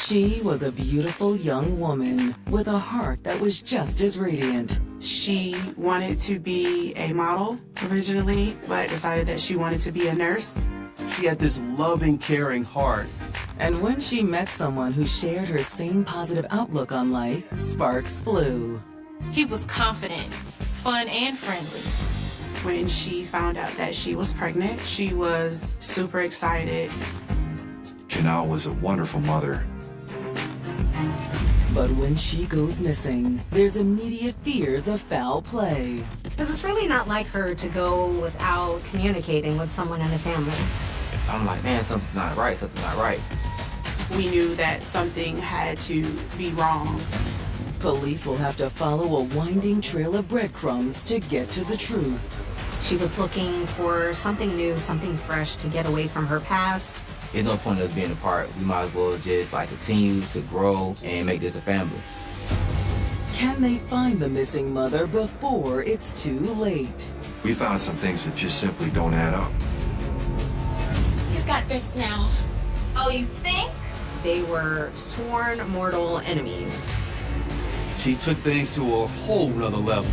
She was a beautiful young woman with a heart that was just as radiant. She wanted to be a model originally, but decided that she wanted to be a nurse. She had this loving, caring heart. And when she met someone who shared her same positive outlook on life, sparks flew. He was confident, fun, and friendly. When she found out that she was pregnant, she was super excited. Janelle was a wonderful mother. But when she goes missing, there's immediate fears of foul play. Because it's really not like her to go without communicating with someone in the family. I'm like, man, something's not right, something's not right. We knew that something had to be wrong. Police will have to follow a winding trail of breadcrumbs to get to the truth. She was looking for something new, something fresh to get away from her past. There's no point in us being apart. We might as well just continue to grow and make this a family. Can they find the missing mother before it's too late? We found some things that just simply don't add up. He's got this now. Oh, you think? They were sworn mortal enemies. She took things to a whole nother level.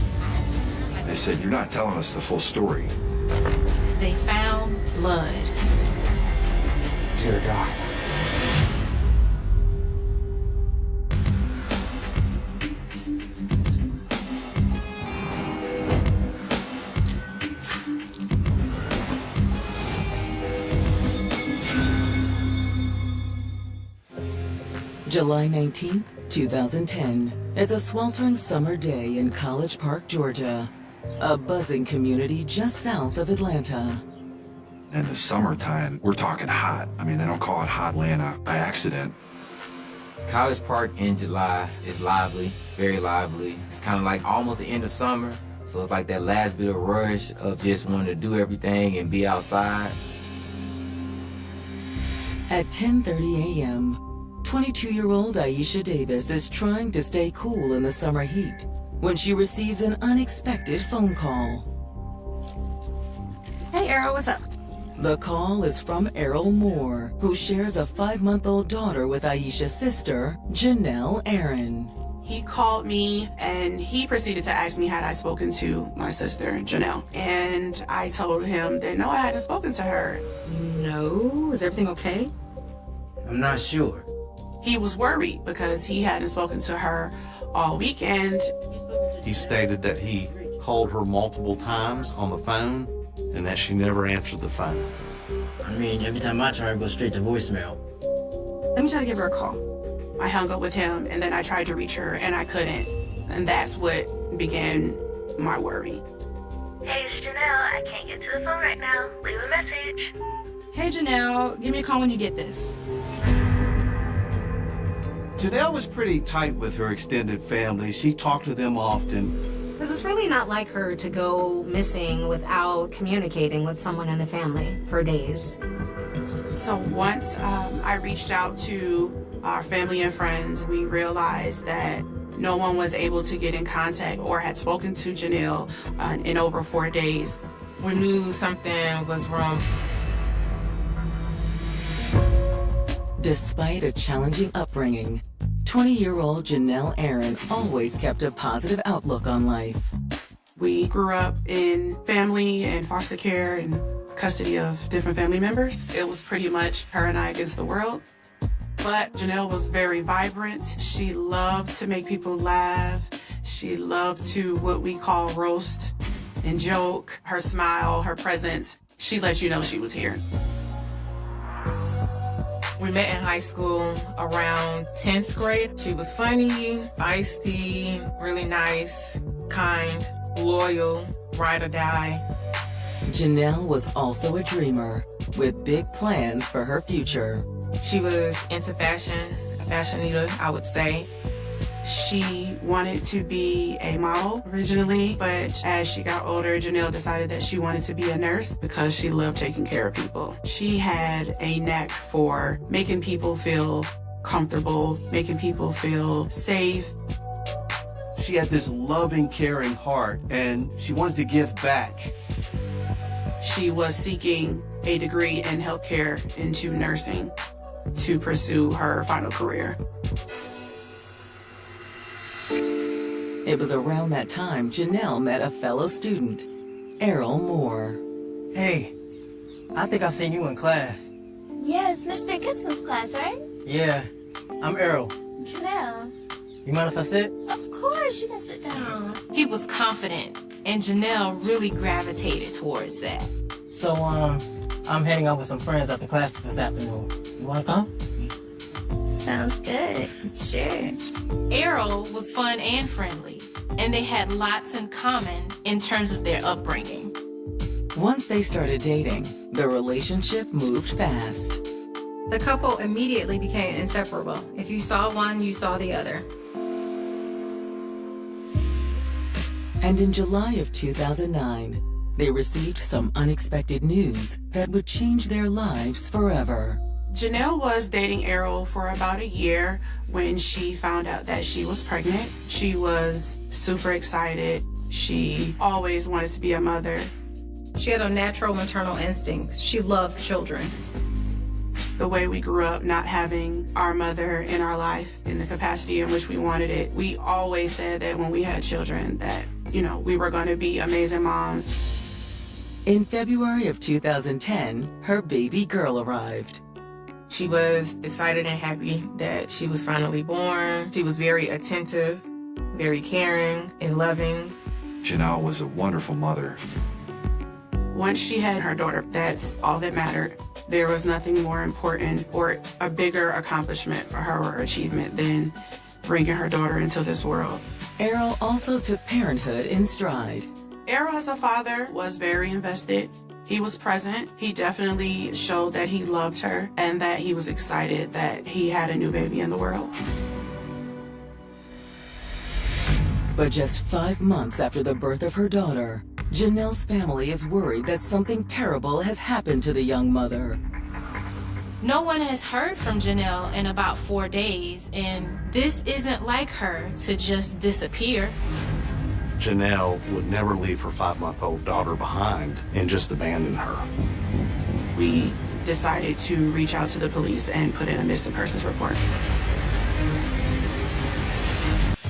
They said, you're not telling us the full story. They found blood. Dear God. July 19th, 2010. It's a sweltering summer day in College Park, Georgia, a buzzing community just south of Atlanta. In the summertime, we're talking hot. I mean, they don't call it Hot Atlanta by accident. College Park in July is lively, very lively. It's kind of like almost the end of summer, so it's like that last bit of rush of just wanting to do everything and be outside. At 10:30 a.m., 22-year-old Aisha Davis is trying to stay cool in the summer heat when she receives an unexpected phone call. Hey, Errol, what's up? The call is from Errol Moore, who shares a 5-month-old daughter with Aisha's sister, Janelle Aaron. He called me and he proceeded to ask me had I spoken to my sister, Janelle. And I told him that no, I hadn't spoken to her. No, is everything okay? I'm not sure. He was worried because he hadn't spoken to her all weekend. He stated that he called her multiple times on the phone and that she never answered the phone. I mean, every time I try, it goes straight to voicemail. Let me try to give her a call. I hung up with him and then I tried to reach her and I couldn't. And that's what began my worry. Hey, it's Janelle. I can't get to the phone right now. Leave a message. Hey, Janelle, give me a call when you get this. Janelle was pretty tight with her extended family. She talked to them often. Because it's really not like her to go missing without communicating with someone in the family for days. So once I reached out to our family and friends, we realized that no one was able to get in contact or had spoken to Janelle in over 4 days. We knew something was wrong. Despite a challenging upbringing, 20-year-old Janelle Aaron always kept a positive outlook on life. We grew up in family and foster care and custody of different family members. It was pretty much her and I against the world. But Janelle was very vibrant. She loved to make people laugh. She loved to what we call roast and joke. Her smile, her presence, she let you know she was here. We met in high school around 10th grade. She was funny, feisty, really nice, kind, loyal, ride or die. Janelle was also a dreamer with big plans for her future. She was into fashion, a fashionista, I would say. She wanted to be a model originally, but as she got older, Janelle decided that she wanted to be a nurse because she loved taking care of people. She had a knack for making people feel comfortable, making people feel safe. She had this loving, caring heart, and she wanted to give back. She was seeking a degree in healthcare into nursing. to pursue her final career. It was around that time Janelle met a fellow student, Errol Moore. Hey, I think I've seen you in class. Yeah, it's Mr. Gibson's class, right? Yeah, I'm Errol. Janelle. You mind if I sit? Of course, you can sit down. He was confident, and Janelle really gravitated towards that. So, I'm heading out with some friends after classes this afternoon. You wanna come? Sounds good. Sure. Errol was fun and friendly, and they had lots in common in terms of their upbringing. Once they started dating, the relationship moved fast. The couple immediately became inseparable. If you saw one, you saw the other. And in July of 2009, they received some unexpected news that would change their lives forever. Janelle was dating Errol for about a year when she found out that she was pregnant. She was super excited. She always wanted to be a mother. She had a natural maternal instinct. She loved children. The way we grew up not having our mother in our life in the capacity in which we wanted it, we always said that when we had children that, we were going to be amazing moms. In February of 2010, her baby girl arrived. She was excited and happy that she was finally born. She was very attentive, very caring and loving. Janelle was a wonderful mother. Once she had her daughter, that's all that mattered. There was nothing more important or a bigger accomplishment for her or achievement than bringing her daughter into this world. Errol also took parenthood in stride. Errol as a father was very invested. He was present. He definitely showed that he loved her and that he was excited that he had a new baby in the world. But just 5 months after the birth of her daughter, Janelle's family is worried that something terrible has happened to the young mother. No one has heard from Janelle in about 4 days, and this isn't like her to just disappear. Janelle would never leave her 5-month-old daughter behind and just abandon her. We decided to reach out to the police and put in a missing persons report.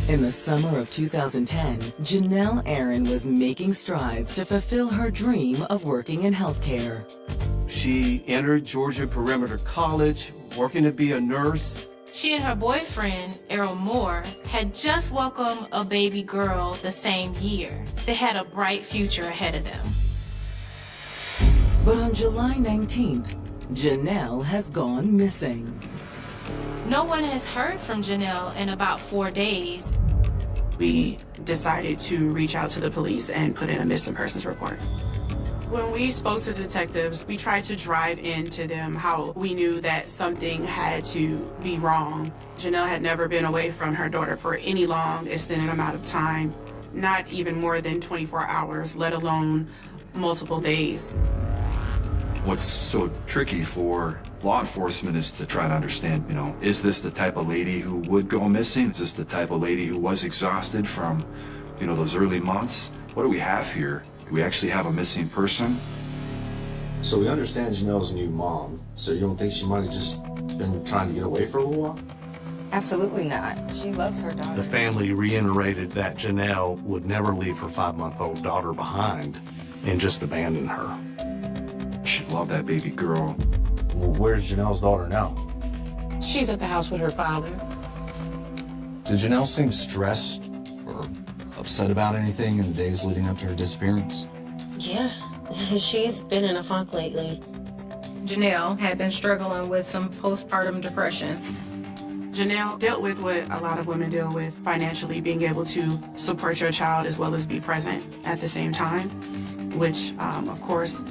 In the summer of 2010, Janelle Aaron was making strides to fulfill her dream of working in healthcare. She entered Georgia Perimeter College, working to be a nurse. She and her boyfriend, Errol Moore, had just welcomed a baby girl the same year. They had a bright future ahead of them. But on July 19th, Janelle has gone missing. No one has heard from Janelle in about 4 days. We decided to reach out to the police and put in a missing persons report. When we spoke to detectives, we tried to drive into them how we knew that something had to be wrong. Janelle had never been away from her daughter for any long extended amount of time, not even more than 24 hours, let alone multiple days. What's so tricky for law enforcement is to try to understand, is this the type of lady who would go missing? Is this the type of lady who was exhausted from, those early months? What do we have here? Do we actually have a missing person? So we understand Janelle's a new mom, so you don't think she might have just been trying to get away for a little while? Absolutely not. She loves her daughter. The family reiterated that Janelle would never leave her 5-month-old daughter behind and just abandon her. She'd love that baby girl. Well, where's Janelle's daughter now? She's at the house with her father. Did Janelle seem stressed or upset about anything in the days leading up to her disappearance? Yeah, she's been in a funk lately. Janelle had been struggling with some postpartum depression. Janelle dealt with what a lot of women deal with financially, being able to support your child as well as be present at the same time, which, of course,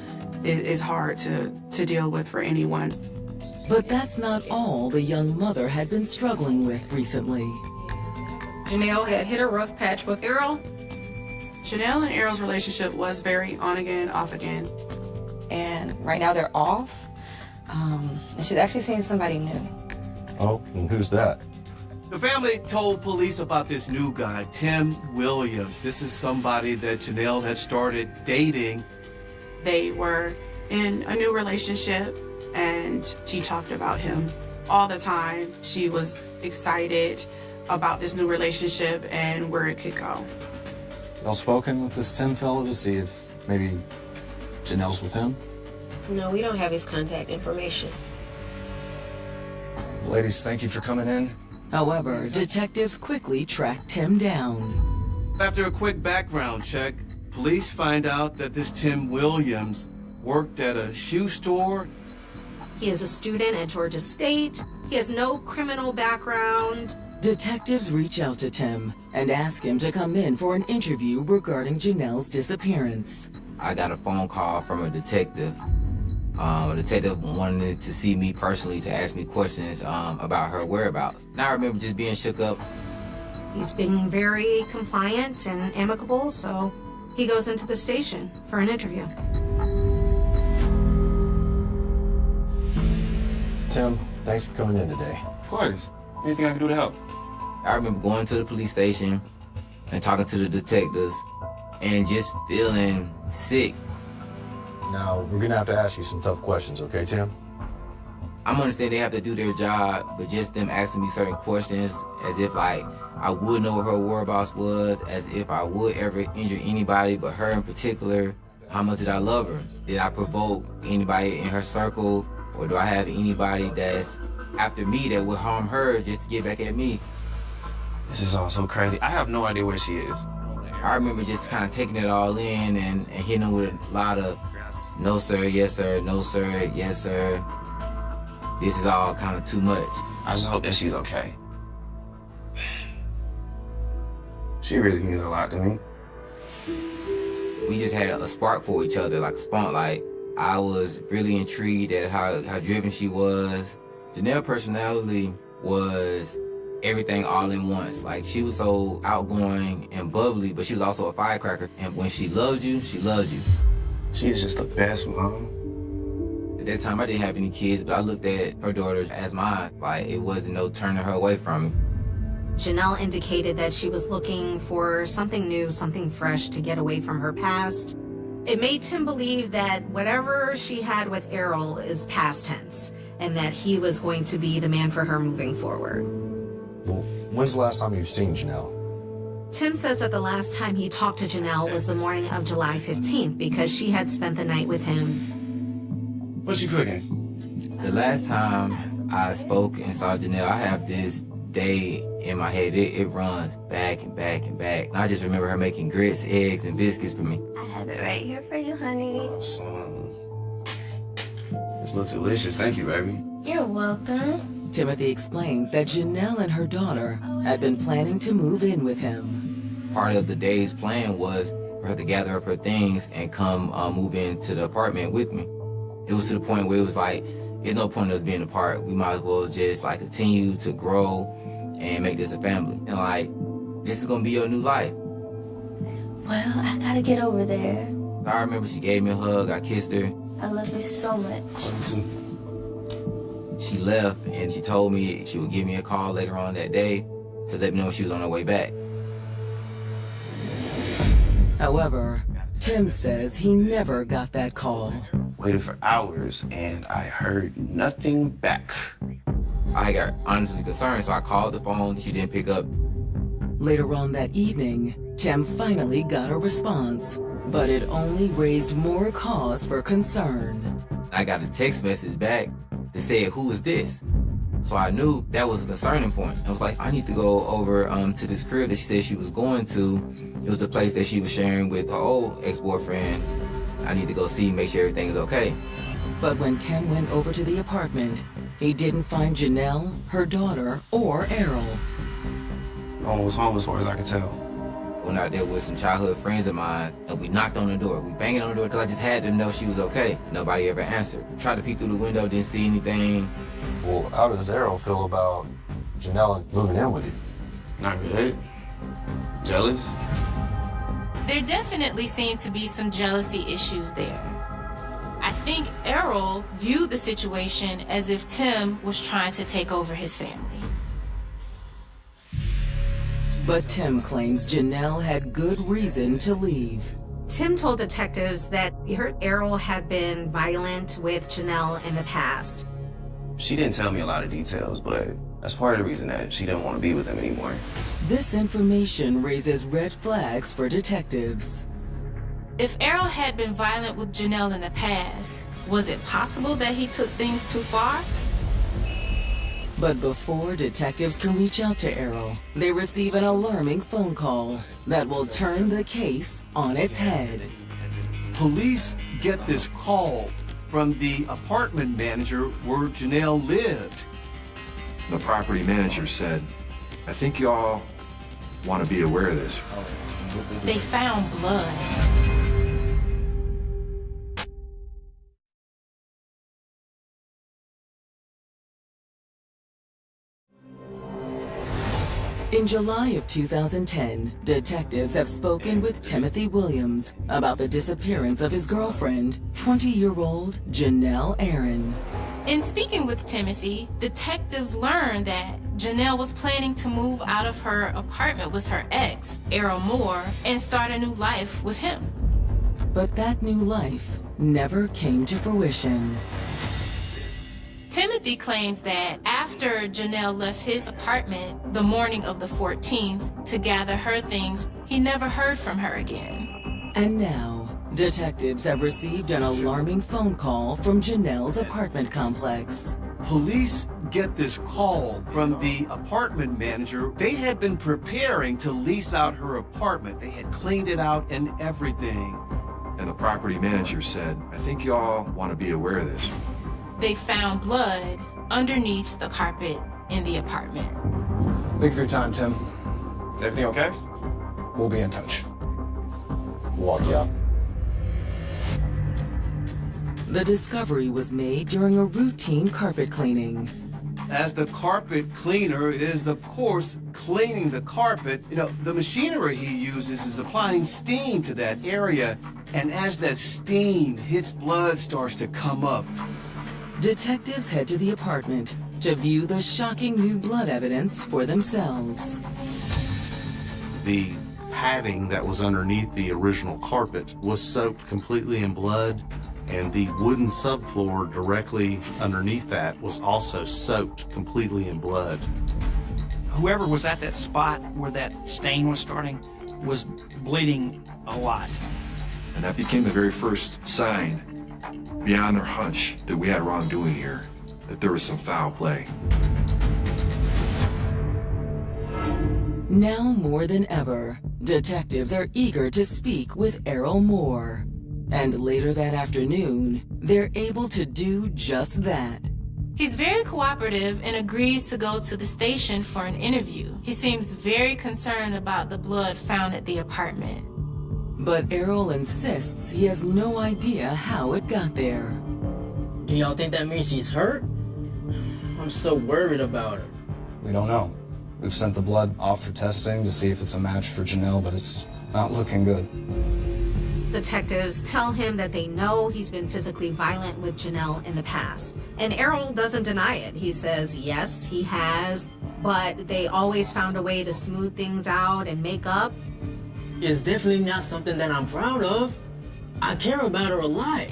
is hard to deal with for anyone. But that's not all the young mother had been struggling with recently. Janelle had hit a rough patch with Errol. Janelle and Errol's relationship was very on again, off again. And right now they're off. And she's actually seeing somebody new. Oh, and who's that? The family told police about this new guy, Tim Williams. This is somebody that Janelle had started dating. They were in a new relationship, and she talked about him all the time. She was excited about this new relationship and where it could go. Y'all spoken with this Tim fellow to see if maybe Janelle's with him? No, we don't have his contact information. Ladies, thank you for coming in. However, detectives quickly tracked Tim down. After a quick background check, police find out that this Tim Williams worked at a shoe store. He is a student at Georgia State. He has no criminal background. Detectives reach out to Tim and ask him to come in for an interview regarding Janelle's disappearance. I got a phone call from a detective. A detective wanted to see me personally to ask me questions about her whereabouts. And I remember just being shook up. He's been very compliant and amicable, so he goes into the station for an interview. Tim, thanks for coming in today. Of course. Anything I can do to help? I remember going to the police station and talking to the detectives and just feeling sick. Now, we're gonna have to ask you some tough questions, okay, Tim? I'm understanding they have to do their job, but just them asking me certain questions as if like I would know what her whereabouts was, as if I would ever injure anybody but her in particular. How much did I love her? Did I provoke anybody in her circle? Or do I have anybody that's after me that would harm her just to get back at me? This is all so crazy. I have no idea where she is. I remember just kind of taking it all in and hitting them with a lot of no sir, yes sir, no sir, yes sir. This is all kind of too much. I just hope that she's okay. She really means a lot to me. We just had a spark for each other, like a spark. Like I was really intrigued at how driven she was. Janelle's personality was everything all in once. Like she was so outgoing and bubbly, but she was also a firecracker. And when she loved you, she loved you. She's just the best mom. At that time, I didn't have any kids, but I looked at her daughter as mine. Like it wasn't no turning her away from me. Janelle indicated that she was looking for something new, something fresh to get away from her past. It made Tim believe that whatever she had with Errol is past tense, and that he was going to be the man for her moving forward. Well, when's the last time you've seen Janelle? Tim says that the last time he talked to Janelle was the morning of July 15th because she had spent the night with him. What's she cooking? The last time I spoke and saw Janelle, I have this day in my head. It runs back and back and back. And I just remember her making grits, eggs, and biscuits for me. I have it right here for you, honey. Oh, son. This looks delicious. Thank you, baby. You're welcome. Timothy explains that Janelle and her daughter had been planning to move in with him. Part of the day's plan was for her to gather up her things and come move into the apartment with me. It was to the point where it was like, there's no point of us being apart. We might as well just like continue to grow and make this a family. And like, this is gonna be your new life. Well, I gotta get over there. I remember she gave me a hug, I kissed her. I love you so much. She left and she told me she would give me a call later on that day to let me know she was on her way back. However, Tim says he never got that call. Waited for hours and I heard nothing back. I got honestly concerned, so I called the phone. She didn't pick up. Later on that evening, Tim finally got a response, but it only raised more cause for concern. I got a text message back that said, "Who is this?" So I knew that was a concerning point. I was like, I need to go over to this crib that she said she was going to. It was a place that she was sharing with her old ex-boyfriend. I need to go see, make sure everything is okay. But when Tim went over to the apartment, he didn't find Janelle, her daughter, or Errol. No one was home as far as I could tell. Went out there with some childhood friends of mine, and we knocked on the door. We banged on the door because I just had to know she was okay. Nobody ever answered. Tried to peek through the window, didn't see anything. Well, how does Errol feel about Janelle moving in with you? Not related. Jealous? There definitely seemed to be some jealousy issues there. I think Errol viewed the situation as if Tim was trying to take over his family. But Tim claims Janelle had good reason to leave. Tim told detectives that he heard Errol had been violent with Janelle in the past. She didn't tell me a lot of details, but that's part of the reason that she didn't want to be with him anymore. This information raises red flags for detectives. If Errol had been violent with Janelle in the past, was it possible that he took things too far? But before detectives can reach out to Errol, they receive an alarming phone call that will turn the case on its head. Police get this call from the apartment manager where Janelle lived. The property manager said, I think y'all want to be aware of this. They found blood. In July of 2010, detectives have spoken with Timothy Williams about the disappearance of his girlfriend, 20-year-old Janelle Aaron. In speaking with Timothy, detectives learned that Janelle was planning to move out of her apartment with her ex, Errol Moore, and start a new life with him. But that new life never came to fruition. Timothy claims that after Janelle left his apartment the morning of the 14th to gather her things, he never heard from her again. And now, detectives have received an alarming phone call from Janelle's apartment complex. Police get this call from the apartment manager. They had been preparing to lease out her apartment. They had cleaned it out and everything. And the property manager said, I think y'all want to be aware of this. They found blood underneath the carpet in the apartment. Thank you for your time, Tim. Is everything okay? We'll be in touch. Walk you up. The discovery was made during a routine carpet cleaning. As the carpet cleaner is, of course, cleaning the carpet, the machinery he uses is applying steam to that area, and as that steam hits, blood starts to come up. Detectives head to the apartment to view the shocking new blood evidence for themselves. The padding that was underneath the original carpet was soaked completely in blood, and the wooden subfloor directly underneath that was also soaked completely in blood. Whoever was at that spot where that stain was starting was bleeding a lot. And that became the very first sign, beyond our hunch, that we had wrongdoing here, that there was some foul play. Now more than ever, detectives are eager to speak with Errol Moore. And later that afternoon, they're able to do just that. He's very cooperative and agrees to go to the station for an interview. He seems very concerned about the blood found at the apartment. But Errol insists he has no idea how it got there. Do y'all think that means she's hurt? I'm so worried about her. We don't know. We've sent the blood off for testing to see if it's a match for Janelle, but it's not looking good. Detectives tell him that they know he's been physically violent with Janelle in the past. And Errol doesn't deny it. He says, yes, he has, but they always found a way to smooth things out and make up. It's definitely not something that I'm proud of. I care about her a lot.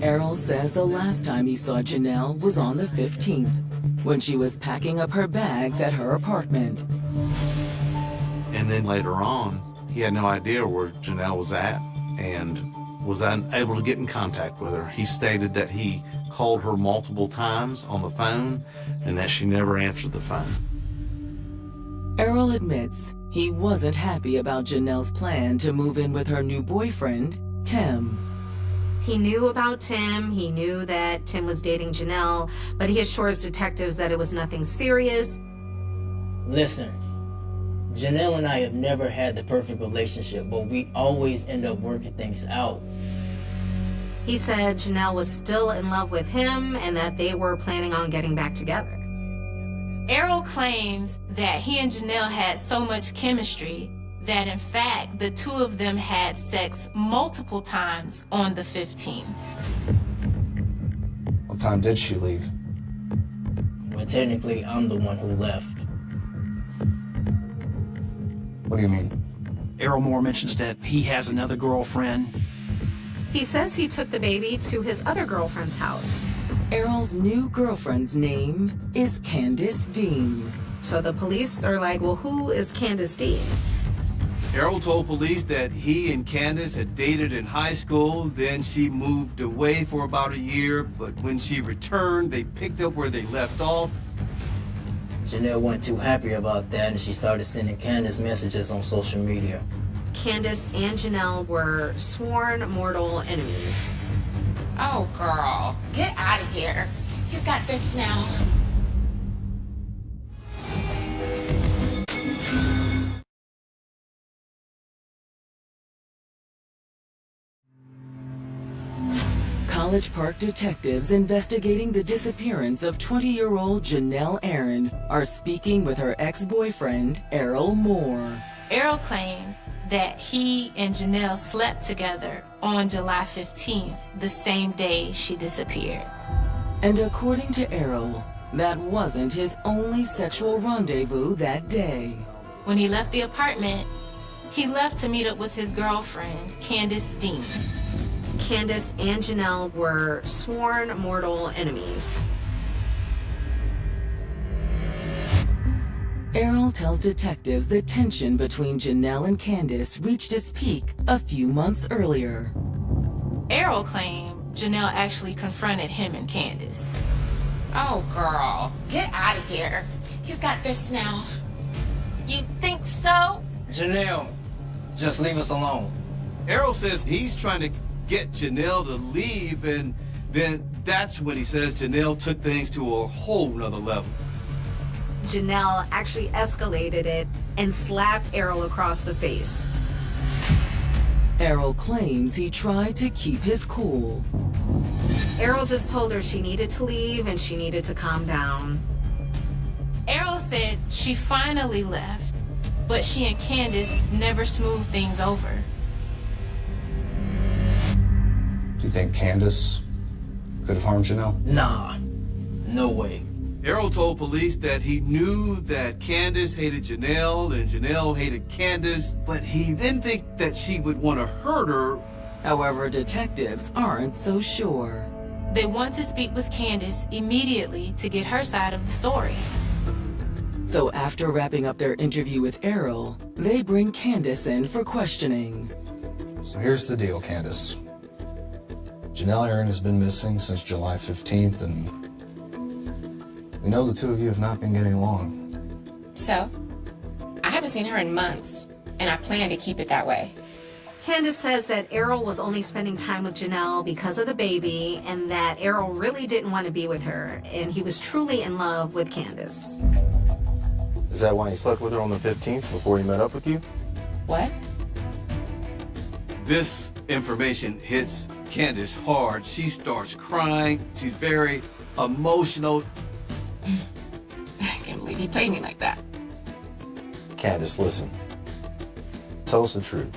Errol says the last time he saw Janelle was on the 15th, when she was packing up her bags at her apartment. And then later on, he had no idea where Janelle was at and was unable to get in contact with her. He stated that he called her multiple times on the phone and that she never answered the phone. Errol admits he wasn't happy about Janelle's plan to move in with her new boyfriend, Tim. He knew about Tim, he knew that Tim was dating Janelle, but he assures detectives that it was nothing serious. Listen, Janelle and I have never had the perfect relationship, but we always end up working things out. He said Janelle was still in love with him and that they were planning on getting back together. Errol claims that he and Janelle had so much chemistry that in fact the two of them had sex multiple times on the 15th. What time did she leave? Well, technically, I'm the one who left. What do you mean? Errol Moore mentions that he has another girlfriend. He says he took the baby to his other girlfriend's house. Errol's new girlfriend's name is Candace Dean. So the police are like, well, who is Candace Dean? Errol told police that he and Candace had dated in high school, then she moved away for about a year, but when she returned, they picked up where they left off. Janelle wasn't too happy about that, and she started sending Candace messages on social media. Candace and Janelle were sworn mortal enemies. Oh, girl, get out of here. He's got this now. College Park detectives investigating the disappearance of 20-year-old Janelle Aaron are speaking with her ex-boyfriend, Errol Moore. Errol claims that he and Janelle slept together on July 15th, the same day she disappeared. And according to Errol, that wasn't his only sexual rendezvous that day. When he left the apartment, he left to meet up with his girlfriend, Candace Dean. Candace and Janelle were sworn mortal enemies. Errol tells detectives the tension between Janelle and Candace reached its peak a few months earlier. Errol claimed Janelle actually confronted him and Candace. Oh, girl, get out of here. He's got this now. You think so? Janelle, just leave us alone. Errol says he's trying to get Janelle to leave, and then that's when he says Janelle took things to a whole nother level. Janelle actually escalated it and slapped Errol across the face. Errol claims he tried to keep his cool. Errol just told her she needed to leave and she needed to calm down. Errol said she finally left, but she and Candace never smoothed things over. Do you think Candace could have harmed Janelle? Nah, no way. Errol told police that he knew that Candace hated Janelle and Janelle hated Candace, but he didn't think that she would want to hurt her. However, detectives aren't so sure. They want to speak with Candace immediately to get her side of the story. So after wrapping up their interview with Errol, they bring Candace in for questioning. So here's the deal, Candace. Janelle Aaron has been missing since July 15th, and we know the two of you have not been getting along. So, I haven't seen her in months, and I plan to keep it that way. Candace says that Errol was only spending time with Janelle because of the baby, and that Errol really didn't want to be with her, and he was truly in love with Candace. Is that why he slept with her on the 15th before he met up with you? What? This information hits Candace hard. She starts crying. She's very emotional. I can't believe he played me like that. Candace, listen. Tell us the truth.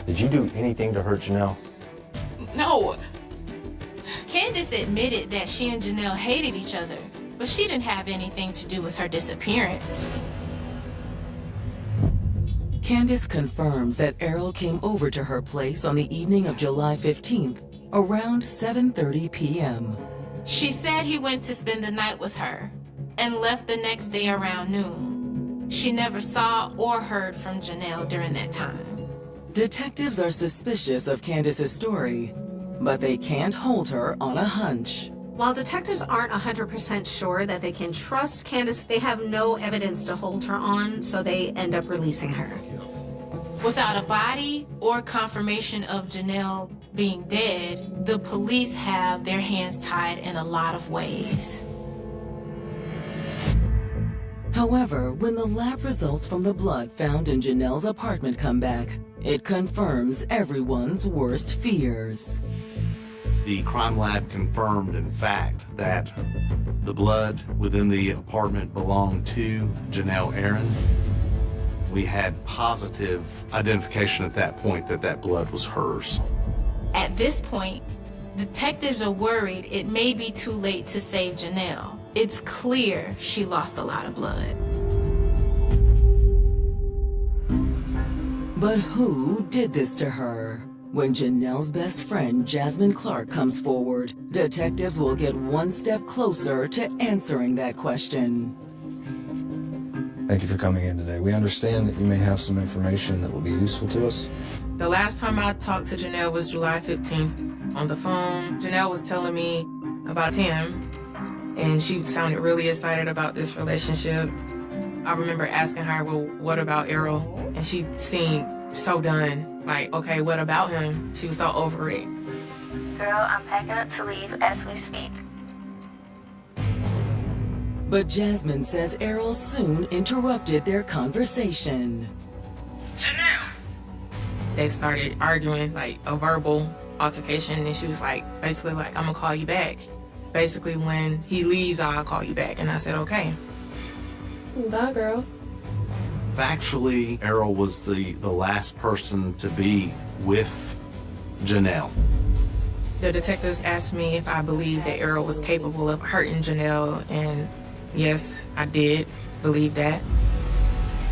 Did you do anything to hurt Janelle? No. Candace admitted that she and Janelle hated each other, but she didn't have anything to do with her disappearance. Candace confirms that Errol came over to her place on the evening of July 15th, around 7:30 p.m. She said he went to spend the night with her and left the next day around noon. She never saw or heard from Janelle during that time. Detectives are suspicious of Candace's story, but they can't hold her on a hunch. While detectives aren't 100% sure that they can trust Candace, they have no evidence to hold her on, so they end up releasing her. Without a body or confirmation of Janelle being dead, the police have their hands tied in a lot of ways. However, when the lab results from the blood found in Janelle's apartment come back, it confirms everyone's worst fears. The crime lab confirmed, in fact, that the blood within the apartment belonged to Janelle Aaron. We had positive identification at that point that that blood was hers. At this point, detectives are worried it may be too late to save Janelle. It's clear she lost a lot of blood. But who did this to her? When Janelle's best friend, Jasmine Clark, comes forward, detectives will get one step closer to answering that question. Thank you for coming in today. We understand that you may have some information that will be useful to us. The last time I talked to Janelle was July 15th. On the phone, Janelle was telling me about Tim, and she sounded really excited about this relationship. I remember asking her, well, what about Errol? And she seemed so done. Like, okay, what about him? She was so over it. Girl, I'm packing up to leave as we speak. But Jasmine says Errol soon interrupted their conversation. Janelle! They started arguing, like a verbal altercation, and she was like, basically like, I'm gonna call you back. Basically, when he leaves, I'll call you back. And I said, okay. Bye, girl. Factually, Errol was the last person to be with Janelle. The detectives asked me if I believed that Errol was capable of hurting Janelle, and yes, I did believe that.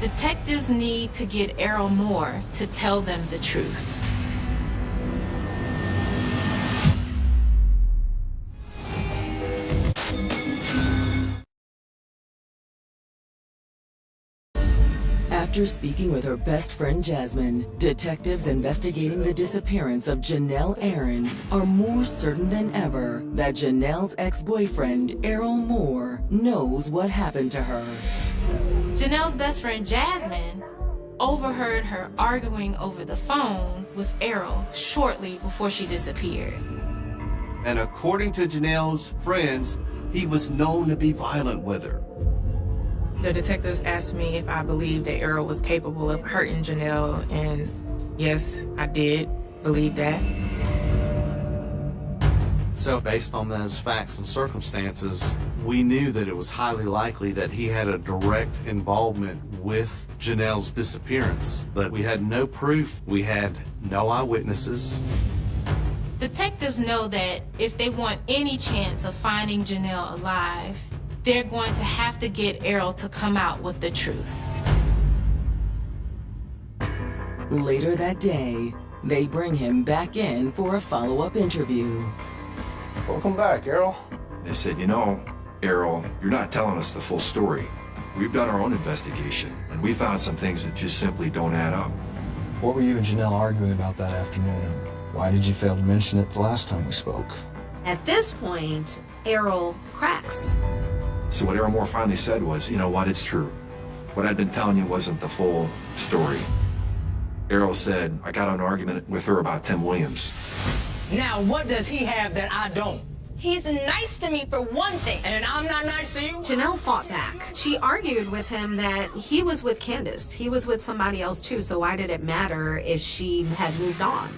Detectives need to get Errol Moore to tell them the truth. After speaking with her best friend Jasmine, detectives investigating the disappearance of Janelle Aaron are more certain than ever that Janelle's ex-boyfriend, Errol Moore, knows what happened to her. Janelle's best friend Jasmine overheard her arguing over the phone with Errol shortly before she disappeared. And according to Janelle's friends, he was known to be violent with her. The detectives asked me if I believed that Errol was capable of hurting Janelle, and yes, I did believe that. So based on those facts and circumstances, we knew that it was highly likely that he had a direct involvement with Janelle's disappearance, but we had no proof. We had no eyewitnesses. Detectives know that if they want any chance of finding Janelle alive, they're going to have to get Errol to come out with the truth. Later that day, they bring him back in for a follow-up interview. Welcome back, Errol. They said, you know, Errol, you're not telling us the full story. We've done our own investigation, and we found some things that just simply don't add up. What were you and Janelle arguing about that afternoon? Why did you fail to mention it the last time we spoke? At this point, Errol cracks. So what Errol Moore finally said was, you know what, it's true. What I'd been telling you wasn't the full story. Errol said, I got in an argument with her about Tim Williams. Now, what does he have that I don't? He's nice to me for one thing. And I'm not nice to you? Janelle fought back. She argued with him that he was with Candace. He was with somebody else too, so why did it matter if she had moved on?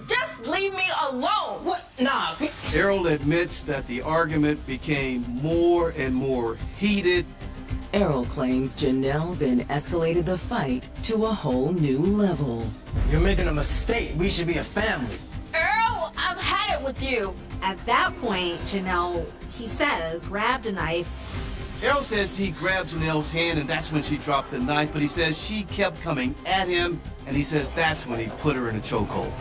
Just leave me alone. What? Nah. Errol admits that the argument became more and more heated. Errol claims Janelle then escalated the fight to a whole new level. You're making a mistake. We should be a family. Errol, I've had it with you. At that point, Janelle, he says, grabbed a knife. Errol says he grabbed Janelle's hand and that's when she dropped the knife, but he says she kept coming at him, and he says that's when he put her in a chokehold.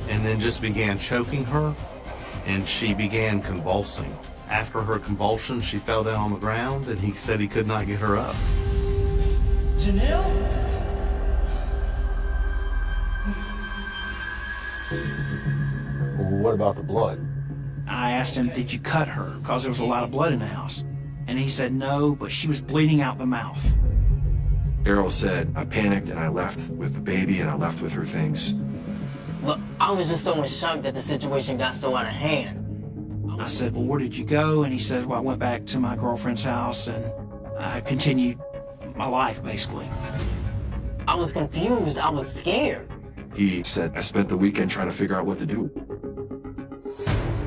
And then just began choking her, and she began convulsing. After her convulsion, she fell down on the ground, and he said he could not get her up. Janelle? What about the blood? I asked him, did you cut her? Because there was a lot of blood in the house. And he said no, but she was bleeding out the mouth. Errol said, I panicked and I left with the baby and I left with her things. Look, I was just so in shock that the situation got so out of hand. I said, well, where did you go? And he said, well, I went back to my girlfriend's house and I continued my life, basically. I was confused. I was scared. He said, I spent the weekend trying to figure out what to do.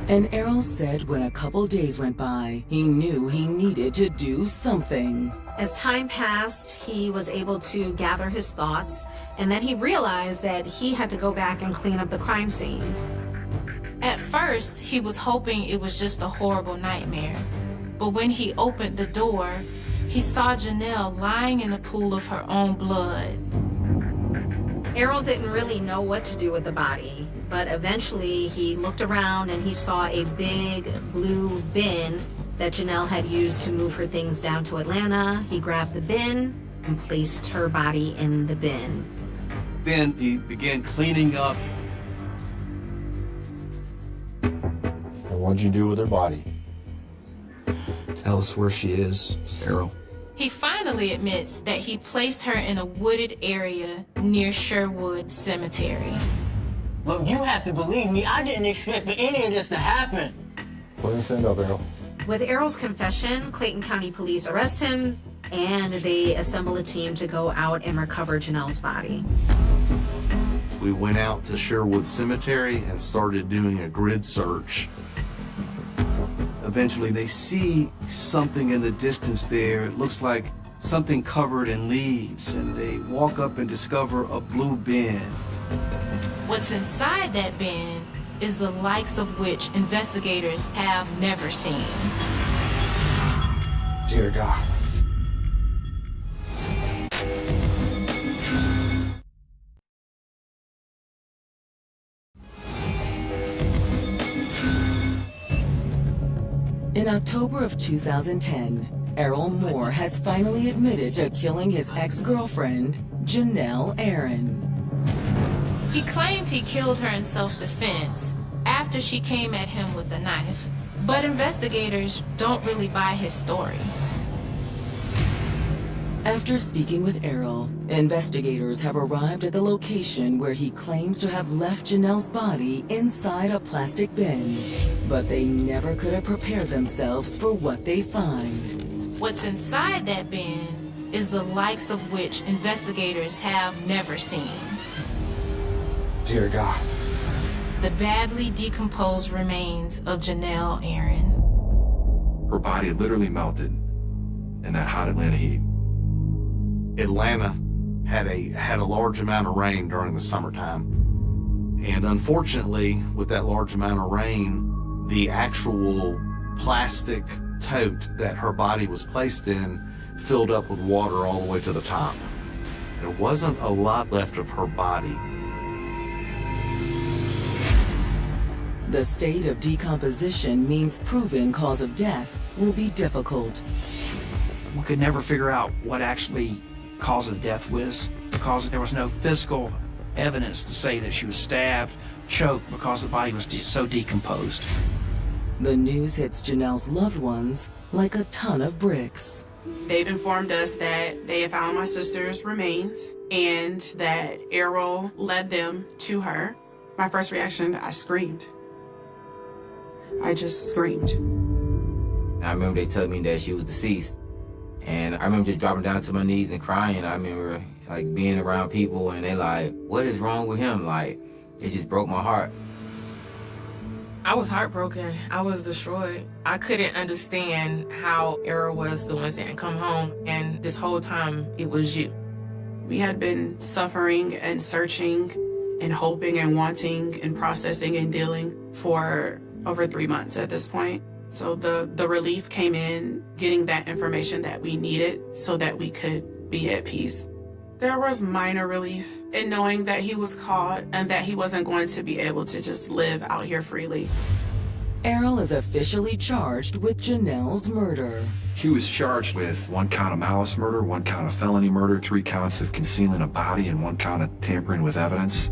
And Errol said when a couple days went by, he knew he needed to do something. As time passed, he was able to gather his thoughts, and then he realized that he had to go back and clean up the crime scene. At first, he was hoping it was just a horrible nightmare. But when he opened the door, he saw Janelle lying in a pool of her own blood. Errol didn't really know what to do with the body, but eventually he looked around and he saw a big blue bin that Janelle had used to move her things down to Atlanta. He grabbed the bin and placed her body in the bin. Then he began cleaning up. And what'd you do with her body? Tell us where she is, Errol. He finally admits that he placed her in a wooded area near Sherwood Cemetery. Look, you have to believe me, I didn't expect for any of this to happen. Please stand up, Errol. With Errol's confession, Clayton County Police arrest him, and they assemble a team to go out and recover Janelle's body. We went out to Sherwood Cemetery and started doing a grid search. Eventually, they see something in the distance there. It looks like something covered in leaves, and they walk up and discover a blue bin. What's inside that bin is the likes of which investigators have never seen. Dear God. In October of 2010, Errol Moore has finally admitted to killing his ex-girlfriend, Janelle Aaron. He claimed he killed her in self-defense after she came at him with a knife, but investigators don't really buy his story. After speaking with Errol, investigators have arrived at the location where he claims to have left Janelle's body inside a plastic bin, but they never could have prepared themselves for what they find. What's inside that bin is the likes of which investigators have never seen. Dear God. The badly decomposed remains of Janelle Aaron. Her body literally melted in that hot Atlanta heat. Atlanta had a large amount of rain during the summertime. And unfortunately, with that large amount of rain, the actual plastic tote that her body was placed in filled up with water all the way to the top. There wasn't a lot left of her body. The state of decomposition means proving cause of death will be difficult. We could never figure out what actually cause of death was, because there was no physical evidence to say that she was stabbed, choked, because the body was so decomposed. The news hits Janelle's loved ones like a ton of bricks. They've informed us that they have found my sister's remains and that Errol led them to her. My first reaction, I screamed. I just screamed. I remember they told me that she was deceased. And I remember just dropping down to my knees and crying. I remember like being around people and they like, what is wrong with him? Like, it just broke my heart. I was heartbroken. I was destroyed. I couldn't understand how Errol was the one saying, come home, and this whole time it was you. We had been suffering and searching and hoping and wanting and processing and dealing for over 3 months at this point. So the relief came in getting that information that we needed so that we could be at peace. There was minor relief in knowing that he was caught and that he wasn't going to be able to just live out here freely. Errol is officially charged with Janelle's murder. He was charged with 1 count of malice murder, 1 count of felony murder, 3 counts of concealing a body, and 1 count of tampering with evidence.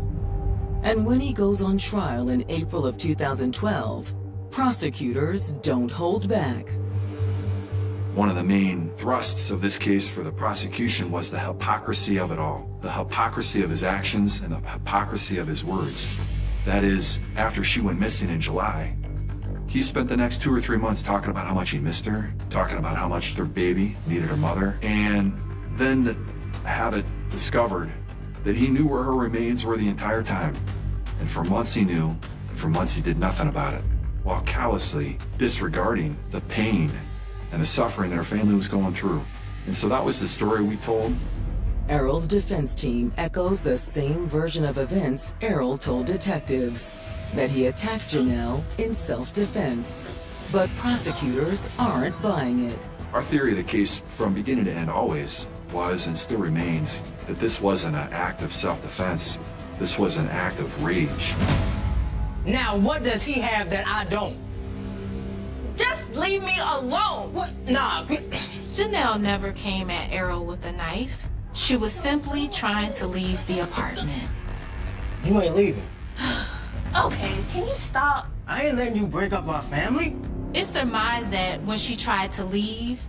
And when he goes on trial in April of 2012, prosecutors don't hold back. One of the main thrusts of this case for the prosecution was the hypocrisy of it all. The hypocrisy of his actions and the hypocrisy of his words. That is, after she went missing in July, he spent the next 2 or 3 months talking about how much he missed her, talking about how much their baby needed her mother, and then to have it discovered that he knew where her remains were the entire time. And for months he knew, and for months he did nothing about it, while callously disregarding the pain and the suffering that her family was going through. And so that was the story we told. Errol's defense team echoes the same version of events Errol told detectives, that he attacked Janelle in self-defense. But prosecutors aren't buying it. Our theory of the case from beginning to end always was and still remains that this wasn't an act of self-defense. This was an act of rage. Now, what does he have that I don't? Just leave me alone. What? Nah. Janelle never came at Errol with a knife. She was simply trying to leave the apartment. You ain't leaving. Okay, can you stop? I ain't letting you break up our family. It's surmised that when she tried to leave,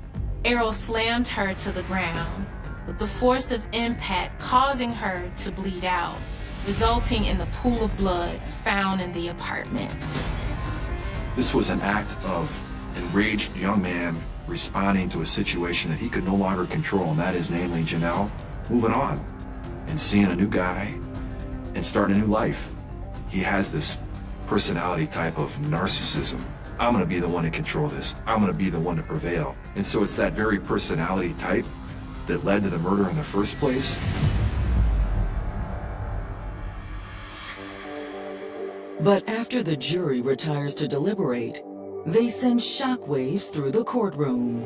Errol slammed her to the ground, with the force of impact causing her to bleed out, resulting in the pool of blood found in the apartment. This was an act of enraged young man responding to a situation that he could no longer control, and that is namely Janelle moving on and seeing a new guy and starting a new life. He has this personality type of narcissism. I'm gonna be the one to control this. I'm gonna be the one to prevail. And so it's that very personality type that led to the murder in the first place. But after the jury retires to deliberate, they send shockwaves through the courtroom.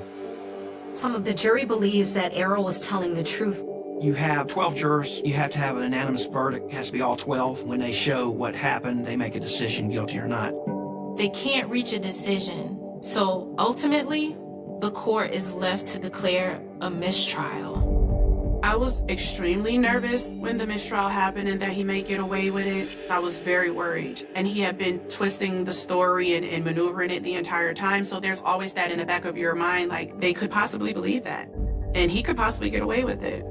Some of the jury believes that Errol was telling the truth. You have 12 jurors. You have to have an unanimous verdict. It has to be all 12. When they show what happened, they make a decision, guilty or not. They can't reach a decision, so ultimately, the court is left to declare a mistrial. I was extremely nervous when the mistrial happened and that he may get away with it. I was very worried. And he had been twisting the story and maneuvering it the entire time, so there's always that in the back of your mind, like, they could possibly believe that. And he could possibly get away with it.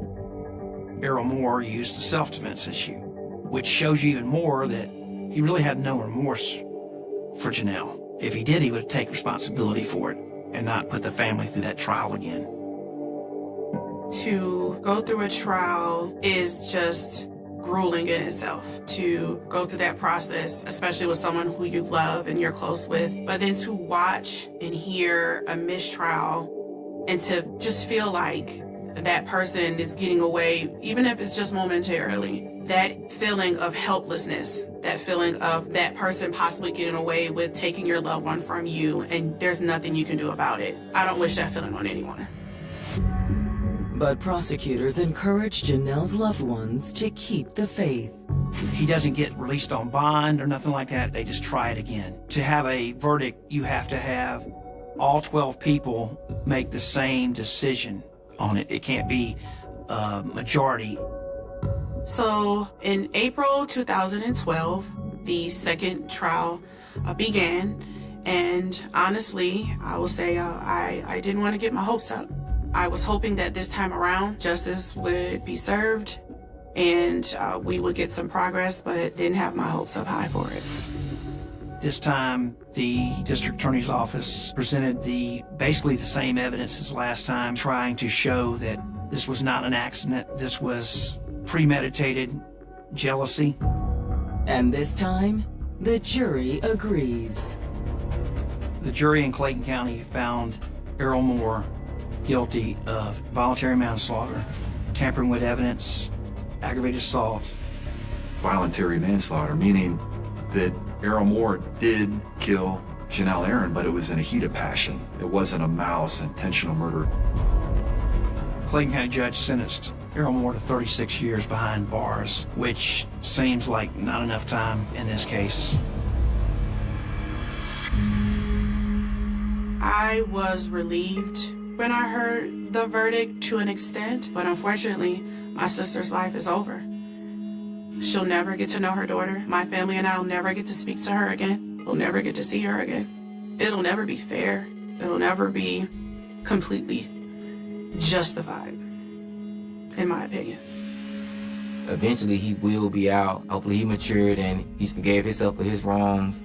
Errol Moore used the self-defense issue, which shows you even more that he really had no remorse for Janelle. If he did, he would take responsibility for it and not put the family through that trial again. To go through a trial is just grueling in itself. To go through that process, especially with someone who you love and you're close with, but then to watch and hear a mistrial and to just feel like that person is getting away, even if it's just momentarily, that feeling of helplessness, that feeling of that person possibly getting away with taking your loved one from you and there's nothing you can do about it. I don't wish that feeling on anyone. But prosecutors encourage Janelle's loved ones to keep the faith. He doesn't get released on bond or nothing like that. They just try it again. To have a verdict, you have to have all 12 people make the same decision on it. It can't be a majority. So in April 2012, the second trial began. And honestly, I will say I didn't want to get my hopes up. I was hoping that this time around, justice would be served and we would get some progress, but didn't have my hopes up high for it. This time, the district attorney's office presented basically the same evidence as last time, trying to show that this was not an accident. This was premeditated jealousy. And this time, the jury agrees. The jury in Clayton County found Errol Moore guilty of voluntary manslaughter, tampering with evidence, aggravated assault. Voluntary manslaughter, meaning that Errol Moore did kill Janelle Aaron, but it was in a heat of passion. It wasn't a malice, intentional murder. Clayton County judge sentenced Errol Moore to 36 years behind bars, which seems like not enough time in this case. I was relieved when I heard the verdict to an extent, but unfortunately, my sister's life is over. She'll never get to know her daughter. My family and I will never get to speak to her again. We'll never get to see her again. It'll never be fair. It'll never be completely justified, in my opinion. Eventually, he will be out. Hopefully, he matured and he's forgave himself for his wrongs,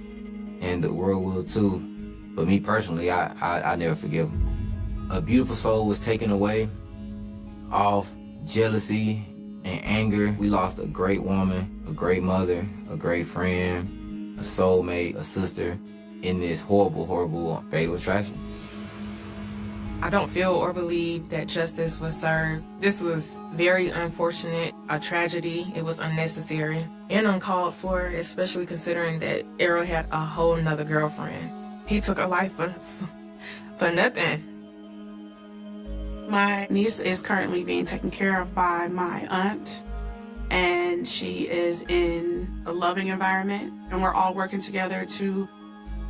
and the world will too. But me personally, I never forgive him. A beautiful soul was taken away off jealousy and anger. We lost a great woman, a great mother, a great friend, a soulmate, a sister in this horrible, horrible fatal attraction. I don't feel or believe that justice was served. This was very unfortunate, a tragedy. It was unnecessary and uncalled for, especially considering that Errol had a whole nother girlfriend. He took her life for nothing. My niece is currently being taken care of by my aunt, and she is in a loving environment, and we're all working together to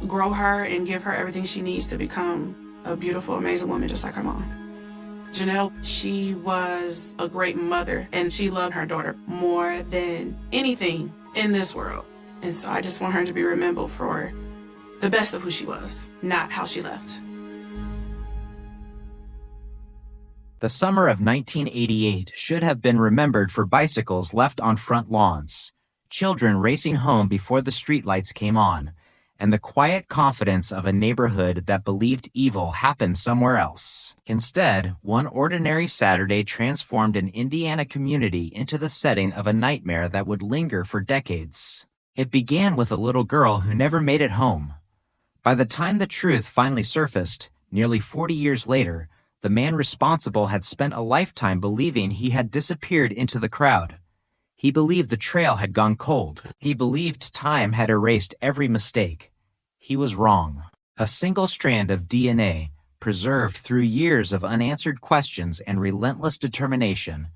grow her and give her everything she needs to become a beautiful, amazing woman just like her mom. Janelle, she was a great mother, and she loved her daughter more than anything in this world. And so I just want her to be remembered for the best of who she was, not how she left. The summer of 1988 should have been remembered for bicycles left on front lawns, children racing home before the streetlights came on, and the quiet confidence of a neighborhood that believed evil happened somewhere else. Instead, one ordinary Saturday transformed an Indiana community into the setting of a nightmare that would linger for decades. It began with a little girl who never made it home. By the time the truth finally surfaced, nearly 40 years later, the man responsible had spent a lifetime believing he had disappeared into the crowd. He believed the trail had gone cold. He believed time had erased every mistake. He was wrong. A single strand of DNA, preserved through years of unanswered questions and relentless determination,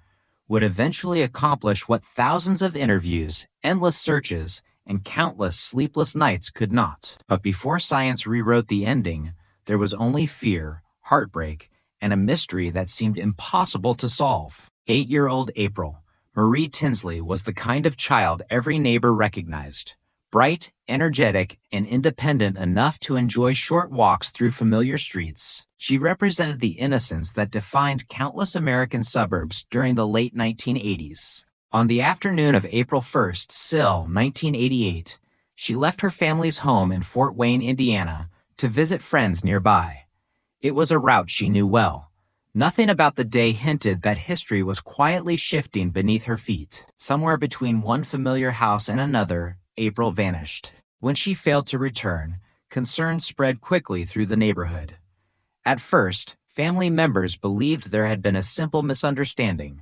would eventually accomplish what thousands of interviews, endless searches, and countless sleepless nights could not. But before science rewrote the ending, there was only fear, heartbreak, and a mystery that seemed impossible to solve. 8-year-old April, Marie Tinsley, was the kind of child every neighbor recognized. Bright, energetic, and independent enough to enjoy short walks through familiar streets. She represented the innocence that defined countless American suburbs during the late 1980s. On the afternoon of April 1st, SIL, 1988, she left her family's home in Fort Wayne, Indiana, to visit friends nearby. It was a route she knew well. Nothing about the day hinted that history was quietly shifting beneath her feet. Somewhere between one familiar house and another, April vanished. When she failed to return, concern spread quickly through the neighborhood. At first, family members believed there had been a simple misunderstanding.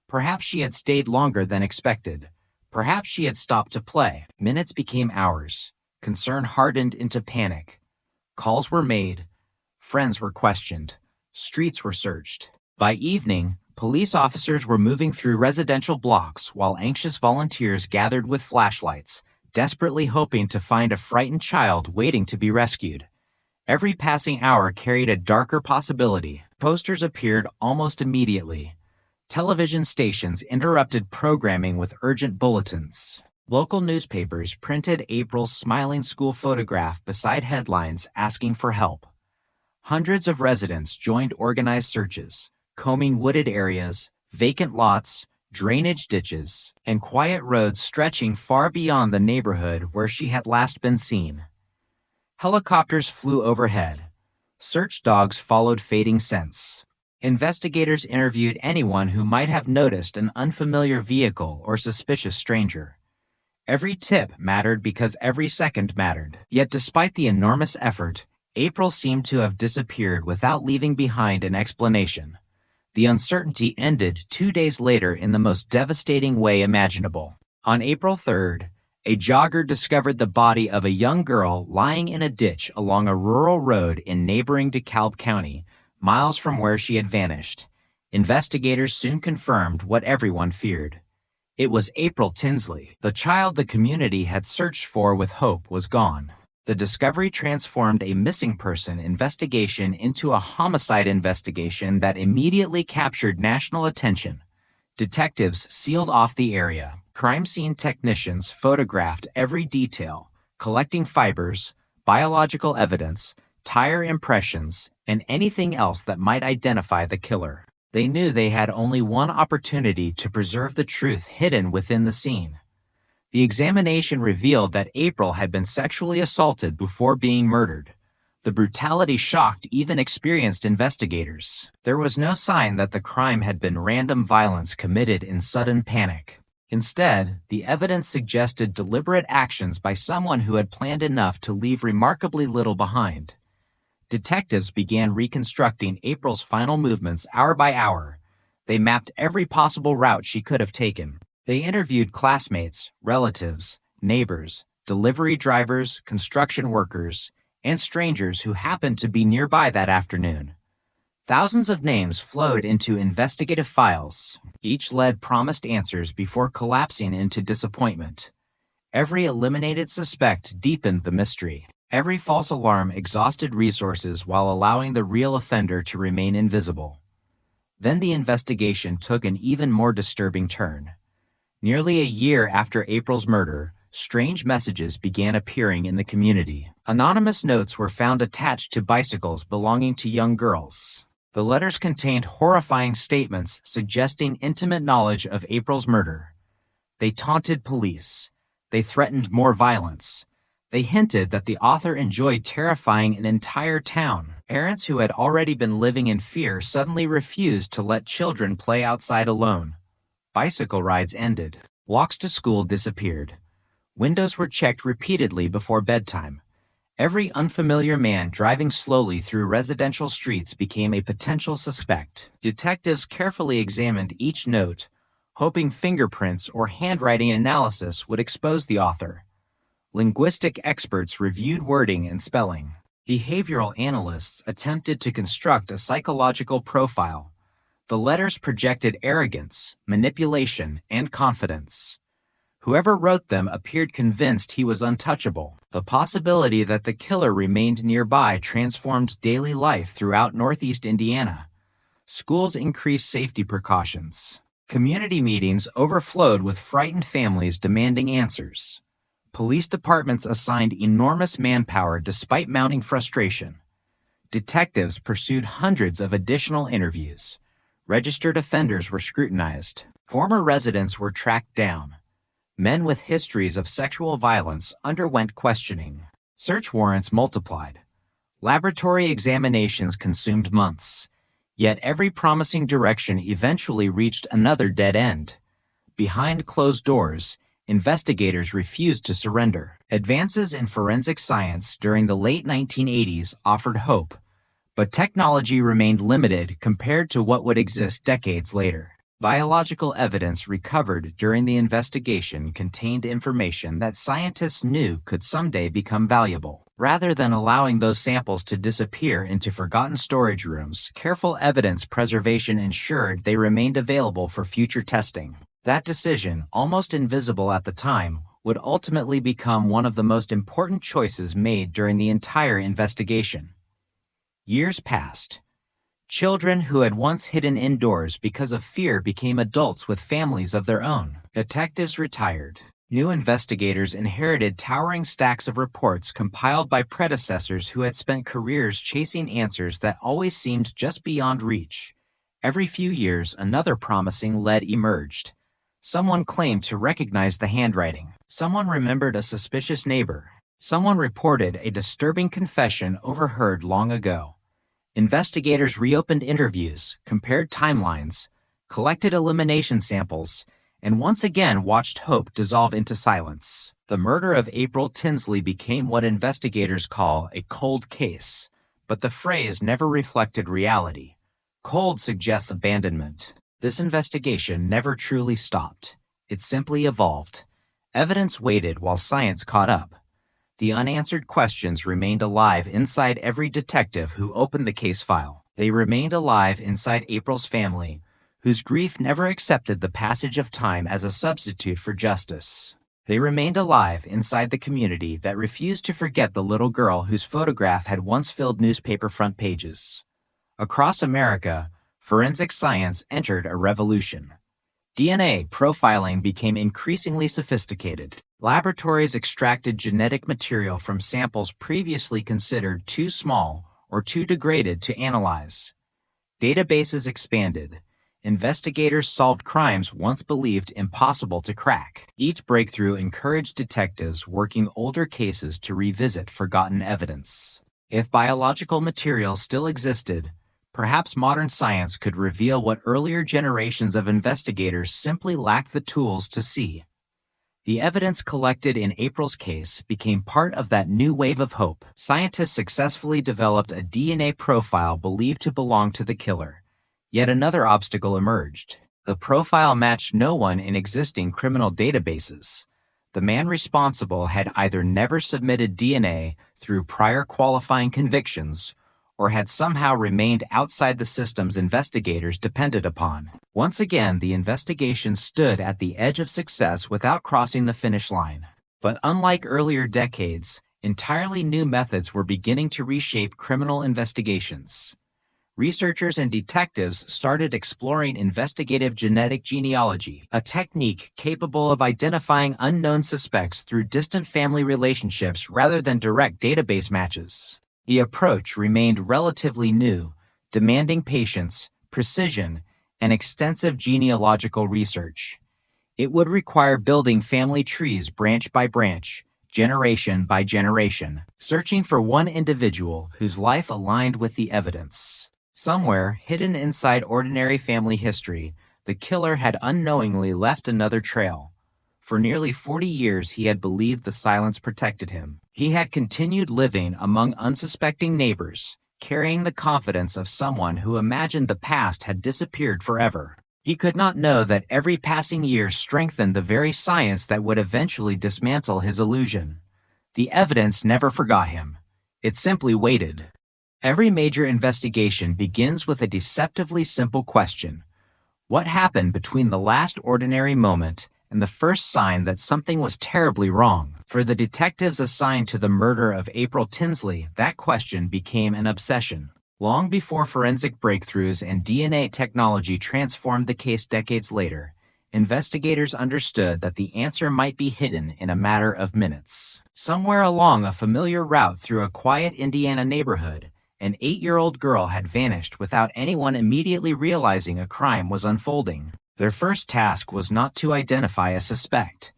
Perhaps she had stayed longer than expected. Perhaps she had stopped to play. Minutes became hours. Concern hardened into panic. Calls were made. Friends were questioned. Streets were searched. By evening, police officers were moving through residential blocks while anxious volunteers gathered with flashlights, desperately hoping to find a frightened child waiting to be rescued. Every passing hour carried a darker possibility. Posters appeared almost immediately. Television stations interrupted programming with urgent bulletins. Local newspapers printed April's smiling school photograph beside headlines asking for help. Hundreds of residents joined organized searches, combing wooded areas, vacant lots, drainage ditches, and quiet roads stretching far beyond the neighborhood where she had last been seen. Helicopters flew overhead. Search dogs followed fading scents. Investigators interviewed anyone who might have noticed an unfamiliar vehicle or suspicious stranger. Every tip mattered because every second mattered. Yet despite the enormous effort, April seemed to have disappeared without leaving behind an explanation. The uncertainty ended 2 days later in the most devastating way imaginable. On April 3rd, a jogger discovered the body of a young girl lying in a ditch along a rural road in neighboring DeKalb County, miles from where she had vanished. Investigators soon confirmed what everyone feared. It was April Tinsley. The child the community had searched for with hope was gone. The discovery transformed a missing person investigation into a homicide investigation that immediately captured national attention. Detectives sealed off the area. Crime scene technicians photographed every detail, collecting fibers, biological evidence, tire impressions, and anything else that might identify the killer. They knew they had only one opportunity to preserve the truth hidden within the scene. The examination revealed that April had been sexually assaulted before being murdered. The brutality shocked even experienced investigators. There was no sign that the crime had been random violence committed in sudden panic. Instead, the evidence suggested deliberate actions by someone who had planned enough to leave remarkably little behind. Detectives began reconstructing April's final movements hour by hour. They mapped every possible route she could have taken. They interviewed classmates, relatives, neighbors, delivery drivers, construction workers, and strangers who happened to be nearby that afternoon. Thousands of names flowed into investigative files. Each lead promised answers before collapsing into disappointment. Every eliminated suspect deepened the mystery. Every false alarm exhausted resources while allowing the real offender to remain invisible. Then the investigation took an even more disturbing turn. Nearly a year after April's murder, strange messages began appearing in the community. Anonymous notes were found attached to bicycles belonging to young girls. The letters contained horrifying statements suggesting intimate knowledge of April's murder. They taunted police. They threatened more violence. They hinted that the author enjoyed terrifying an entire town. Parents who had already been living in fear suddenly refused to let children play outside alone. Bicycle rides ended. Walks to school disappeared. Windows were checked repeatedly before bedtime. Every unfamiliar man driving slowly through residential streets became a potential suspect. Detectives carefully examined each note, hoping fingerprints or handwriting analysis would expose the author. Linguistic experts reviewed wording and spelling. Behavioral analysts attempted to construct a psychological profile. The letters projected arrogance, manipulation, and confidence. Whoever wrote them appeared convinced he was untouchable. The possibility that the killer remained nearby transformed daily life throughout Northeast Indiana. Schools increased safety precautions. Community meetings overflowed with frightened families demanding answers. Police departments assigned enormous manpower despite mounting frustration. Detectives pursued hundreds of additional interviews. Registered offenders were scrutinized. Former residents were tracked down. Men with histories of sexual violence underwent questioning. Search warrants multiplied. Laboratory examinations consumed months. Yet every promising direction eventually reached another dead end. Behind closed doors, investigators refused to surrender. Advances in forensic science during the late 1980s offered hope, but technology remained limited compared to what would exist decades later. Biological evidence recovered during the investigation contained information that scientists knew could someday become valuable. Rather than allowing those samples to disappear into forgotten storage rooms, careful evidence preservation ensured they remained available for future testing. That decision, almost invisible at the time, would ultimately become one of the most important choices made during the entire investigation. Years passed. Children who had once hidden indoors because of fear became adults with families of their own. Detectives retired. New investigators inherited towering stacks of reports compiled by predecessors who had spent careers chasing answers that always seemed just beyond reach. Every few years, another promising lead emerged. Someone claimed to recognize the handwriting. Someone remembered a suspicious neighbor. Someone reported a disturbing confession overheard long ago. Investigators reopened interviews, compared timelines, collected elimination samples, and once again watched hope dissolve into silence. The murder of April Tinsley became what investigators call a cold case, but the phrase never reflected reality. Cold suggests abandonment. This investigation never truly stopped. It simply evolved. Evidence waited while science caught up. The unanswered questions remained alive inside every detective who opened the case file. They remained alive inside April's family, whose grief never accepted the passage of time as a substitute for justice. They remained alive inside the community that refused to forget the little girl whose photograph had once filled newspaper front pages. Across America, forensic science entered a revolution. DNA profiling became increasingly sophisticated. Laboratories extracted genetic material from samples previously considered too small or too degraded to analyze. Databases expanded. Investigators solved crimes once believed impossible to crack. Each breakthrough encouraged detectives working older cases to revisit forgotten evidence. If biological material still existed, perhaps modern science could reveal what earlier generations of investigators simply lacked the tools to see. The evidence collected in April's case became part of that new wave of hope. Scientists successfully developed a DNA profile believed to belong to the killer. Yet another obstacle emerged. The profile matched no one in existing criminal databases. The man responsible had either never submitted DNA through prior qualifying convictions or had somehow remained outside the systems investigators depended upon. Once again, the investigation stood at the edge of success without crossing the finish line. But unlike earlier decades, entirely new methods were beginning to reshape criminal investigations. Researchers and detectives started exploring investigative genetic genealogy, a technique capable of identifying unknown suspects through distant family relationships rather than direct database matches. The approach remained relatively new, demanding patience, precision, and extensive genealogical research. It would require building family trees branch by branch, generation by generation, searching for one individual whose life aligned with the evidence. Somewhere, hidden inside ordinary family history, the killer had unknowingly left another trail. For nearly 40 years, he had believed the silence protected him. He had continued living among unsuspecting neighbors, carrying the confidence of someone who imagined the past had disappeared forever. He could not know that every passing year strengthened the very science that would eventually dismantle his illusion. The evidence never forgot him. It simply waited. Every major investigation begins with a deceptively simple question. What happened between the last ordinary moment and the first sign that something was terribly wrong? For the detectives assigned to the murder of April Tinsley, that question became an obsession. Long before forensic breakthroughs and DNA technology transformed the case decades later, investigators understood that the answer might be hidden in a matter of minutes. Somewhere along a familiar route through a quiet Indiana neighborhood, an 8-year-old girl had vanished without anyone immediately realizing a crime was unfolding. Their first task was not to identify a suspect.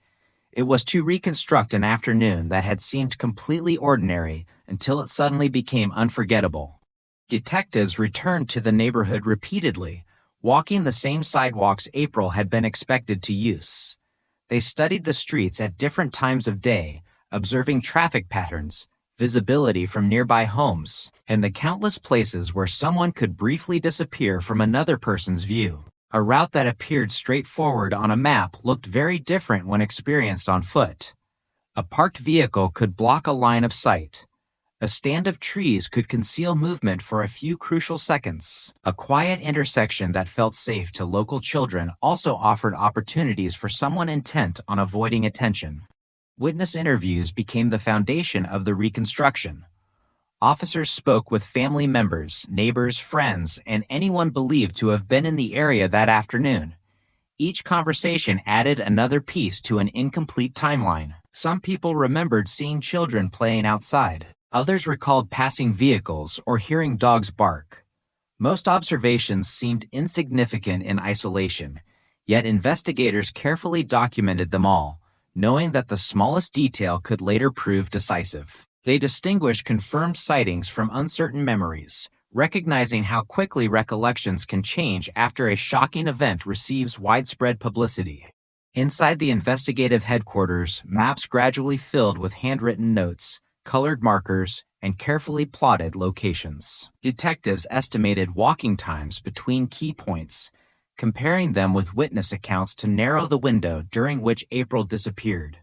It was to reconstruct an afternoon that had seemed completely ordinary until it suddenly became unforgettable. Detectives returned to the neighborhood repeatedly, walking the same sidewalks April had been expected to use. They studied the streets at different times of day, observing traffic patterns, visibility from nearby homes, and the countless places where someone could briefly disappear from another person's view. A route that appeared straightforward on a map looked very different when experienced on foot. A parked vehicle could block a line of sight. A stand of trees could conceal movement for a few crucial seconds. A quiet intersection that felt safe to local children also offered opportunities for someone intent on avoiding attention. Witness interviews became the foundation of the reconstruction. Officers spoke with family members, neighbors, friends, and anyone believed to have been in the area that afternoon. Each conversation added another piece to an incomplete timeline. Some people remembered seeing children playing outside. Others recalled passing vehicles or hearing dogs bark. Most observations seemed insignificant in isolation, yet investigators carefully documented them all, knowing that the smallest detail could later prove decisive. They distinguished confirmed sightings from uncertain memories, recognizing how quickly recollections can change after a shocking event receives widespread publicity. Inside the investigative headquarters, maps gradually filled with handwritten notes, colored markers, and carefully plotted locations. Detectives estimated walking times between key points, comparing them with witness accounts to narrow the window during which April disappeared.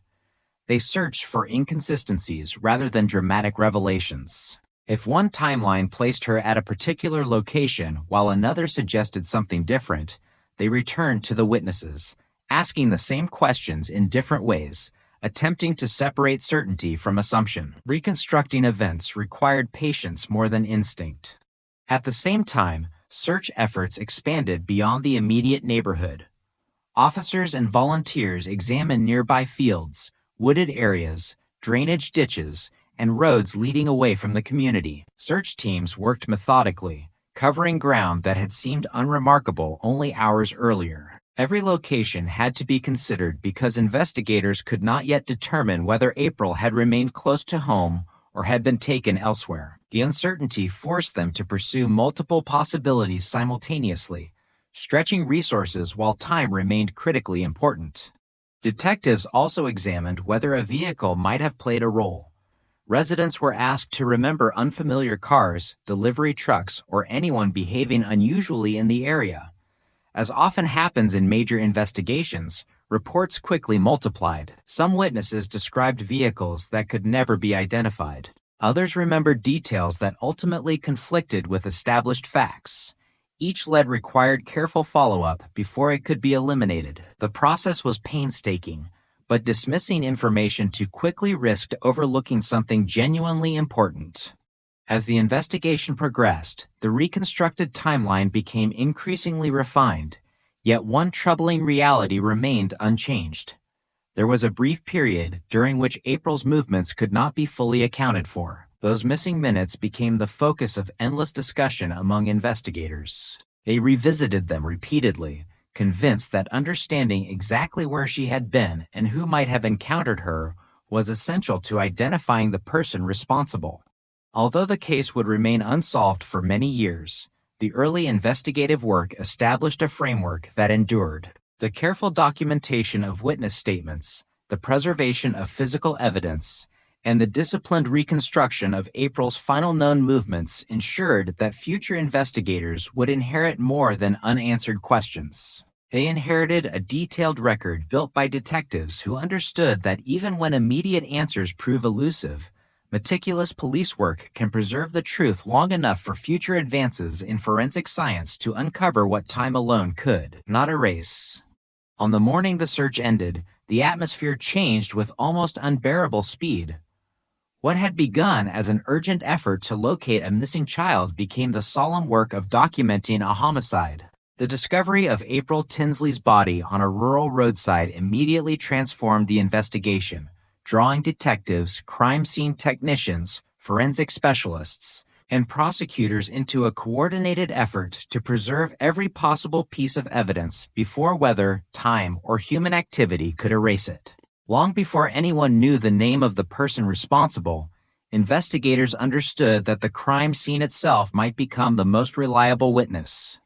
They searched for inconsistencies rather than dramatic revelations. If one timeline placed her at a particular location while another suggested something different, they returned to the witnesses, asking the same questions in different ways, attempting to separate certainty from assumption. Reconstructing events required patience more than instinct. At the same time, search efforts expanded beyond the immediate neighborhood. Officers and volunteers examined nearby fields, wooded areas, drainage ditches, and roads leading away from the community. Search teams worked methodically, covering ground that had seemed unremarkable only hours earlier. Every location had to be considered because investigators could not yet determine whether April had remained close to home or had been taken elsewhere. The uncertainty forced them to pursue multiple possibilities simultaneously, stretching resources while time remained critically important. Detectives also examined whether a vehicle might have played a role. Residents were asked to remember unfamiliar cars, delivery trucks, or anyone behaving unusually in the area. As often happens in major investigations, reports quickly multiplied. Some witnesses described vehicles that could never be identified. Others remembered details that ultimately conflicted with established facts. Each lead required careful follow-up before it could be eliminated. The process was painstaking, but dismissing information too quickly risked overlooking something genuinely important. As the investigation progressed, the reconstructed timeline became increasingly refined, yet one troubling reality remained unchanged. There was a brief period during which April's movements could not be fully accounted for. Those missing minutes became the focus of endless discussion among investigators. They revisited them repeatedly, convinced that understanding exactly where she had been and who might have encountered her was essential to identifying the person responsible. Although the case would remain unsolved for many years, the early investigative work established a framework that endured. The careful documentation of witness statements, the preservation of physical evidence, and the disciplined reconstruction of April's final known movements ensured that future investigators would inherit more than unanswered questions. They inherited a detailed record built by detectives who understood that even when immediate answers prove elusive, meticulous police work can preserve the truth long enough for future advances in forensic science to uncover what time alone could not erase. On the morning the search ended, the atmosphere changed with almost unbearable speed. What had begun as an urgent effort to locate a missing child became the solemn work of documenting a homicide. The discovery of April Tinsley's body on a rural roadside immediately transformed the investigation, drawing detectives, crime scene technicians, forensic specialists, and prosecutors into a coordinated effort to preserve every possible piece of evidence before weather, time, or human activity could erase it. Long before anyone knew the name of the person responsible, investigators understood that the crime scene itself might become the most reliable witness.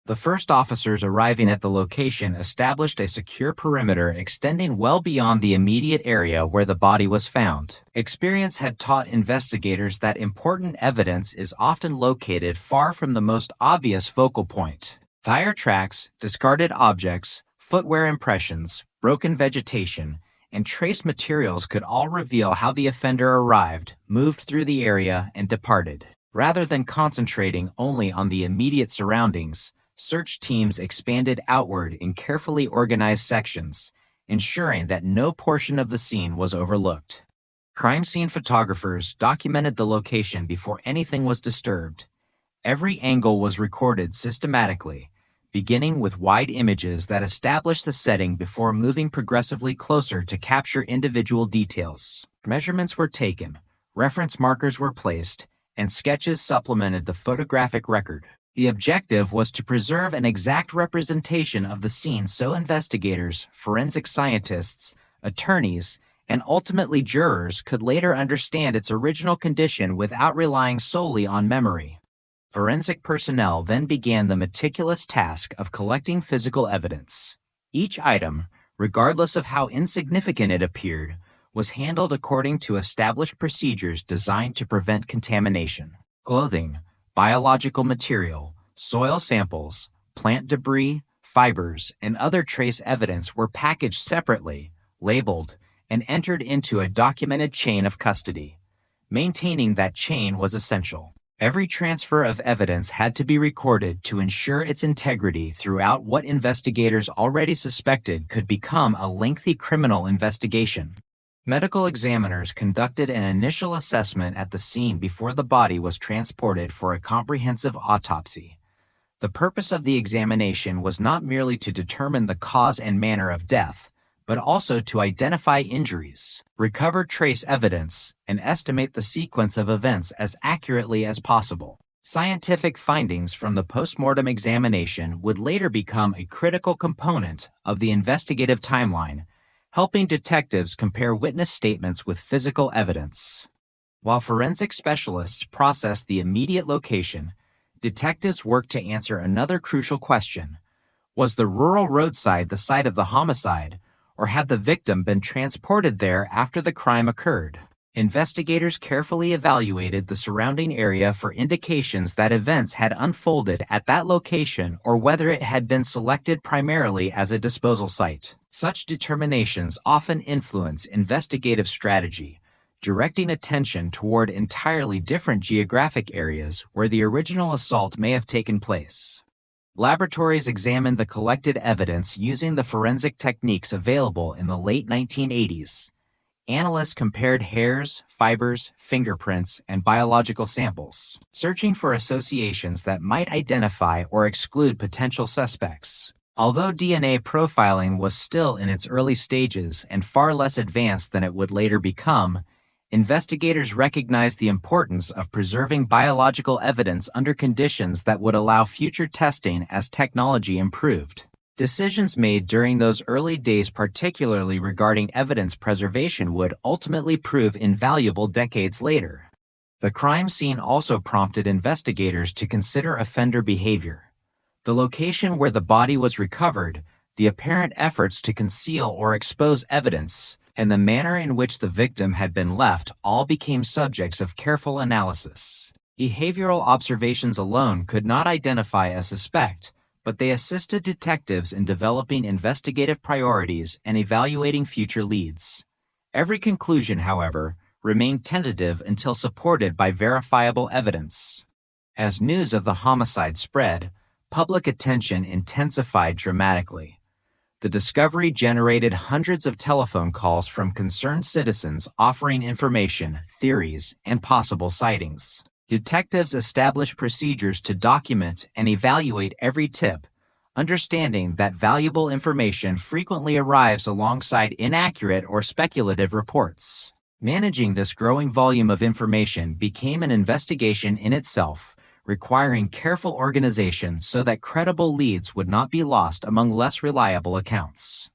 The first officers arriving at the location established a secure perimeter extending well beyond the immediate area where the body was found. Experience had taught investigators that important evidence is often located far from the most obvious focal point. Tire tracks, discarded objects, footwear impressions, broken vegetation, and trace materials could all reveal how the offender arrived, moved through the area, and departed. Rather than concentrating only on the immediate surroundings, search teams expanded outward in carefully organized sections, ensuring that no portion of the scene was overlooked. Crime scene photographers documented the location before anything was disturbed. Every angle was recorded systematically, beginning with wide images that established the setting before moving progressively closer to capture individual details. Measurements were taken, reference markers were placed, and sketches supplemented the photographic record. The objective was to preserve an exact representation of the scene so investigators, forensic scientists, attorneys, and ultimately jurors could later understand its original condition without relying solely on memory. Forensic personnel then began the meticulous task of collecting physical evidence. Each item, regardless of how insignificant it appeared, was handled according to established procedures designed to prevent contamination. Clothing, biological material, soil samples, plant debris, fibers, and other trace evidence were packaged separately, labeled, and entered into a documented chain of custody. Maintaining that chain was essential. Every transfer of evidence had to be recorded to ensure its integrity throughout what investigators already suspected could become a lengthy criminal investigation. Medical examiners conducted an initial assessment at the scene before the body was transported for a comprehensive autopsy. The purpose of the examination was not merely to determine the cause and manner of death, but also to identify injuries, recover trace evidence, and estimate the sequence of events as accurately as possible. Scientific findings from the postmortem examination would later become a critical component of the investigative timeline, helping detectives compare witness statements with physical evidence. While forensic specialists processed the immediate location, detectives worked to answer another crucial question. Was the rural roadside the site of the homicide, or had the victim been transported there after the crime occurred? Investigators carefully evaluated the surrounding area for indications that events had unfolded at that location or whether it had been selected primarily as a disposal site. Such determinations often influence investigative strategy, directing attention toward entirely different geographic areas where the original assault may have taken place. Laboratories examined the collected evidence using the forensic techniques available in the late 1980s. Analysts compared hairs, fibers, fingerprints, and biological samples, searching for associations that might identify or exclude potential suspects. Although DNA profiling was still in its early stages and far less advanced than it would later become, investigators recognized the importance of preserving biological evidence under conditions that would allow future testing as technology improved. Decisions made during those early days, particularly regarding evidence preservation, would ultimately prove invaluable decades later. The crime scene also prompted investigators to consider offender behavior. The location where the body was recovered, the apparent efforts to conceal or expose evidence, and the manner in which the victim had been left all became subjects of careful analysis. Behavioral observations alone could not identify a suspect, but they assisted detectives in developing investigative priorities and evaluating future leads. Every conclusion, however, remained tentative until supported by verifiable evidence. As news of the homicide spread, public attention intensified dramatically. The discovery generated hundreds of telephone calls from concerned citizens offering information, theories, and possible sightings. Detectives established procedures to document and evaluate every tip, understanding that valuable information frequently arrives alongside inaccurate or speculative reports. Managing this growing volume of information became an investigation in itself, requiring careful organization so that credible leads would not be lost among less reliable accounts.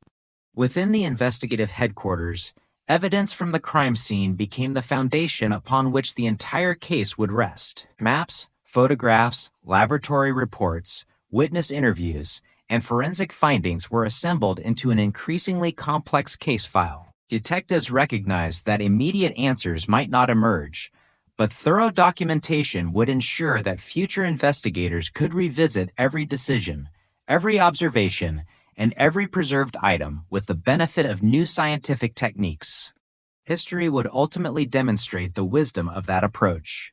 Within the investigative headquarters, evidence from the crime scene became the foundation upon which the entire case would rest. Maps, photographs, laboratory reports, witness interviews, and forensic findings were assembled into an increasingly complex case file. Detectives recognized that immediate answers might not emerge, but thorough documentation would ensure that future investigators could revisit every decision, every observation, and every preserved item with the benefit of new scientific techniques. History would ultimately demonstrate the wisdom of that approach.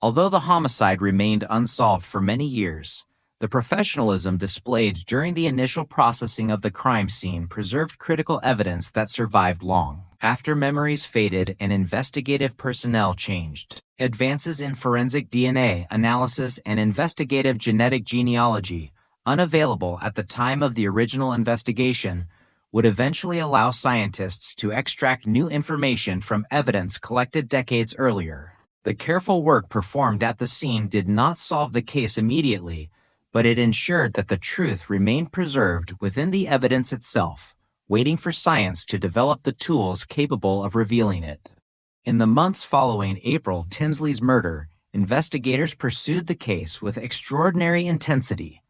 Although the homicide remained unsolved for many years, the professionalism displayed during the initial processing of the crime scene preserved critical evidence that survived long after memories faded and investigative personnel changed. Advances in forensic DNA analysis and investigative genetic genealogy, unavailable at the time of the original investigation, would eventually allow scientists to extract new information from evidence collected decades earlier. The careful work performed at the scene did not solve the case immediately, but it ensured that the truth remained preserved within the evidence itself, waiting for science to develop the tools capable of revealing it. In the months following April Tinsley's murder, investigators pursued the case with extraordinary intensity.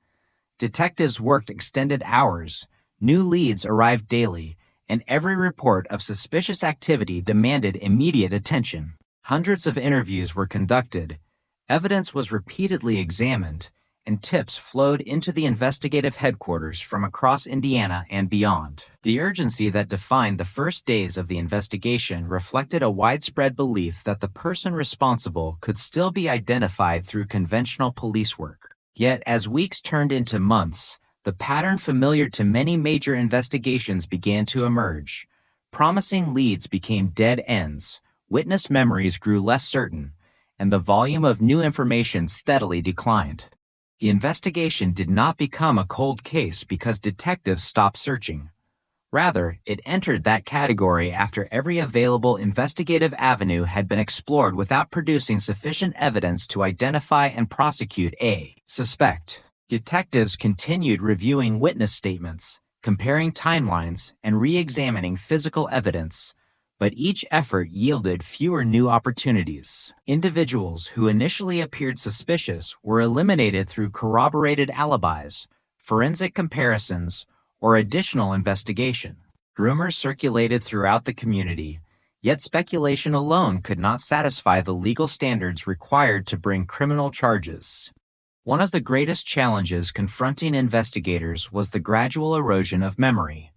Detectives worked extended hours, new leads arrived daily, and every report of suspicious activity demanded immediate attention. Hundreds of interviews were conducted, evidence was repeatedly examined, and tips flowed into the investigative headquarters from across Indiana and beyond. The urgency that defined the first days of the investigation reflected a widespread belief that the person responsible could still be identified through conventional police work. Yet, as weeks turned into months, the pattern familiar to many major investigations began to emerge. Promising leads became dead ends, witness memories grew less certain, and the volume of new information steadily declined. The investigation did not become a cold case because detectives stopped searching. Rather, it entered that category after every available investigative avenue had been explored without producing sufficient evidence to identify and prosecute a suspect. Detectives continued reviewing witness statements, comparing timelines, and re-examining physical evidence, but each effort yielded fewer new opportunities. Individuals who initially appeared suspicious were eliminated through corroborated alibis, forensic comparisons, or additional investigation. Rumors circulated throughout the community, yet speculation alone could not satisfy the legal standards required to bring criminal charges. One of the greatest challenges confronting investigators was the gradual erosion of memory.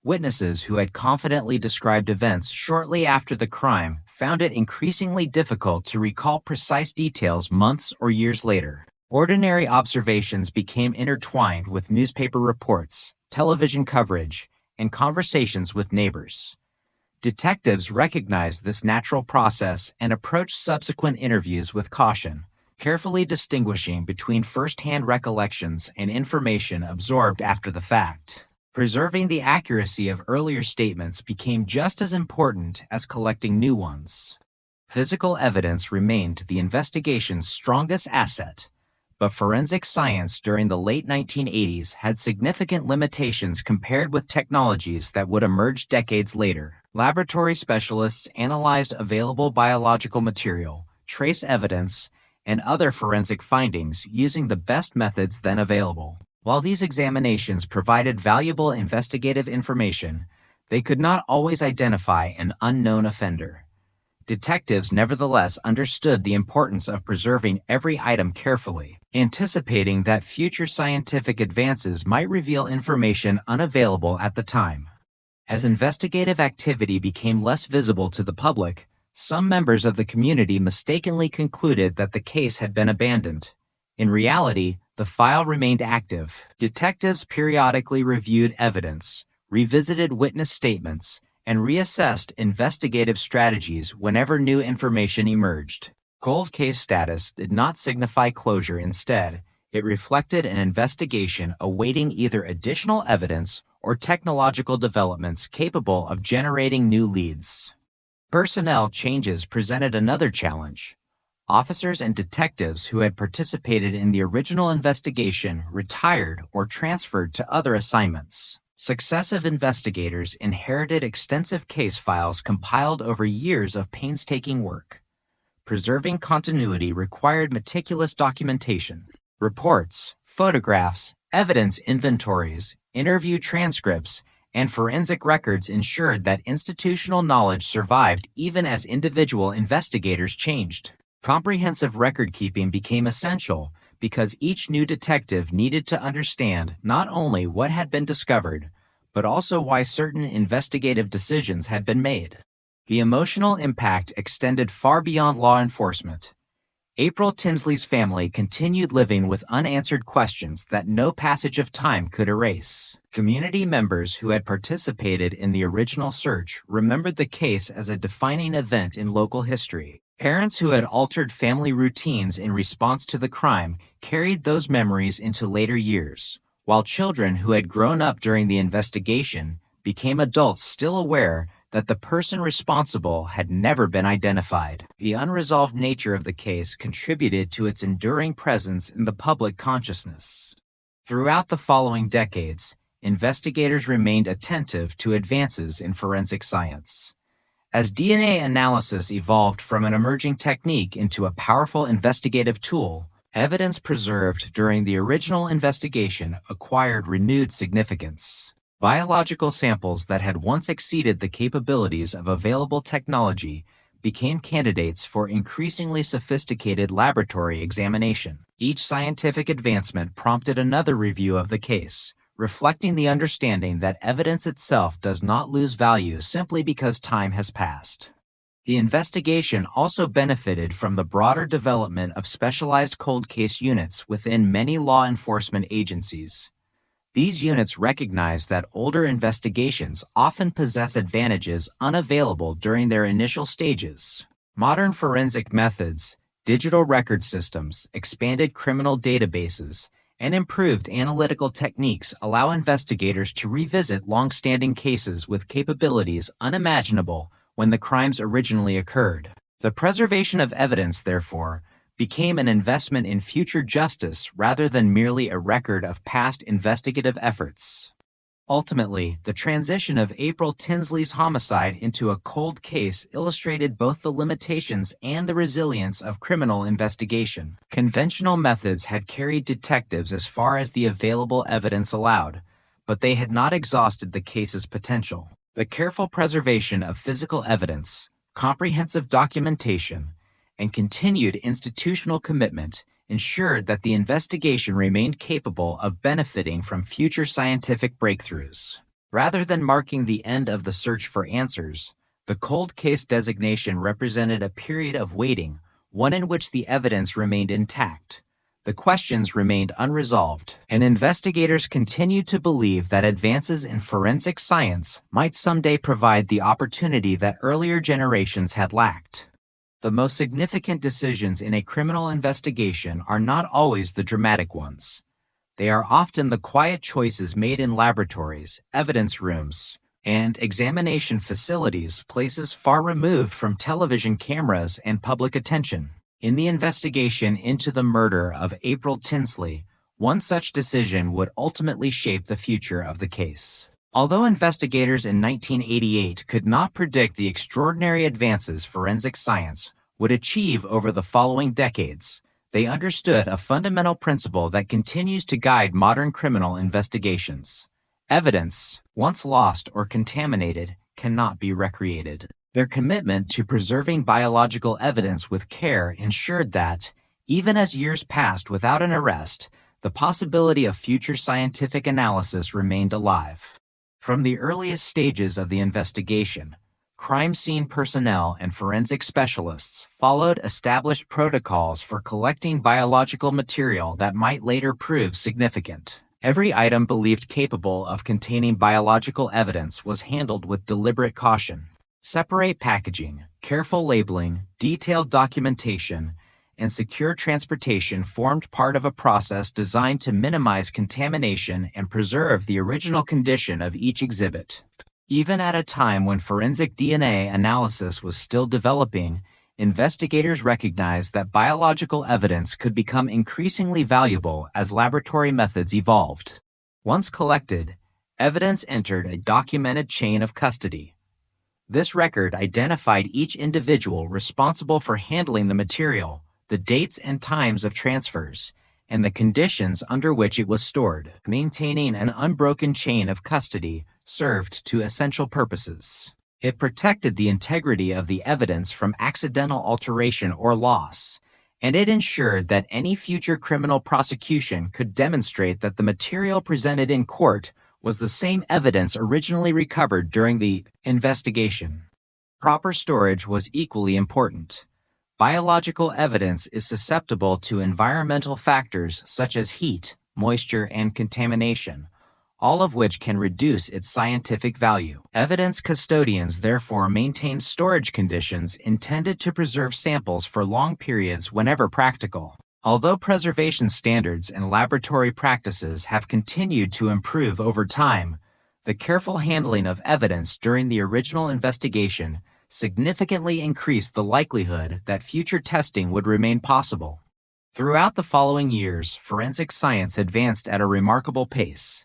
Witnesses who had confidently described events shortly after the crime found it increasingly difficult to recall precise details months or years later. Ordinary observations became intertwined with newspaper reports, television coverage, and conversations with neighbors. Detectives recognized this natural process and approached subsequent interviews with caution, carefully distinguishing between first-hand recollections and information absorbed after the fact. Preserving the accuracy of earlier statements became just as important as collecting new ones. Physical evidence remained the investigation's strongest asset, but forensic science during the late 1980s had significant limitations compared with technologies that would emerge decades later. Laboratory specialists analyzed available biological material, trace evidence, and other forensic findings using the best methods then available. While these examinations provided valuable investigative information, they could not always identify an unknown offender. Detectives nevertheless understood the importance of preserving every item carefully, anticipating that future scientific advances might reveal information unavailable at the time. As investigative activity became less visible to the public, some members of the community mistakenly concluded that the case had been abandoned. In reality, the file remained active. Detectives periodically reviewed evidence, revisited witness statements, and reassessed investigative strategies whenever new information emerged. Cold case status did not signify closure. Instead, it reflected an investigation awaiting either additional evidence or technological developments capable of generating new leads. Personnel changes presented another challenge. Officers and detectives who had participated in the original investigation retired or transferred to other assignments. Successive investigators inherited extensive case files compiled over years of painstaking work. Preserving continuity required meticulous documentation. Reports, photographs, evidence inventories, interview transcripts, and forensic records ensured that institutional knowledge survived even as individual investigators changed. Comprehensive record-keeping became essential because each new detective needed to understand not only what had been discovered, but also why certain investigative decisions had been made. The emotional impact extended far beyond law enforcement. April Tinsley's family continued living with unanswered questions that no passage of time could erase. Community members who had participated in the original search remembered the case as a defining event in local history. Parents who had altered family routines in response to the crime carried those memories into later years, while children who had grown up during the investigation became adults still aware that the person responsible had never been identified. The unresolved nature of the case contributed to its enduring presence in the public consciousness. Throughout the following decades, investigators remained attentive to advances in forensic science. As DNA analysis evolved from an emerging technique into a powerful investigative tool, evidence preserved during the original investigation acquired renewed significance. Biological samples that had once exceeded the capabilities of available technology became candidates for increasingly sophisticated laboratory examination. Each scientific advancement prompted another review of the case, reflecting the understanding that evidence itself does not lose value simply because time has passed. The investigation also benefited from the broader development of specialized cold case units within many law enforcement agencies. These units recognize that older investigations often possess advantages unavailable during their initial stages. Modern forensic methods, digital record systems, expanded criminal databases, and improved analytical techniques allow investigators to revisit long-standing cases with capabilities unimaginable when the crimes originally occurred. The preservation of evidence, therefore, became an investment in future justice rather than merely a record of past investigative efforts. Ultimately, the transition of April Tinsley's homicide into a cold case illustrated both the limitations and the resilience of criminal investigation. Conventional methods had carried detectives as far as the available evidence allowed, but they had not exhausted the case's potential. The careful preservation of physical evidence, comprehensive documentation, and continued institutional commitment ensured that the investigation remained capable of benefiting from future scientific breakthroughs. Rather than marking the end of the search for answers, the cold case designation represented a period of waiting, one in which the evidence remained intact. The questions remained unresolved, and investigators continued to believe that advances in forensic science might someday provide the opportunity that earlier generations had lacked. The most significant decisions in a criminal investigation are not always the dramatic ones. They are often the quiet choices made in laboratories, evidence rooms, and examination facilities, places far removed from television cameras and public attention. In the investigation into the murder of April Tinsley, one such decision would ultimately shape the future of the case. Although investigators in 1988 could not predict the extraordinary advances forensic science would achieve over the following decades, they understood a fundamental principle that continues to guide modern criminal investigations. Evidence, once lost or contaminated, cannot be recreated. Their commitment to preserving biological evidence with care ensured that, even as years passed without an arrest, the possibility of future scientific analysis remained alive. From the earliest stages of the investigation, crime scene personnel and forensic specialists followed established protocols for collecting biological material that might later prove significant. Every item believed capable of containing biological evidence was handled with deliberate caution. Separate packaging, careful labeling, detailed documentation, and secure transportation formed part of a process designed to minimize contamination and preserve the original condition of each exhibit. Even at a time when forensic DNA analysis was still developing, investigators recognized that biological evidence could become increasingly valuable as laboratory methods evolved. Once collected, evidence entered a documented chain of custody. This record identified each individual responsible for handling the material, the dates and times of transfers, and the conditions under which it was stored. Maintaining an unbroken chain of custody served two essential purposes. It protected the integrity of the evidence from accidental alteration or loss, and it ensured that any future criminal prosecution could demonstrate that the material presented in court was the same evidence originally recovered during the investigation. Proper storage was equally important. Biological evidence is susceptible to environmental factors such as heat, moisture, and contamination, all of which can reduce its scientific value. Evidence custodians therefore maintain storage conditions intended to preserve samples for long periods whenever practical. Although preservation standards and laboratory practices have continued to improve over time, the careful handling of evidence during the original investigation significantly increased the likelihood that future testing would remain possible. Throughout the following years, forensic science advanced at a remarkable pace.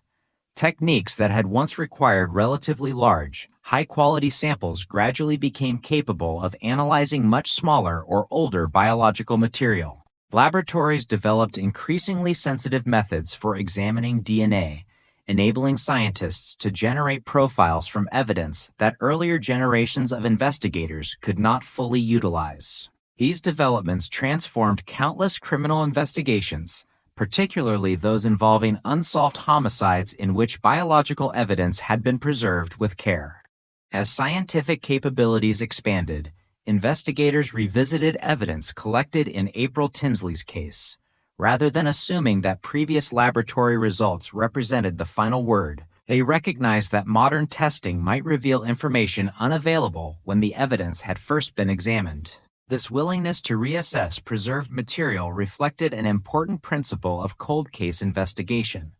Techniques that had once required relatively large, high-quality samples gradually became capable of analyzing much smaller or older biological material. Laboratories developed increasingly sensitive methods for examining DNA, enabling scientists to generate profiles from evidence that earlier generations of investigators could not fully utilize. These developments transformed countless criminal investigations, particularly those involving unsolved homicides in which biological evidence had been preserved with care. As scientific capabilities expanded, investigators revisited evidence collected in April Tinsley's case. Rather than assuming that previous laboratory results represented the final word, they recognized that modern testing might reveal information unavailable when the evidence had first been examined. This willingness to reassess preserved material reflected an important principle of cold case investigation.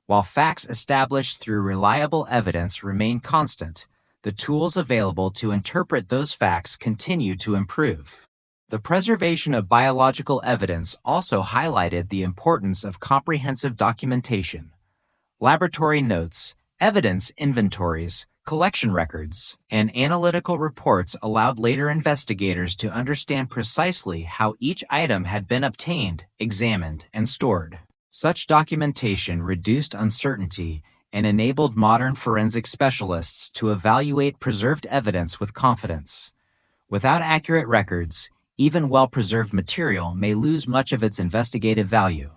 While facts established through reliable evidence remain constant, the tools available to interpret those facts continue to improve. The preservation of biological evidence also highlighted the importance of comprehensive documentation. Laboratory notes, evidence inventories, collection records, and analytical reports allowed later investigators to understand precisely how each item had been obtained, examined, and stored. Such documentation reduced uncertainty and enabled modern forensic specialists to evaluate preserved evidence with confidence. Without accurate records, even well-preserved material may lose much of its investigative value.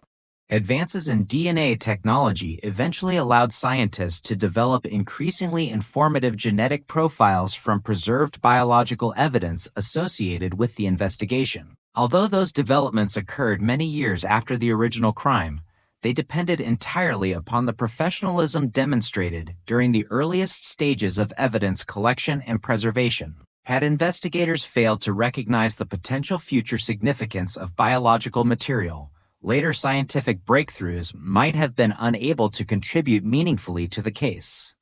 Advances in DNA technology eventually allowed scientists to develop increasingly informative genetic profiles from preserved biological evidence associated with the investigation. Although those developments occurred many years after the original crime, they depended entirely upon the professionalism demonstrated during the earliest stages of evidence collection and preservation. Had investigators failed to recognize the potential future significance of biological material, later scientific breakthroughs might have been unable to contribute meaningfully to the case.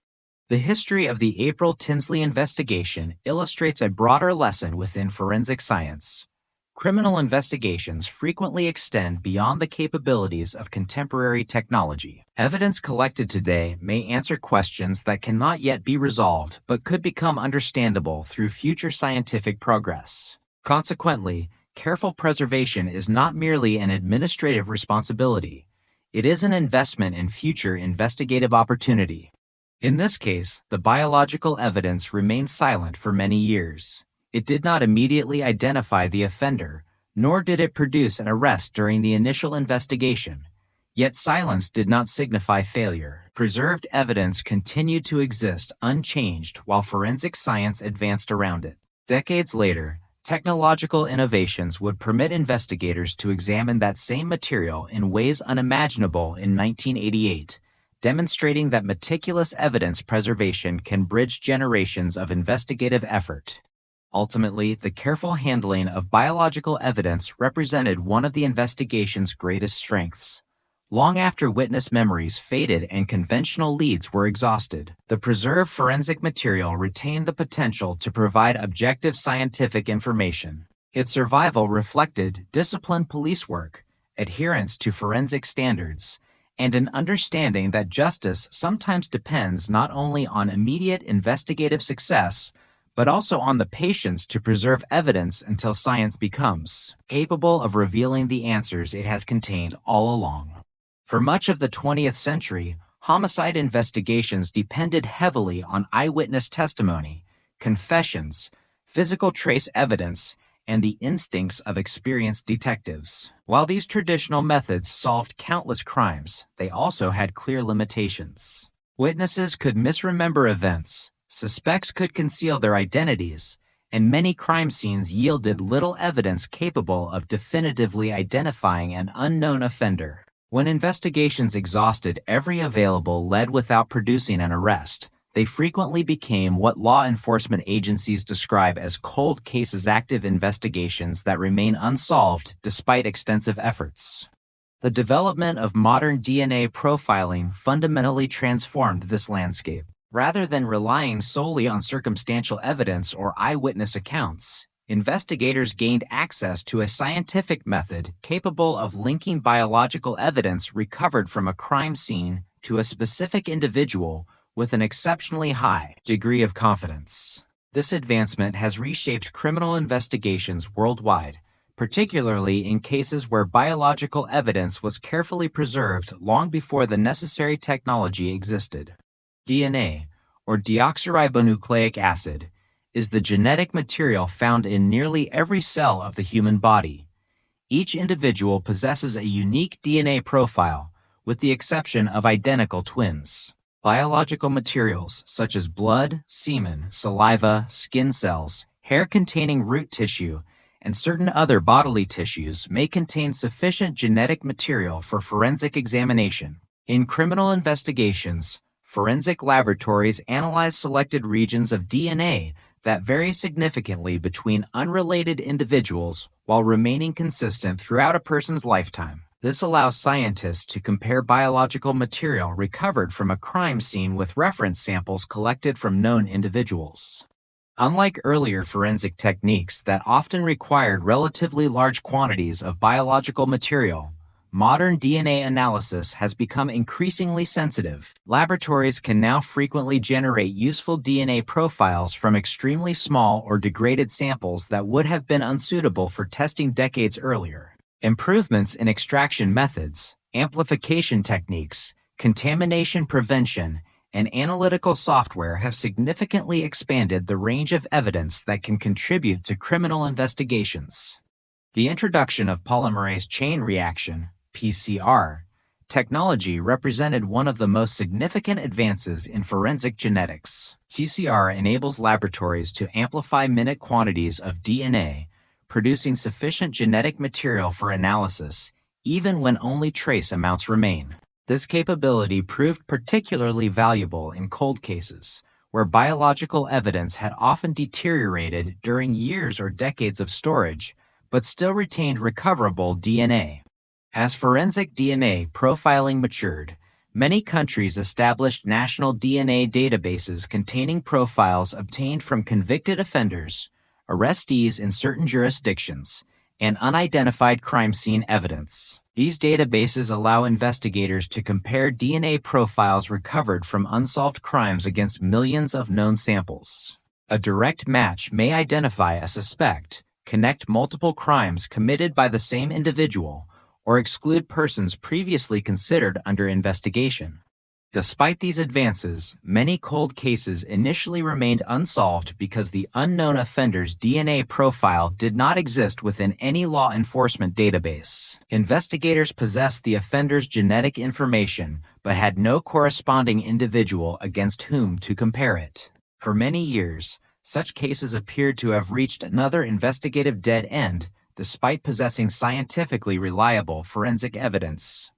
The history of the April Tinsley investigation illustrates a broader lesson within forensic science. Criminal investigations frequently extend beyond the capabilities of contemporary technology. Evidence collected today may answer questions that cannot yet be resolved but could become understandable through future scientific progress. Consequently, careful preservation is not merely an administrative responsibility. It is an investment in future investigative opportunity. In this case, the biological evidence remained silent for many years. It did not immediately identify the offender, nor did it produce an arrest during the initial investigation. Yet silence did not signify failure. Preserved evidence continued to exist unchanged while forensic science advanced around it. Decades later, technological innovations would permit investigators to examine that same material in ways unimaginable in 1988, demonstrating that meticulous evidence preservation can bridge generations of investigative effort. Ultimately, the careful handling of biological evidence represented one of the investigation's greatest strengths. Long after witness memories faded and conventional leads were exhausted, the preserved forensic material retained the potential to provide objective scientific information. Its survival reflected disciplined police work, adherence to forensic standards, and an understanding that justice sometimes depends not only on immediate investigative success, but also on the patience to preserve evidence until science becomes capable of revealing the answers it has contained all along. For much of the 20th century, homicide investigations depended heavily on eyewitness testimony, confessions, physical trace evidence, and the instincts of experienced detectives. While these traditional methods solved countless crimes, they also had clear limitations. Witnesses could misremember events, suspects could conceal their identities, and many crime scenes yielded little evidence capable of definitively identifying an unknown offender. When investigations exhausted every available lead without producing an arrest, they frequently became what law enforcement agencies describe as cold cases, active investigations that remain unsolved despite extensive efforts. The development of modern DNA profiling fundamentally transformed this landscape. Rather than relying solely on circumstantial evidence or eyewitness accounts, investigators gained access to a scientific method capable of linking biological evidence recovered from a crime scene to a specific individual with an exceptionally high degree of confidence. This advancement has reshaped criminal investigations worldwide, particularly in cases where biological evidence was carefully preserved long before the necessary technology existed. DNA, or deoxyribonucleic acid, is the genetic material found in nearly every cell of the human body. Each individual possesses a unique DNA profile, with the exception of identical twins. Biological materials such as blood, semen, saliva, skin cells, hair-containing root tissue, and certain other bodily tissues may contain sufficient genetic material for forensic examination. In criminal investigations, forensic laboratories analyze selected regions of DNA that vary significantly between unrelated individuals while remaining consistent throughout a person's lifetime. This allows scientists to compare biological material recovered from a crime scene with reference samples collected from known individuals. Unlike earlier forensic techniques that often required relatively large quantities of biological material, modern DNA analysis has become increasingly sensitive. Laboratories can now frequently generate useful DNA profiles from extremely small or degraded samples that would have been unsuitable for testing decades earlier. Improvements in extraction methods, amplification techniques, contamination prevention, and analytical software have significantly expanded the range of evidence that can contribute to criminal investigations. The introduction of polymerase chain reaction, PCR, technology represented one of the most significant advances in forensic genetics. PCR enables laboratories to amplify minute quantities of DNA, producing sufficient genetic material for analysis, even when only trace amounts remain. This capability proved particularly valuable in cold cases, where biological evidence had often deteriorated during years or decades of storage, but still retained recoverable DNA. As forensic DNA profiling matured, many countries established national DNA databases containing profiles obtained from convicted offenders, arrestees in certain jurisdictions, and unidentified crime scene evidence. These databases allow investigators to compare DNA profiles recovered from unsolved crimes against millions of known samples. A direct match may identify a suspect, connect multiple crimes committed by the same individual, or exclude persons previously considered under investigation. Despite these advances, many cold cases initially remained unsolved because the unknown offender's DNA profile did not exist within any law enforcement database. Investigators possessed the offender's genetic information, but had no corresponding individual against whom to compare it. For many years, such cases appeared to have reached another investigative dead end, despite possessing scientifically reliable forensic evidence.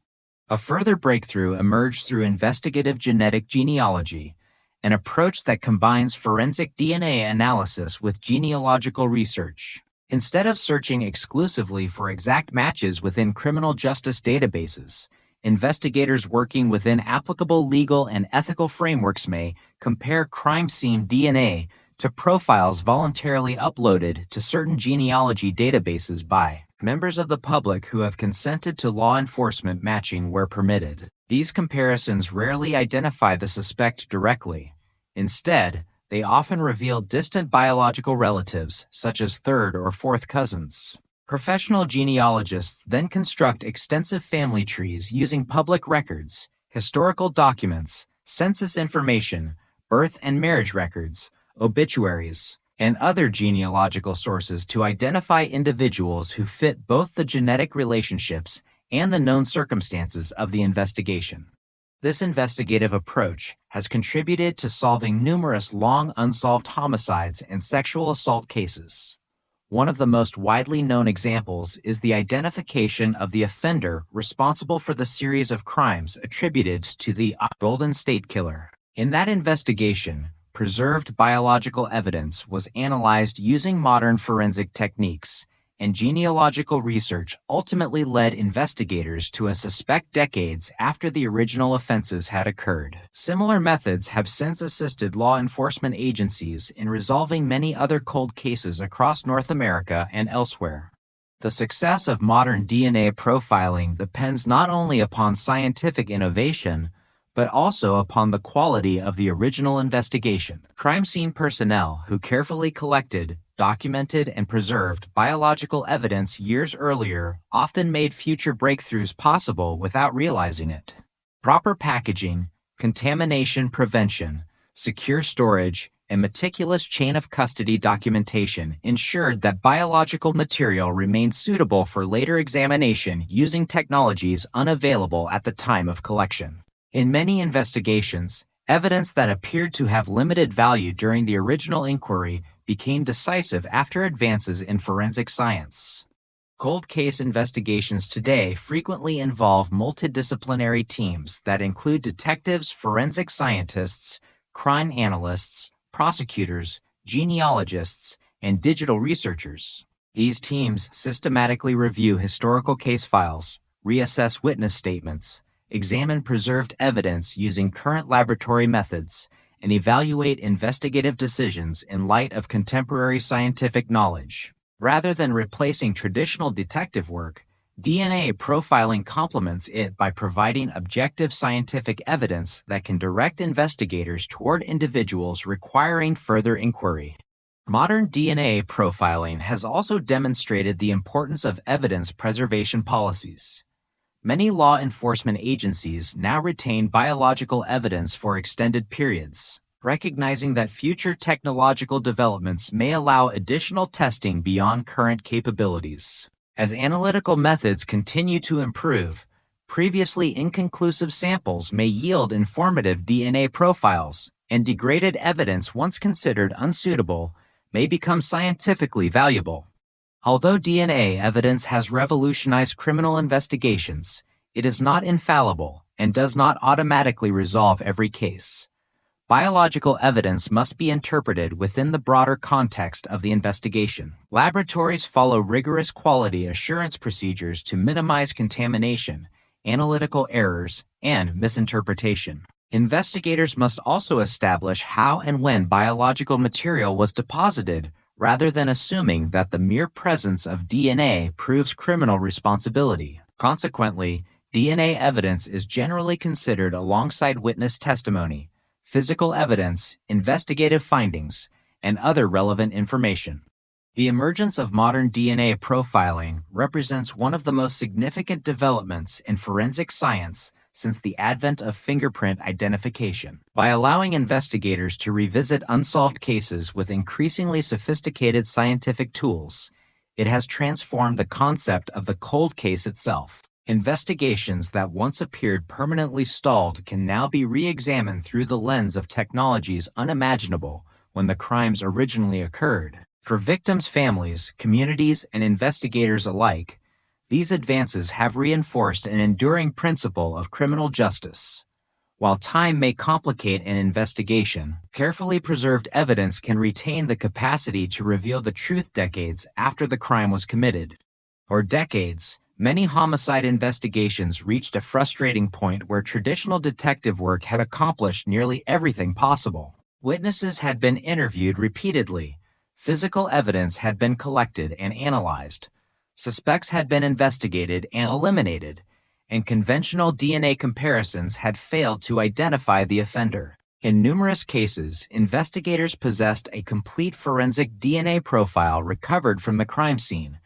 A further breakthrough emerged through investigative genetic genealogy, an approach that combines forensic DNA analysis with genealogical research. Instead of searching exclusively for exact matches within criminal justice databases, investigators working within applicable legal and ethical frameworks may compare crime scene DNA to profiles voluntarily uploaded to certain genealogy databases by members of the public who have consented to law enforcement matching where permitted. These comparisons rarely identify the suspect directly. Instead, they often reveal distant biological relatives, such as third or fourth cousins. Professional genealogists then construct extensive family trees using public records, historical documents, census information, birth and marriage records, obituaries, and other genealogical sources to identify individuals who fit both the genetic relationships and the known circumstances of the investigation. This investigative approach has contributed to solving numerous long unsolved homicides and sexual assault cases. One of the most widely known examples is the identification of the offender responsible for the series of crimes attributed to the Golden State Killer. In that investigation, preserved biological evidence was analyzed using modern forensic techniques, and genealogical research ultimately led investigators to a suspect decades after the original offenses had occurred. Similar methods have since assisted law enforcement agencies in resolving many other cold cases across North America and elsewhere. The success of modern DNA profiling depends not only upon scientific innovation, but also upon the quality of the original investigation. Crime scene personnel who carefully collected, documented, and preserved biological evidence years earlier often made future breakthroughs possible without realizing it. Proper packaging, contamination prevention, secure storage, and meticulous chain of custody documentation ensured that biological material remained suitable for later examination using technologies unavailable at the time of collection. In many investigations, evidence that appeared to have limited value during the original inquiry became decisive after advances in forensic science. Cold case investigations today frequently involve multidisciplinary teams that include detectives, forensic scientists, crime analysts, prosecutors, genealogists, and digital researchers. These teams systematically review historical case files, reassess witness statements, examine preserved evidence using current laboratory methods, and evaluate investigative decisions in light of contemporary scientific knowledge. Rather than replacing traditional detective work, DNA profiling complements it by providing objective scientific evidence that can direct investigators toward individuals requiring further inquiry. Modern DNA profiling has also demonstrated the importance of evidence preservation policies. Many law enforcement agencies now retain biological evidence for extended periods, recognizing that future technological developments may allow additional testing beyond current capabilities. As analytical methods continue to improve, Previously inconclusive samples may yield informative DNA profiles, and degraded evidence once considered unsuitable may become scientifically valuable. Although DNA evidence has revolutionized criminal investigations, it is not infallible and does not automatically resolve every case. Biological evidence must be interpreted within the broader context of the investigation. Laboratories follow rigorous quality assurance procedures to minimize contamination, analytical errors, and misinterpretation. Investigators must also establish how and when biological material was deposited, rather than assuming that the mere presence of DNA proves criminal responsibility. Consequently, DNA evidence is generally considered alongside witness testimony, physical evidence, investigative findings, and other relevant information. The emergence of modern DNA profiling represents one of the most significant developments in forensic science since the advent of fingerprint identification. By allowing investigators to revisit unsolved cases with increasingly sophisticated scientific tools, it has transformed the concept of the cold case itself. Investigations that once appeared permanently stalled can now be re-examined through the lens of technologies unimaginable when the crimes originally occurred. For victims' families, communities, and investigators alike, these advances have reinforced an enduring principle of criminal justice. While time may complicate an investigation, carefully preserved evidence can retain the capacity to reveal the truth decades after the crime was committed. For decades, many homicide investigations reached a frustrating point where traditional detective work had accomplished nearly everything possible. Witnesses had been interviewed repeatedly, physical evidence had been collected and analyzed, suspects had been investigated and eliminated, and conventional DNA comparisons had failed to identify the offender. In numerous cases, investigators possessed a complete forensic DNA profile recovered from the crime scene,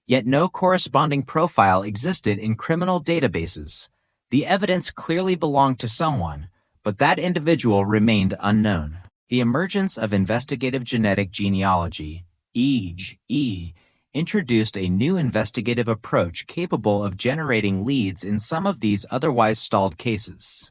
yet no corresponding profile existed in criminal databases. The evidence clearly belonged to someone, but that individual remained unknown. The emergence of investigative genetic genealogy, EGE, introduced a new investigative approach capable of generating leads in some of these otherwise stalled cases.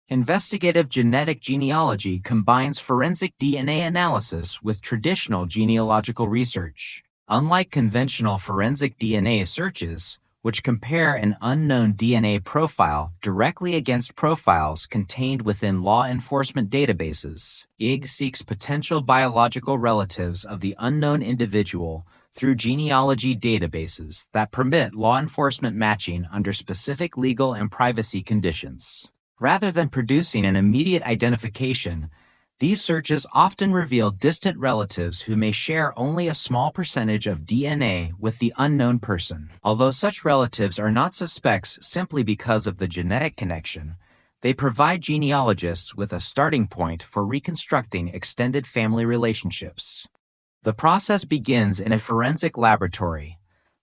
Investigative genetic genealogy combines forensic DNA analysis with traditional genealogical research. Unlike conventional forensic DNA searches, which compare an unknown DNA profile directly against profiles contained within law enforcement databases, EGE seeks potential biological relatives of the unknown individual through genealogy databases that permit law enforcement matching under specific legal and privacy conditions. Rather than producing an immediate identification, these searches often reveal distant relatives who may share only a small percentage of DNA with the unknown person. Although such relatives are not suspects simply because of the genetic connection, they provide genealogists with a starting point for reconstructing extended family relationships. The process begins in a forensic laboratory.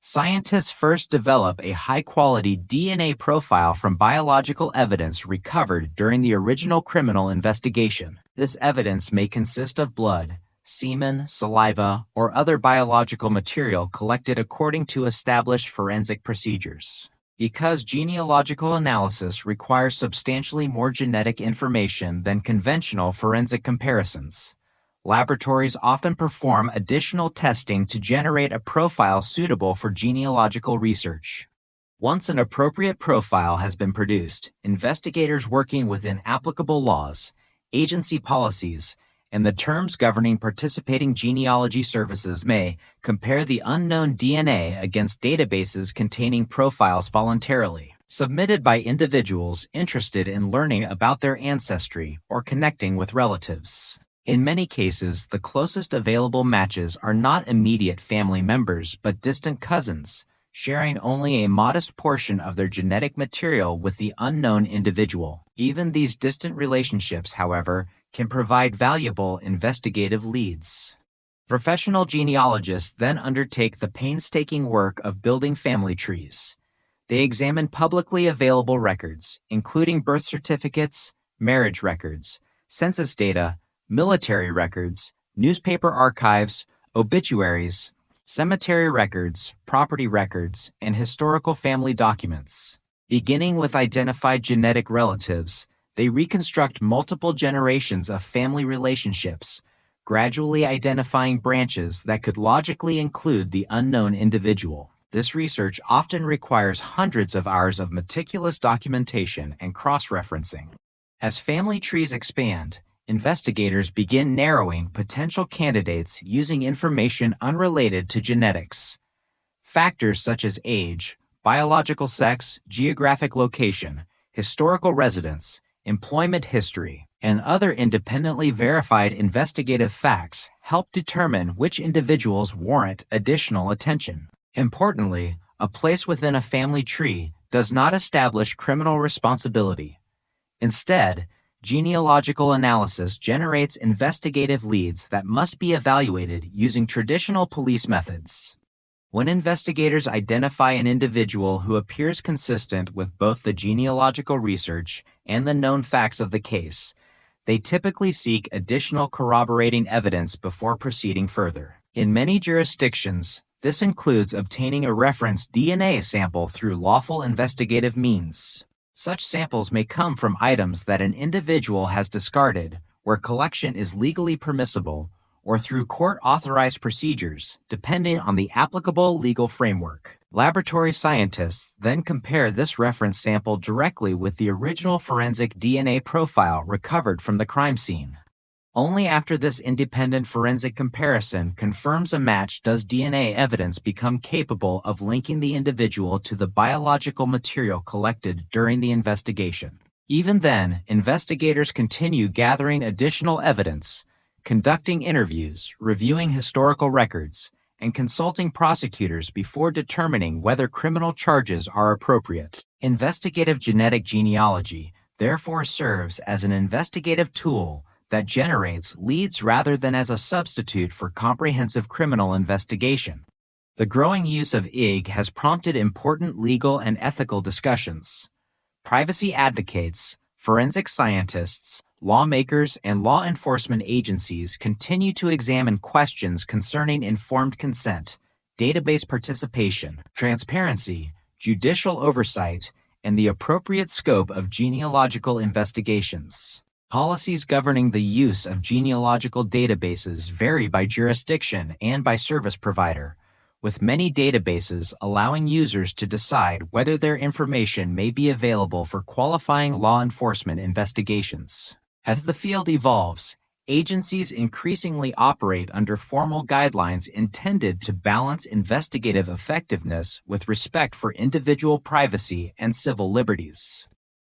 Scientists first develop a high-quality DNA profile from biological evidence recovered during the original criminal investigation. This evidence may consist of blood, semen, saliva, or other biological material collected according to established forensic procedures. Because genealogical analysis requires substantially more genetic information than conventional forensic comparisons, laboratories often perform additional testing to generate a profile suitable for genealogical research. Once an appropriate profile has been produced, investigators working within applicable laws, agency policies, and the terms governing participating genealogy services may compare the unknown DNA against databases containing profiles voluntarily, submitted by individuals interested in learning about their ancestry or connecting with relatives. In many cases, the closest available matches are not immediate family members but distant cousins, sharing only a modest portion of their genetic material with the unknown individual. Even these distant relationships, however, can provide valuable investigative leads. Professional genealogists then undertake the painstaking work of building family trees. They examine publicly available records, including birth certificates, marriage records, census data, military records, newspaper archives, obituaries, cemetery records, property records, and historical family documents. Beginning with identified genetic relatives, they reconstruct multiple generations of family relationships, gradually identifying branches that could logically include the unknown individual. This research often requires hundreds of hours of meticulous documentation and cross-referencing. As family trees expand, investigators begin narrowing potential candidates using information unrelated to genetics. Factors such as age, biological sex, geographic location, historical residence, employment history, and other independently verified investigative facts help determine which individuals warrant additional attention. Importantly, a place within a family tree does not establish criminal responsibility. Instead, genealogical analysis generates investigative leads that must be evaluated using traditional police methods. When investigators identify an individual who appears consistent with both the genealogical research and the known facts of the case, they typically seek additional corroborating evidence before proceeding further. In many jurisdictions, this includes obtaining a reference DNA sample through lawful investigative means. Such samples may come from items that an individual has discarded, where collection is legally permissible, or through court-authorized procedures, depending on the applicable legal framework. Laboratory scientists then compare this reference sample directly with the original forensic DNA profile recovered from the crime scene. Only after this independent forensic comparison confirms a match does DNA evidence become capable of linking the individual to the biological material collected during the investigation. Even then, investigators continue gathering additional evidence, conducting interviews, reviewing historical records, and consulting prosecutors before determining whether criminal charges are appropriate. Investigative genetic genealogy therefore serves as an investigative tool that generates leads rather than as a substitute for comprehensive criminal investigation. The growing use of IG has prompted important legal and ethical discussions. Privacy advocates, forensic scientists, lawmakers, and law enforcement agencies continue to examine questions concerning informed consent, database participation, transparency, judicial oversight, and the appropriate scope of genealogical investigations. Policies governing the use of genealogical databases vary by jurisdiction and by service provider, with many databases allowing users to decide whether their information may be available for qualifying law enforcement investigations. As the field evolves, agencies increasingly operate under formal guidelines intended to balance investigative effectiveness with respect for individual privacy and civil liberties.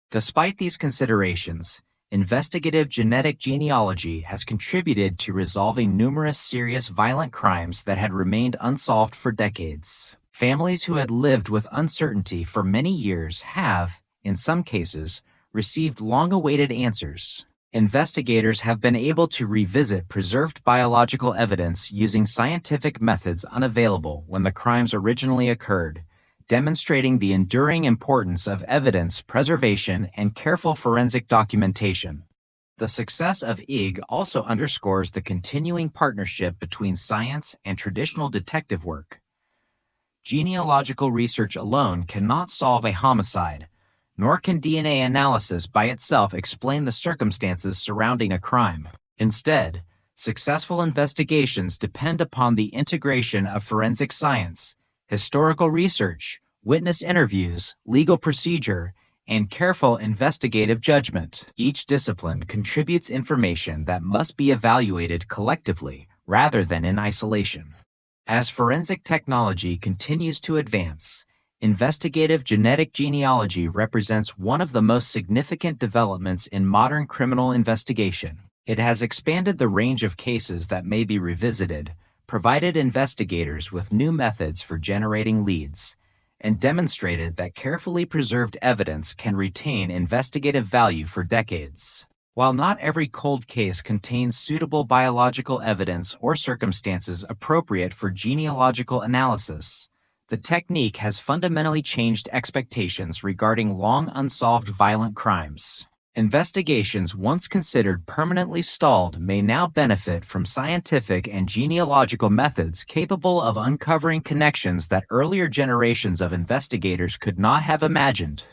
Despite these considerations, investigative genetic genealogy has contributed to resolving numerous serious violent crimes that had remained unsolved for decades. Families who had lived with uncertainty for many years have, in some cases, received long-awaited answers. Investigators have been able to revisit preserved biological evidence using scientific methods unavailable when the crimes originally occurred, demonstrating the enduring importance of evidence preservation and careful forensic documentation. The success of IG also underscores the continuing partnership between science and traditional detective work. Genealogical research alone cannot solve a homicide, nor can DNA analysis by itself explain the circumstances surrounding a crime. Instead, successful investigations depend upon the integration of forensic science, historical research, witness interviews, legal procedure, and careful investigative judgment. Each discipline contributes information that must be evaluated collectively rather than in isolation. As forensic technology continues to advance, investigative genetic genealogy represents one of the most significant developments in modern criminal investigation. It has expanded the range of cases that may be revisited, provided investigators with new methods for generating leads, and demonstrated that carefully preserved evidence can retain investigative value for decades. While not every cold case contains suitable biological evidence or circumstances appropriate for genealogical analysis, the technique has fundamentally changed expectations regarding long unsolved violent crimes. Investigations once considered permanently stalled may now benefit from scientific and genealogical methods capable of uncovering connections that earlier generations of investigators could not have imagined.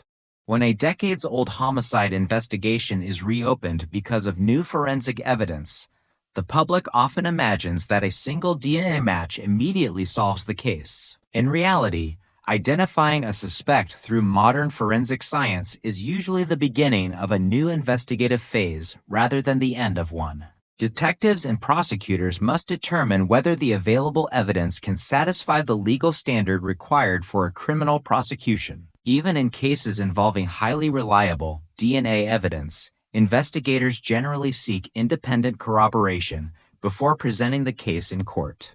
When a decades-old homicide investigation is reopened because of new forensic evidence, the public often imagines that a single DNA match immediately solves the case. In reality, identifying a suspect through modern forensic science is usually the beginning of a new investigative phase rather than the end of one. Detectives and prosecutors must determine whether the available evidence can satisfy the legal standard required for a criminal prosecution. Even in cases involving highly reliable DNA evidence, investigators generally seek independent corroboration before presenting the case in court.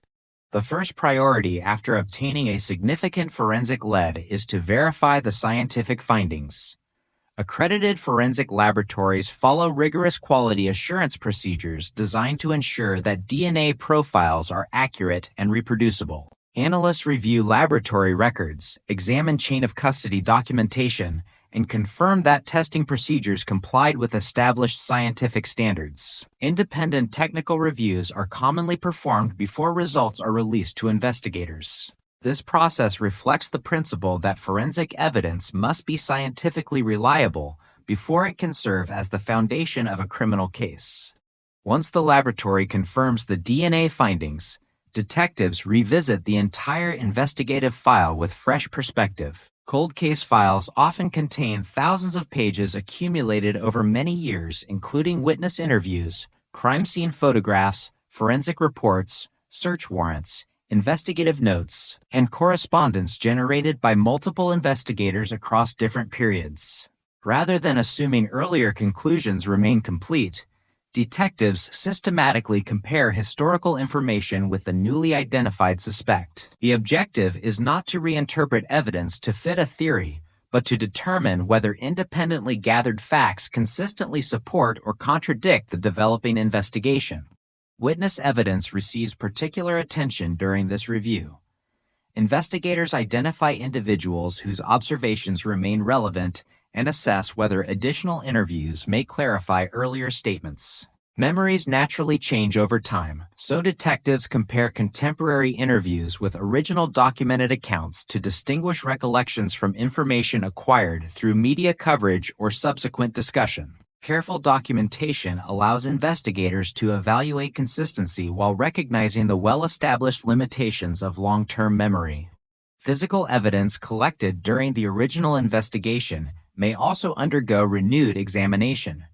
The first priority after obtaining a significant forensic lead is to verify the scientific findings. Accredited forensic laboratories follow rigorous quality assurance procedures designed to ensure that DNA profiles are accurate and reproducible. Analysts review laboratory records, examine chain of custody documentation, and confirm that testing procedures complied with established scientific standards. Independent technical reviews are commonly performed before results are released to investigators. This process reflects the principle that forensic evidence must be scientifically reliable before it can serve as the foundation of a criminal case. Once the laboratory confirms the DNA findings, detectives revisit the entire investigative file with fresh perspective. Cold case files often contain thousands of pages accumulated over many years, including witness interviews, crime scene photographs, forensic reports, search warrants, investigative notes, and correspondence generated by multiple investigators across different periods. Rather than assuming earlier conclusions remain complete, detectives systematically compare historical information with the newly identified suspect. The objective is not to reinterpret evidence to fit a theory, but to determine whether independently gathered facts consistently support or contradict the developing investigation. Witness evidence receives particular attention during this review. Investigators identify individuals whose observations remain relevant and assess whether additional interviews may clarify earlier statements. Memories naturally change over time, so detectives compare contemporary interviews with original documented accounts to distinguish recollections from information acquired through media coverage or subsequent discussion. Careful documentation allows investigators to evaluate consistency while recognizing the well-established limitations of long-term memory. Physical evidence collected during the original investigation may also undergo renewed examination.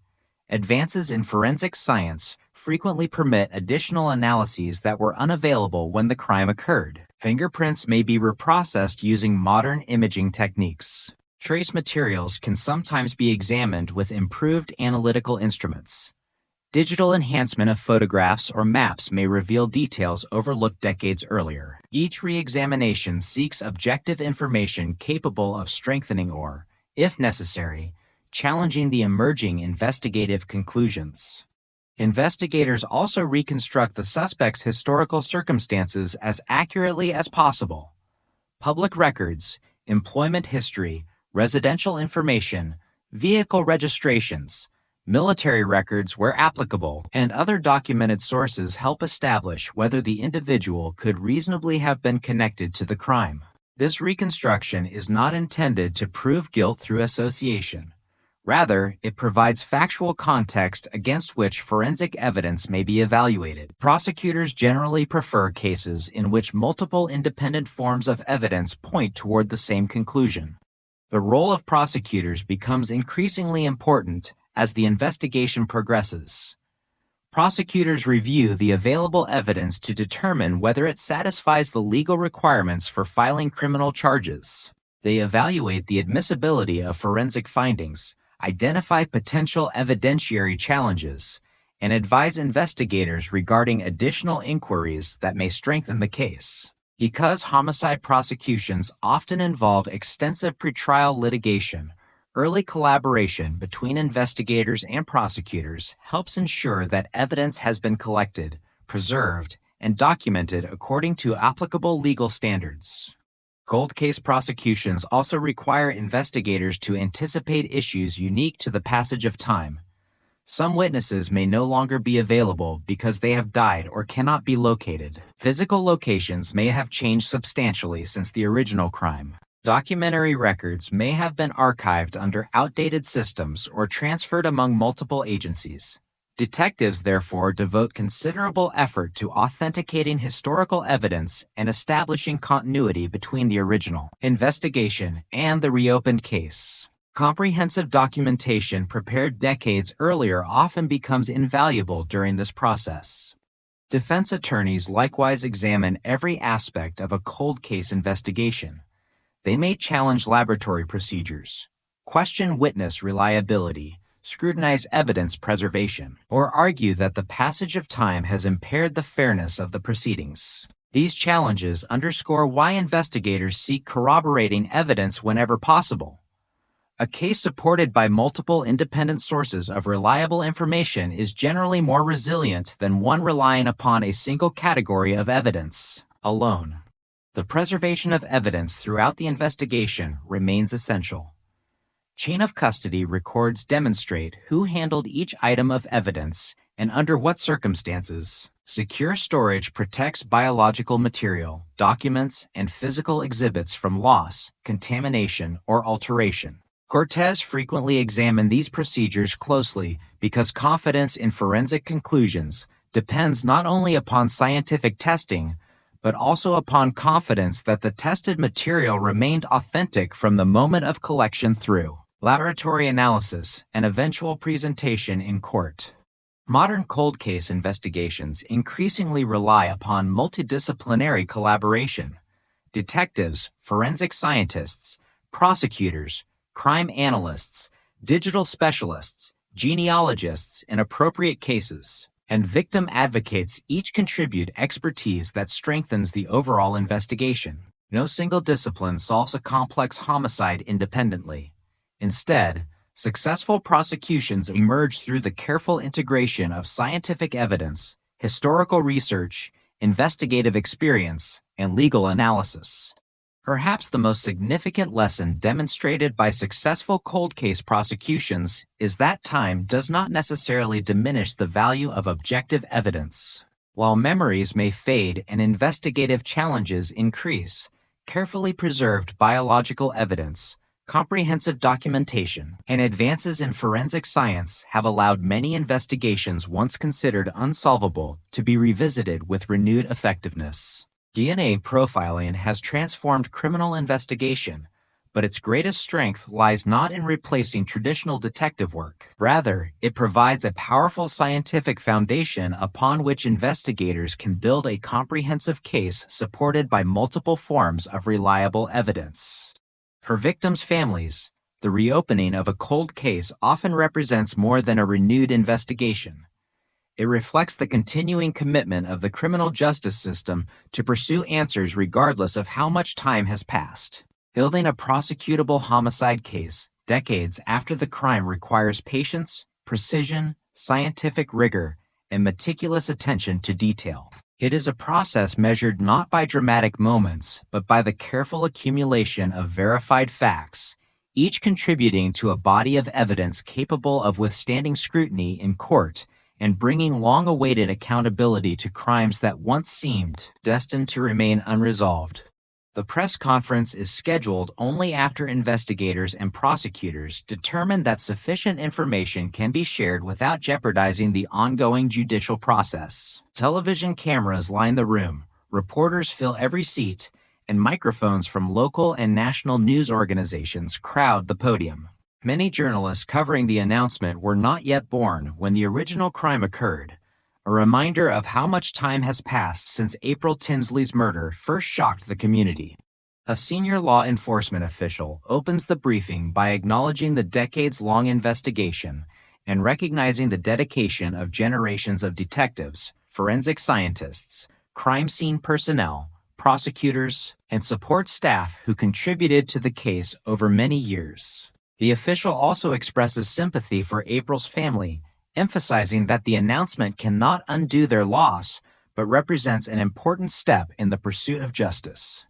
Advances in forensic science frequently permit additional analyses that were unavailable when the crime occurred. Fingerprints may be reprocessed using modern imaging techniques. Trace materials can sometimes be examined with improved analytical instruments. Digital enhancement of photographs or maps may reveal details overlooked decades earlier. Each re-examination seeks objective information capable of strengthening or, if necessary, challenging the emerging investigative conclusions. Investigators also reconstruct the suspect's historical circumstances as accurately as possible. Public records, employment history, residential information, vehicle registrations, military records where applicable, and other documented sources help establish whether the individual could reasonably have been connected to the crime. This reconstruction is not intended to prove guilt through association. Rather, it provides factual context against which forensic evidence may be evaluated. Prosecutors generally prefer cases in which multiple independent forms of evidence point toward the same conclusion. The role of prosecutors becomes increasingly important as the investigation progresses. Prosecutors review the available evidence to determine whether it satisfies the legal requirements for filing criminal charges. They evaluate the admissibility of forensic findings, identify potential evidentiary challenges, and advise investigators regarding additional inquiries that may strengthen the case. Because homicide prosecutions often involve extensive pretrial litigation, early collaboration between investigators and prosecutors helps ensure that evidence has been collected, preserved, and documented according to applicable legal standards. Cold case prosecutions also require investigators to anticipate issues unique to the passage of time. Some witnesses may no longer be available because they have died or cannot be located. Physical locations may have changed substantially since the original crime. Documentary records may have been archived under outdated systems or transferred among multiple agencies. Detectives therefore devote considerable effort to authenticating historical evidence and establishing continuity between the original investigation and the reopened case. Comprehensive documentation prepared decades earlier often becomes invaluable during this process. Defense attorneys likewise examine every aspect of a cold case investigation. They may challenge laboratory procedures, question witness reliability, scrutinize evidence preservation, or argue that the passage of time has impaired the fairness of the proceedings. These challenges underscore why investigators seek corroborating evidence whenever possible. A case supported by multiple independent sources of reliable information is generally more resilient than one relying upon a single category of evidence alone. The preservation of evidence throughout the investigation remains essential. Chain of custody records demonstrate who handled each item of evidence and under what circumstances. Secure storage protects biological material, documents, and physical exhibits from loss, contamination, or alteration. Cortez frequently examined these procedures closely because confidence in forensic conclusions depends not only upon scientific testing, but also upon confidence that the tested material remained authentic from the moment of collection through laboratory analysis and eventual presentation in court. Modern cold case investigations increasingly rely upon multidisciplinary collaboration. Detectives, forensic scientists, prosecutors, crime analysts, digital specialists, genealogists in appropriate cases, and victim advocates each contribute expertise that strengthens the overall investigation. No single discipline solves a complex homicide independently. Instead, successful prosecutions emerge through the careful integration of scientific evidence, historical research, investigative experience, and legal analysis. Perhaps the most significant lesson demonstrated by successful cold case prosecutions is that time does not necessarily diminish the value of objective evidence. While memories may fade and investigative challenges increase, carefully preserved biological evidence, comprehensive documentation, and advances in forensic science have allowed many investigations once considered unsolvable to be revisited with renewed effectiveness. DNA profiling has transformed criminal investigation, but its greatest strength lies not in replacing traditional detective work. Rather, it provides a powerful scientific foundation upon which investigators can build a comprehensive case supported by multiple forms of reliable evidence. For victims' families, the reopening of a cold case often represents more than a renewed investigation. It reflects the continuing commitment of the criminal justice system to pursue answers regardless of how much time has passed. Building a prosecutable homicide case decades after the crime requires patience, precision, scientific rigor, and meticulous attention to detail. It is a process measured not by dramatic moments, but by the careful accumulation of verified facts, each contributing to a body of evidence capable of withstanding scrutiny in court and bringing long-awaited accountability to crimes that once seemed destined to remain unresolved. The press conference is scheduled only after investigators and prosecutors determine that sufficient information can be shared without jeopardizing the ongoing judicial process. Television cameras line the room, reporters fill every seat, and microphones from local and national news organizations crowd the podium. Many journalists covering the announcement were not yet born when the original crime occurred, a reminder of how much time has passed since April Tinsley's murder first shocked the community. A senior law enforcement official opens the briefing by acknowledging the decades-long investigation and recognizing the dedication of generations of detectives, forensic scientists, crime scene personnel, prosecutors, and support staff who contributed to the case over many years. The official also expresses sympathy for April's family, emphasizing that the announcement cannot undo their loss, but represents an important step in the pursuit of justice.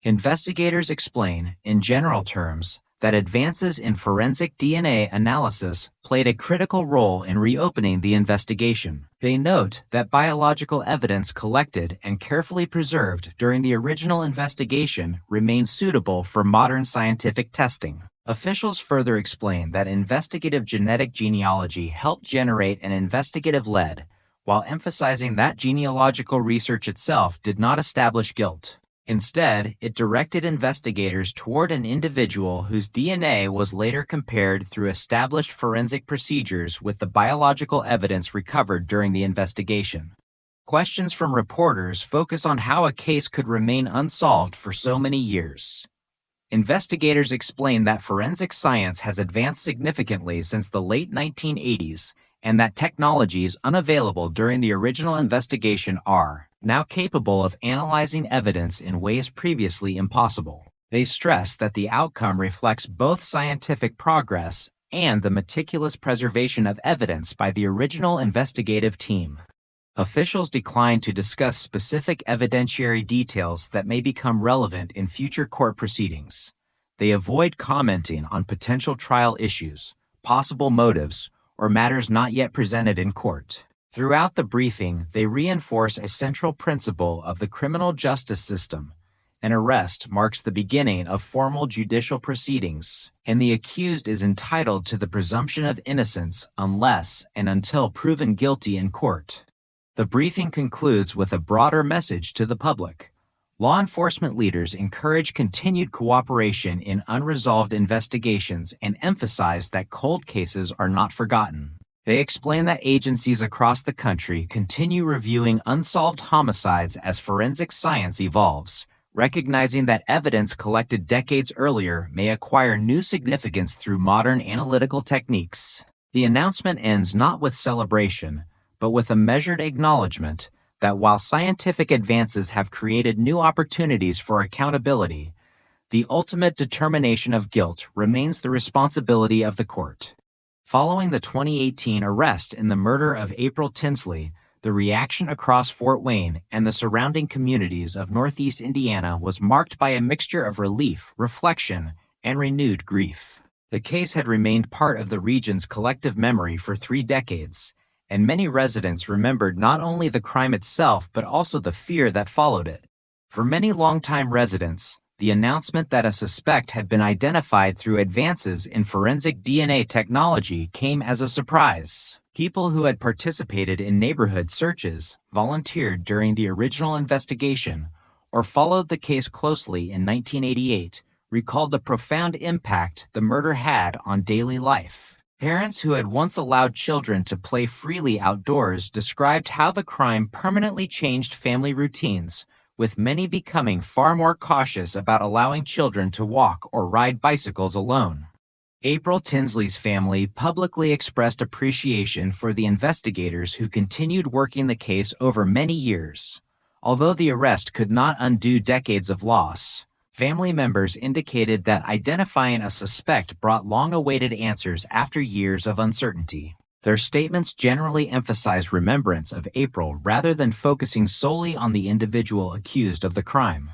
Investigators explain, in general terms, that advances in forensic DNA analysis played a critical role in reopening the investigation. They note that biological evidence collected and carefully preserved during the original investigation remains suitable for modern scientific testing. Officials further explain that investigative genetic genealogy helped generate an investigative lead, while emphasizing that genealogical research itself did not establish guilt. Instead, it directed investigators toward an individual whose DNA was later compared through established forensic procedures with the biological evidence recovered during the investigation. Questions from reporters focus on how a case could remain unsolved for so many years. Investigators explain that forensic science has advanced significantly since the late 1980s, and that technologies unavailable during the original investigation are now capable of analyzing evidence in ways previously impossible. They stress that the outcome reflects both scientific progress and the meticulous preservation of evidence by the original investigative team. Officials decline to discuss specific evidentiary details that may become relevant in future court proceedings. They avoid commenting on potential trial issues, possible motives, or matters not yet presented in court. Throughout the briefing, they reinforce a central principle of the criminal justice system. An arrest marks the beginning of formal judicial proceedings, and the accused is entitled to the presumption of innocence unless and until proven guilty in court. The briefing concludes with a broader message to the public. Law enforcement leaders encourage continued cooperation in unresolved investigations and emphasize that cold cases are not forgotten. They explain that agencies across the country continue reviewing unsolved homicides as forensic science evolves, recognizing that evidence collected decades earlier may acquire new significance through modern analytical techniques. The announcement ends not with celebration, but with a measured acknowledgement that while scientific advances have created new opportunities for accountability, the ultimate determination of guilt remains the responsibility of the court. Following the 2018 arrest in the murder of April Tinsley, the reaction across Fort Wayne and the surrounding communities of Northeast Indiana was marked by a mixture of relief, reflection, and renewed grief. The case had remained part of the region's collective memory for 3 decades, and many residents remembered not only the crime itself but also the fear that followed it. For many longtime residents, the announcement that a suspect had been identified through advances in forensic DNA technology came as a surprise. People who had participated in neighborhood searches, volunteered during the original investigation, or followed the case closely in 1988 recalled the profound impact the murder had on daily life. Parents who had once allowed children to play freely outdoors described how the crime permanently changed family routines, with many becoming far more cautious about allowing children to walk or ride bicycles alone. April Tinsley's family publicly expressed appreciation for the investigators who continued working the case over many years. Although the arrest could not undo decades of loss, family members indicated that identifying a suspect brought long-awaited answers after years of uncertainty. Their statements generally emphasized remembrance of April rather than focusing solely on the individual accused of the crime.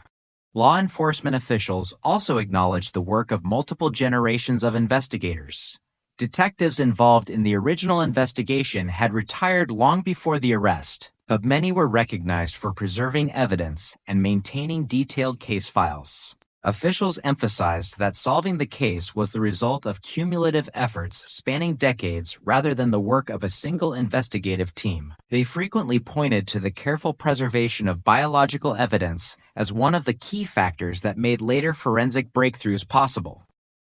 Law enforcement officials also acknowledged the work of multiple generations of investigators. Detectives involved in the original investigation had retired long before the arrest, but many were recognized for preserving evidence and maintaining detailed case files. Officials emphasized that solving the case was the result of cumulative efforts spanning decades rather than the work of a single investigative team. They frequently pointed to the careful preservation of biological evidence as one of the key factors that made later forensic breakthroughs possible.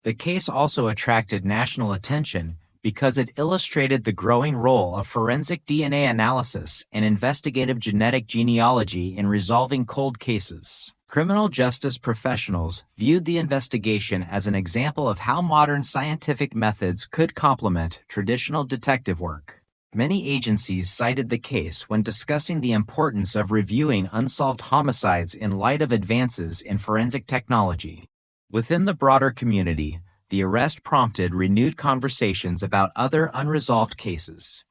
The case also attracted national attention because it illustrated the growing role of forensic DNA analysis and investigative genetic genealogy in resolving cold cases. Criminal justice professionals viewed the investigation as an example of how modern scientific methods could complement traditional detective work. Many agencies cited the case when discussing the importance of reviewing unsolved homicides in light of advances in forensic technology. Within the broader community, the arrest prompted renewed conversations about other unresolved cases.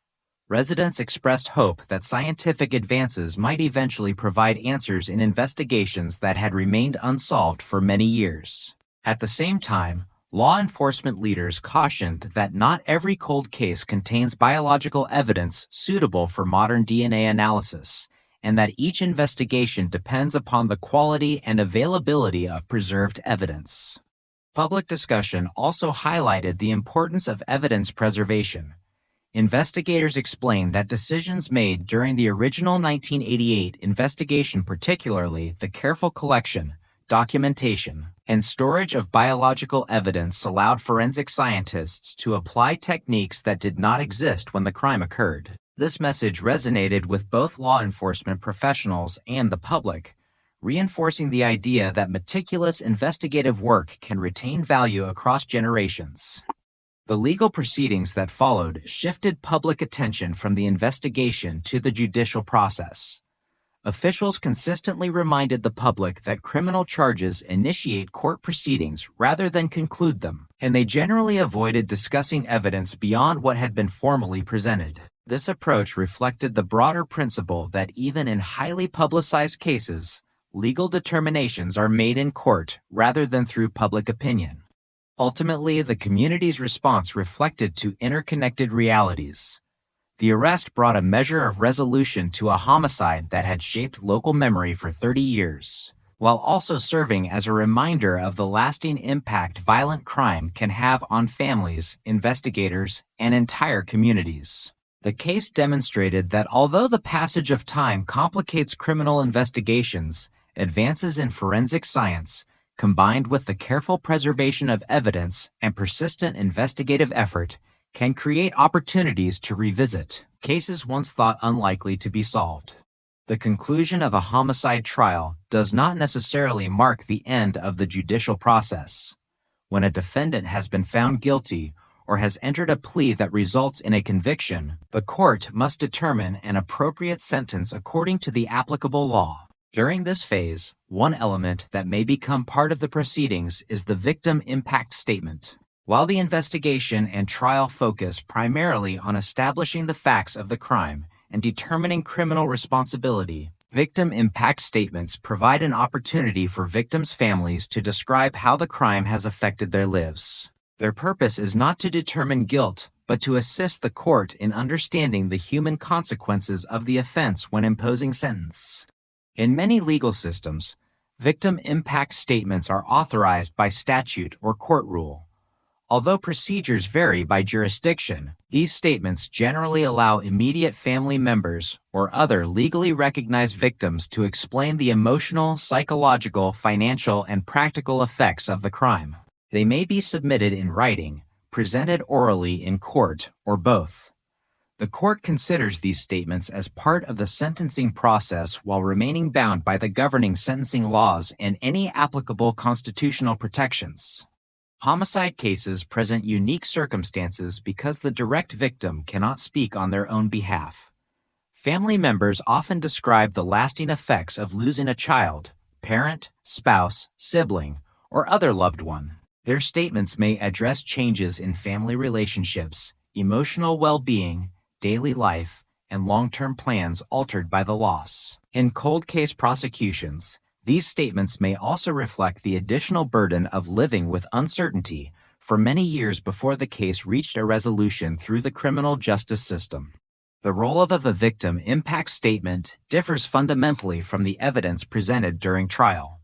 Residents expressed hope that scientific advances might eventually provide answers in investigations that had remained unsolved for many years. At the same time, Law enforcement leaders cautioned that not every cold case contains biological evidence suitable for modern DNA analysis, and that each investigation depends upon the quality and availability of preserved evidence. Public discussion also highlighted the importance of evidence preservation. Investigators explained that decisions made during the original 1988 investigation, particularly the careful collection, documentation, and storage of biological evidence, allowed forensic scientists to apply techniques that did not exist when the crime occurred. This message resonated with both law enforcement professionals and the public, reinforcing the idea that meticulous investigative work can retain value across generations. The legal proceedings that followed shifted public attention from the investigation to the judicial process. Officials consistently reminded the public that criminal charges initiate court proceedings rather than conclude them, and they generally avoided discussing evidence beyond what had been formally presented. This approach reflected the broader principle that even in highly publicized cases, legal determinations are made in court rather than through public opinion. Ultimately, the community's response reflected two interconnected realities. The arrest brought a measure of resolution to a homicide that had shaped local memory for 30 years, while also serving as a reminder of the lasting impact violent crime can have on families, investigators, and entire communities. The case demonstrated that although the passage of time complicates criminal investigations, advances in forensic science, combined with the careful preservation of evidence and persistent investigative effort, can create opportunities to revisit cases once thought unlikely to be solved. The conclusion of a homicide trial does not necessarily mark the end of the judicial process. When a defendant has been found guilty or has entered a plea that results in a conviction, the court must determine an appropriate sentence according to the applicable law. During this phase, one element that may become part of the proceedings is the victim impact statement. While the investigation and trial focus primarily on establishing the facts of the crime and determining criminal responsibility, victim impact statements provide an opportunity for victims' families to describe how the crime has affected their lives. Their purpose is not to determine guilt, but to assist the court in understanding the human consequences of the offense when imposing sentence. In many legal systems, victim impact statements are authorized by statute or court rule. Although procedures vary by jurisdiction, these statements generally allow immediate family members or other legally recognized victims to explain the emotional, psychological, financial, and practical effects of the crime. They may be submitted in writing, presented orally in court, or both. The court considers these statements as part of the sentencing process while remaining bound by the governing sentencing laws and any applicable constitutional protections. Homicide cases present unique circumstances because the direct victim cannot speak on their own behalf. Family members often describe the lasting effects of losing a child, parent, spouse, sibling, or other loved one. Their statements may address changes in family relationships, emotional well-being, daily life, and long-term plans altered by the loss. In cold case prosecutions, these statements may also reflect the additional burden of living with uncertainty for many years before the case reached a resolution through the criminal justice system. The role of a victim impact statement differs fundamentally from the evidence presented during trial.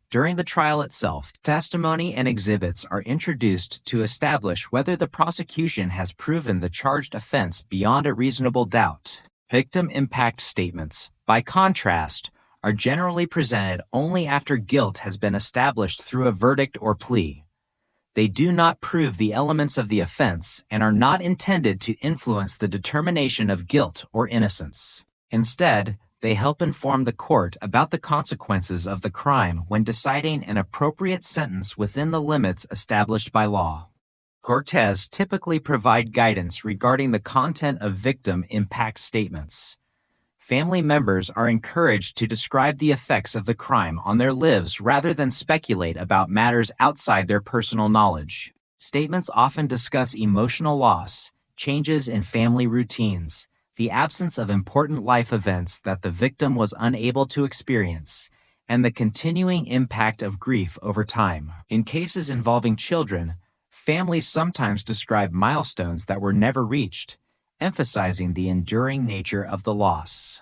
During the trial itself, testimony and exhibits are introduced to establish whether the prosecution has proven the charged offense beyond a reasonable doubt. Victim impact statements, by contrast, are generally presented only after guilt has been established through a verdict or plea. They do not prove the elements of the offense and are not intended to influence the determination of guilt or innocence. Instead, they help inform the court about the consequences of the crime when deciding an appropriate sentence within the limits established by law. Courts typically provide guidance regarding the content of victim impact statements. Family members are encouraged to describe the effects of the crime on their lives rather than speculate about matters outside their personal knowledge. Statements often discuss emotional loss, changes in family routines, the absence of important life events that the victim was unable to experience, and the continuing impact of grief over time. In cases involving children, Families sometimes describe milestones that were never reached, emphasizing the enduring nature of the loss.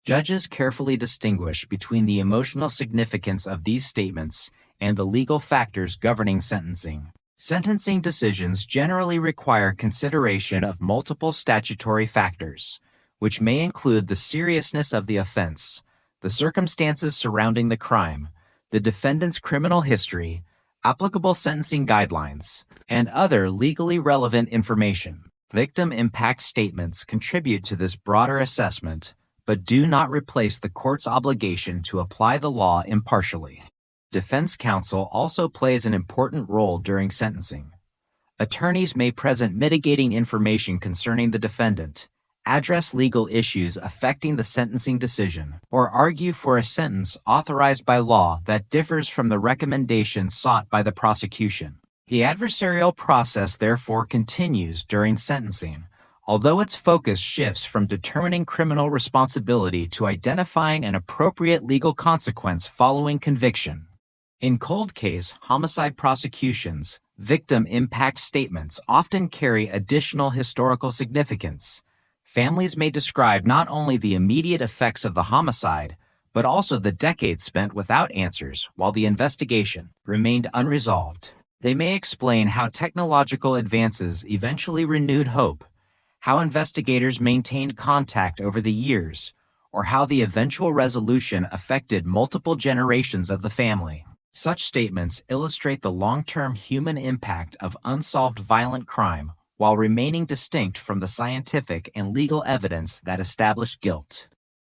Judges carefully distinguish between the emotional significance of these statements and the legal factors governing sentencing. Sentencing decisions generally require consideration of multiple statutory factors, which may include the seriousness of the offense, the circumstances surrounding the crime, the defendant's criminal history, applicable sentencing guidelines, and other legally relevant information. Victim impact statements contribute to this broader assessment, but do not replace the court's obligation to apply the law impartially. Defense counsel also plays an important role during sentencing. Attorneys may present mitigating information concerning the defendant, address legal issues affecting the sentencing decision, or argue for a sentence authorized by law that differs from the recommendation sought by the prosecution. The adversarial process therefore continues during sentencing, although its focus shifts from determining criminal responsibility to identifying an appropriate legal consequence following conviction. In cold case homicide prosecutions, victim impact statements often carry additional historical significance. Families may describe not only the immediate effects of the homicide, but also the decades spent without answers while the investigation remained unresolved. They may explain how technological advances eventually renewed hope, how investigators maintained contact over the years, or how the eventual resolution affected multiple generations of the family. Such statements illustrate the long-term human impact of unsolved violent crime while remaining distinct from the scientific and legal evidence that establish guilt.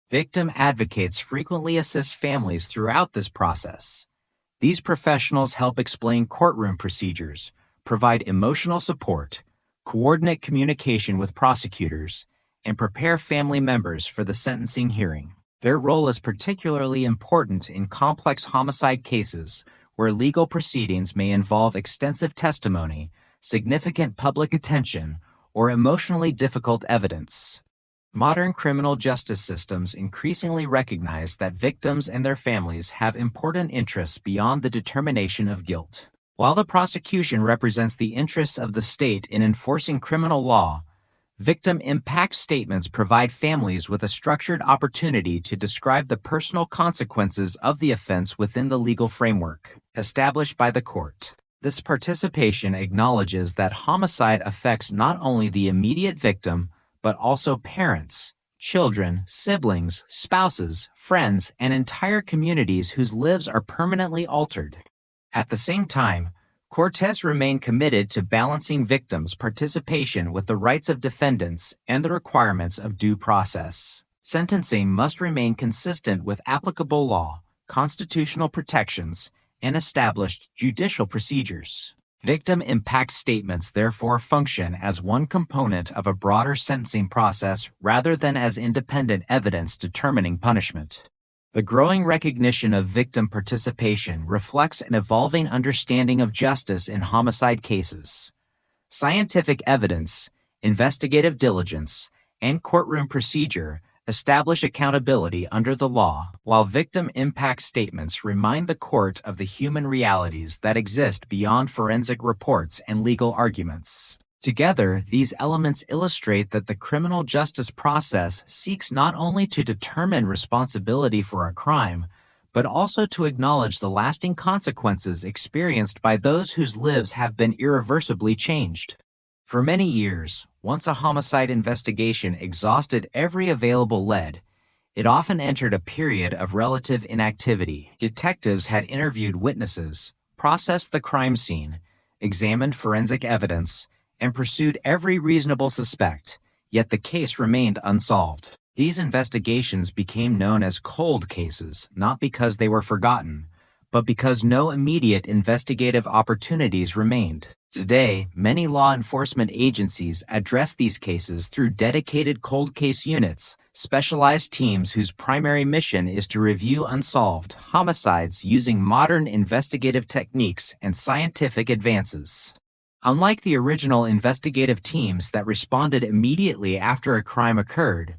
Victim advocates frequently assist families throughout this process. These professionals help explain courtroom procedures, provide emotional support, coordinate communication with prosecutors, and prepare family members for the sentencing hearing. Their role is particularly important in complex homicide cases where legal proceedings may involve extensive testimony, significant public attention, or emotionally difficult evidence. Modern criminal justice systems increasingly recognize that victims and their families have important interests beyond the determination of guilt. While the prosecution represents the interests of the state in enforcing criminal law, victim impact statements provide families with a structured opportunity to describe the personal consequences of the offense within the legal framework established by the court. This participation acknowledges that homicide affects not only the immediate victim, but also parents, children, siblings, spouses, friends, and entire communities whose lives are permanently altered. At the same time, Cortez remained committed to balancing victims' participation with the rights of defendants and the requirements of due process. Sentencing must remain consistent with applicable law, constitutional protections, and established judicial procedures. Victim impact statements therefore function as one component of a broader sentencing process rather than as independent evidence determining punishment. The growing recognition of victim participation reflects an evolving understanding of justice in homicide cases. Scientific evidence, investigative diligence, and courtroom procedure establish accountability under the law, while victim impact statements remind the court of the human realities that exist beyond forensic reports and legal arguments. Together, these elements illustrate that the criminal justice process seeks not only to determine responsibility for a crime, but also to acknowledge the lasting consequences experienced by those whose lives have been irreversibly changed. For many years, once a homicide investigation exhausted every available lead, it often entered a period of relative inactivity. Detectives had interviewed witnesses, processed the crime scene, examined forensic evidence, and pursued every reasonable suspect, yet the case remained unsolved. These investigations became known as cold cases, not because they were forgotten, but because no immediate investigative opportunities remained. Today, many law enforcement agencies address these cases through dedicated cold case units, specialized teams whose primary mission is to review unsolved homicides using modern investigative techniques and scientific advances. Unlike the original investigative teams that responded immediately after a crime occurred,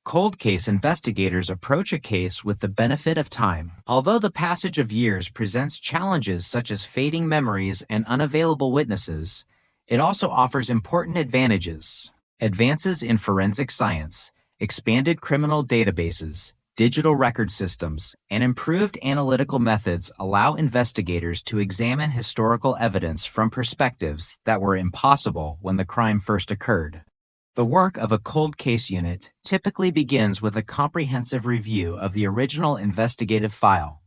Cold case investigators approach a case with the benefit of time. Although the passage of years presents challenges such as fading memories and unavailable witnesses, it also offers important advantages. Advances in forensic science, expanded criminal databases, digital record systems, and improved analytical methods allow investigators to examine historical evidence from perspectives that were impossible when the crime first occurred. The work of a cold case unit typically begins with a comprehensive review of the original investigative file.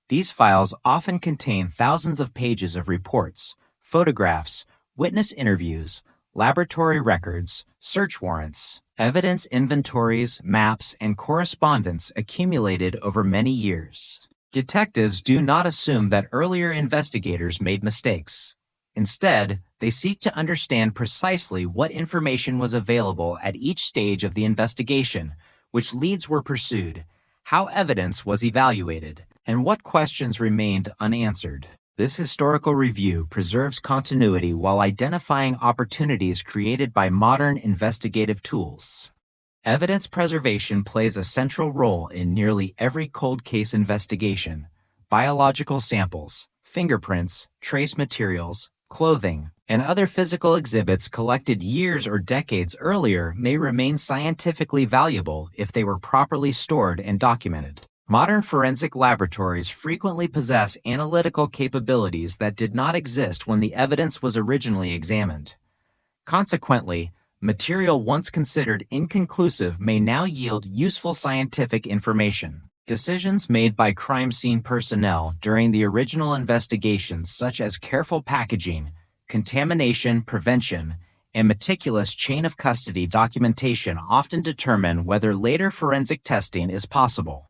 These files often contain thousands of pages of reports, photographs, witness interviews, laboratory records, search warrants, evidence inventories, maps, and correspondence accumulated over many years. Detectives do not assume that earlier investigators made mistakes. Instead, they seek to understand precisely what information was available at each stage of the investigation, which leads were pursued, how evidence was evaluated, and what questions remained unanswered. This historical review preserves continuity while identifying opportunities created by modern investigative tools. Evidence preservation plays a central role in nearly every cold case investigation. Biological samples, fingerprints, trace materials, clothing, and other physical exhibits collected years or decades earlier may remain scientifically valuable if they were properly stored and documented. Modern forensic laboratories frequently possess analytical capabilities that did not exist when the evidence was originally examined. Consequently, material once considered inconclusive may now yield useful scientific information. Decisions made by crime scene personnel during the original investigations, such as careful packaging, contamination prevention, and meticulous chain of custody documentation, often determine whether later forensic testing is possible.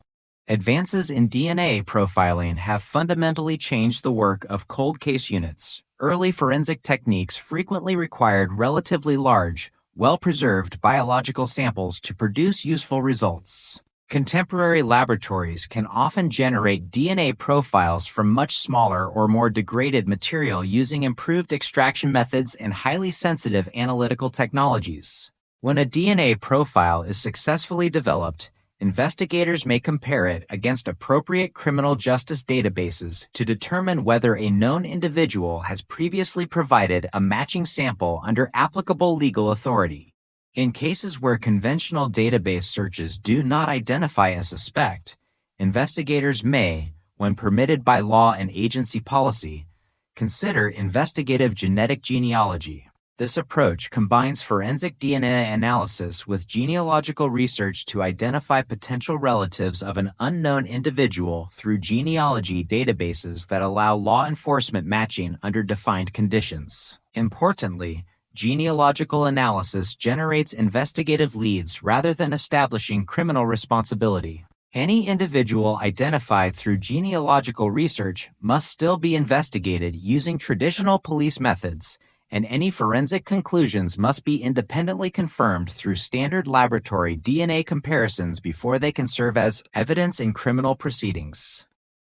Advances in DNA profiling have fundamentally changed the work of cold case units. Early forensic techniques frequently required relatively large, well-preserved biological samples to produce useful results. Contemporary laboratories can often generate DNA profiles from much smaller or more degraded material using improved extraction methods and highly sensitive analytical technologies. When a DNA profile is successfully developed, investigators may compare it against appropriate criminal justice databases to determine whether a known individual has previously provided a matching sample under applicable legal authority. In cases where conventional database searches do not identify a suspect, investigators may, when permitted by law and agency policy, consider investigative genetic genealogy. This approach combines forensic DNA analysis with genealogical research to identify potential relatives of an unknown individual through genealogy databases that allow law enforcement matching under defined conditions. Importantly, genealogical analysis generates investigative leads rather than establishing criminal responsibility. Any individual identified through genealogical research must still be investigated using traditional police methods, and any forensic conclusions must be independently confirmed through standard laboratory DNA comparisons before they can serve as evidence in criminal proceedings.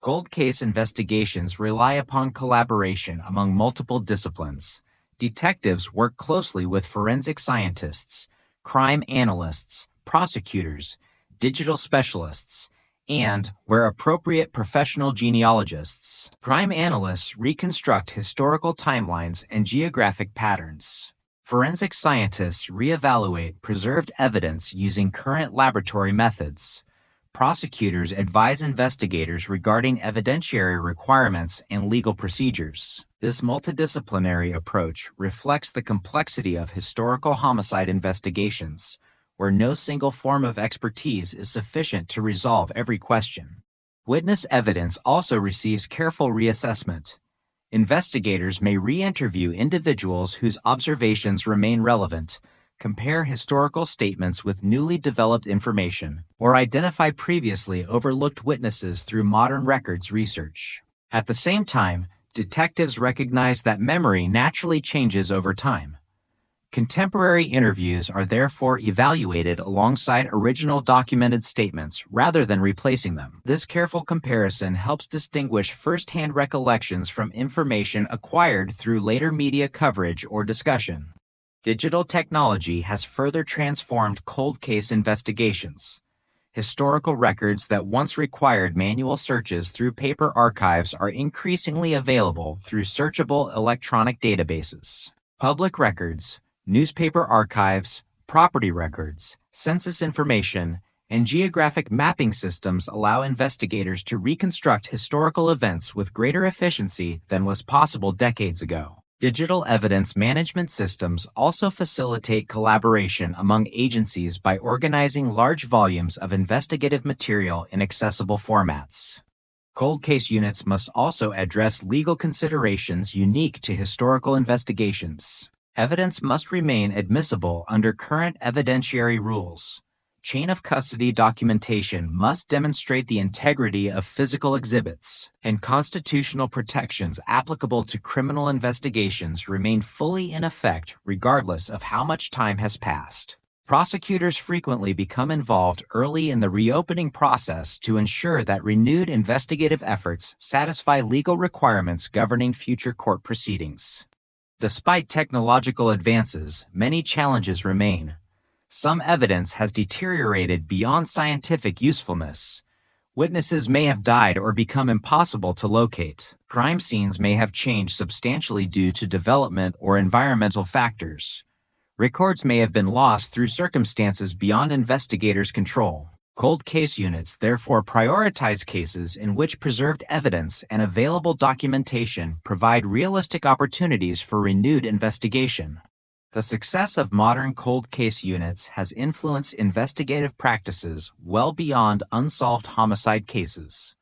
Cold case investigations rely upon collaboration among multiple disciplines. Detectives work closely with forensic scientists, crime analysts, prosecutors, digital specialists, and, where appropriate, professional genealogists. Crime analysts reconstruct historical timelines and geographic patterns. Forensic scientists reevaluate preserved evidence using current laboratory methods. Prosecutors advise investigators regarding evidentiary requirements and legal procedures. This multidisciplinary approach reflects the complexity of historical homicide investigations, where no single form of expertise is sufficient to resolve every question. Witness evidence also receives careful reassessment. Investigators may re-interview individuals whose observations remain relevant, compare historical statements with newly developed information, or identify previously overlooked witnesses through modern records research. At the same time, detectives recognize that memory naturally changes over time. Contemporary interviews are therefore evaluated alongside original documented statements rather than replacing them. This careful comparison helps distinguish first-hand recollections from information acquired through later media coverage or discussion. Digital technology has further transformed cold case investigations. Historical records that once required manual searches through paper archives are increasingly available through searchable electronic databases. Public records, newspaper archives, property records, census information, and geographic mapping systems allow investigators to reconstruct historical events with greater efficiency than was possible decades ago. Digital evidence management systems also facilitate collaboration among agencies by organizing large volumes of investigative material in accessible formats. Cold case units must also address legal considerations unique to historical investigations. Evidence must remain admissible under current evidentiary rules. Chain of custody documentation must demonstrate the integrity of physical exhibits, and constitutional protections applicable to criminal investigations remain fully in effect regardless of how much time has passed. Prosecutors frequently become involved early in the reopening process to ensure that renewed investigative efforts satisfy legal requirements governing future court proceedings. Despite technological advances, many challenges remain. Some evidence has deteriorated beyond scientific usefulness. Witnesses may have died or become impossible to locate. Crime scenes may have changed substantially due to development or environmental factors. Records may have been lost through circumstances beyond investigators' control. Cold case units therefore prioritize cases in which preserved evidence and available documentation provide realistic opportunities for renewed investigation. The success of modern cold case units has influenced investigative practices well beyond unsolved homicide cases.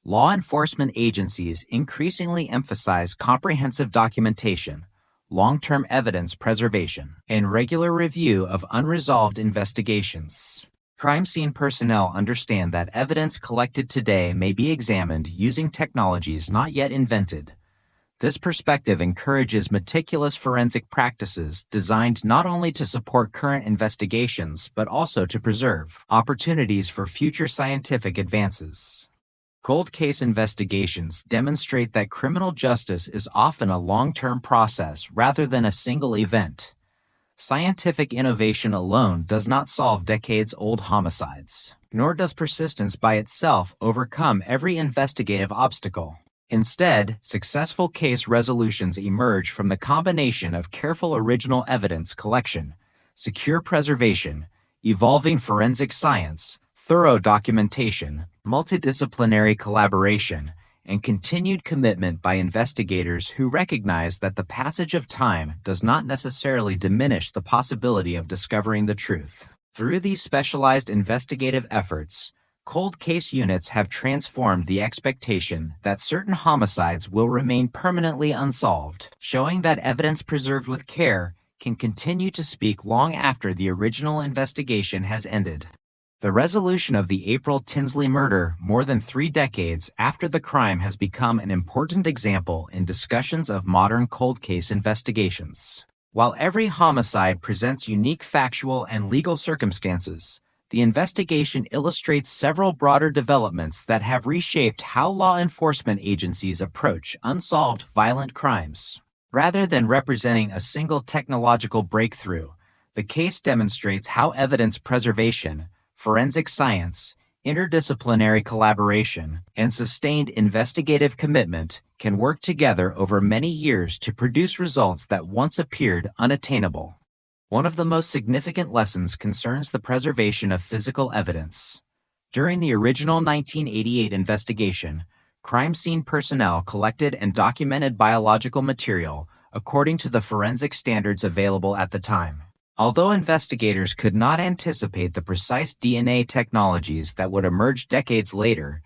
Law enforcement agencies increasingly emphasize comprehensive documentation, long-term evidence preservation, and regular review of unresolved investigations. Crime scene personnel understand that evidence collected today may be examined using technologies not yet invented. This perspective encourages meticulous forensic practices designed not only to support current investigations but also to preserve opportunities for future scientific advances. Cold case investigations demonstrate that criminal justice is often a long-term process rather than a single event. Scientific innovation alone does not solve decades-old homicides, nor does persistence by itself overcome every investigative obstacle. Instead, successful case resolutions emerge from the combination of careful original evidence collection, secure preservation, evolving forensic science, thorough documentation, multidisciplinary collaboration, and continued commitment by investigators who recognize that the passage of time does not necessarily diminish the possibility of discovering the truth. Through these specialized investigative efforts, cold case units have transformed the expectation that certain homicides will remain permanently unsolved, showing that evidence preserved with care can continue to speak long after the original investigation has ended. The resolution of the April Tinsley murder more than 3 decades after the crime has become an important example in discussions of modern cold case investigations. While every homicide presents unique factual and legal circumstances, the investigation illustrates several broader developments that have reshaped how law enforcement agencies approach unsolved violent crimes. Rather than representing a single technological breakthrough, the case demonstrates how evidence preservation, forensic science, interdisciplinary collaboration, and sustained investigative commitment can work together over many years to produce results that once appeared unattainable. One of the most significant lessons concerns the preservation of physical evidence. During the original 1988 investigation, crime scene personnel collected and documented biological material according to the forensic standards available at the time. Although investigators could not anticipate the precise DNA technologies that would emerge decades later,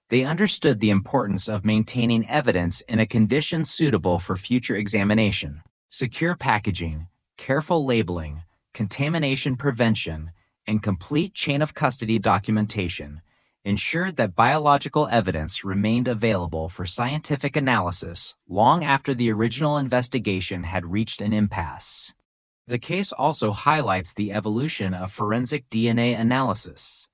they understood the importance of maintaining evidence in a condition suitable for future examination. Secure packaging, careful labeling, contamination prevention, and complete chain of custody documentation ensured that biological evidence remained available for scientific analysis long after the original investigation had reached an impasse. The case also highlights the evolution of forensic DNA analysis.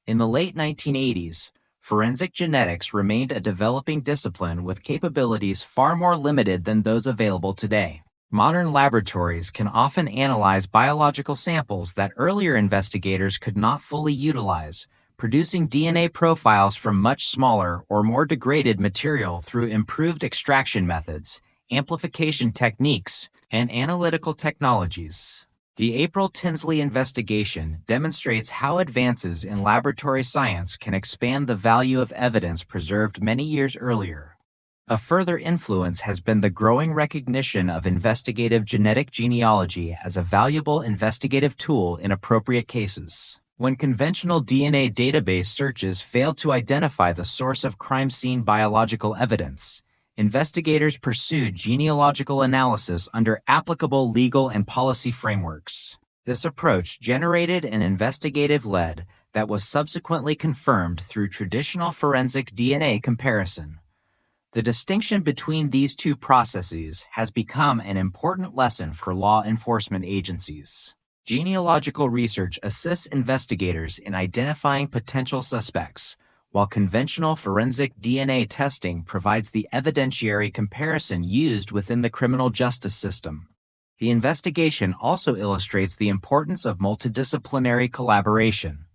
In the late 1980s, forensic genetics remained a developing discipline with capabilities far more limited than those available today. Modern laboratories can often analyze biological samples that earlier investigators could not fully utilize, producing DNA profiles from much smaller or more degraded material through improved extraction methods, amplification techniques, and analytical technologies. The April Tinsley investigation demonstrates how advances in laboratory science can expand the value of evidence preserved many years earlier. A further influence has been the growing recognition of investigative genetic genealogy as a valuable investigative tool in appropriate cases. When conventional DNA database searches fail to identify the source of crime scene biological evidence, investigators pursued genealogical analysis under applicable legal and policy frameworks. This approach generated an investigative lead that was subsequently confirmed through traditional forensic DNA comparison. The distinction between these two processes has become an important lesson for law enforcement agencies. Genealogical research assists investigators in identifying potential suspects, while conventional forensic DNA testing provides the evidentiary comparison used within the criminal justice system. The investigation also illustrates the importance of multidisciplinary collaboration.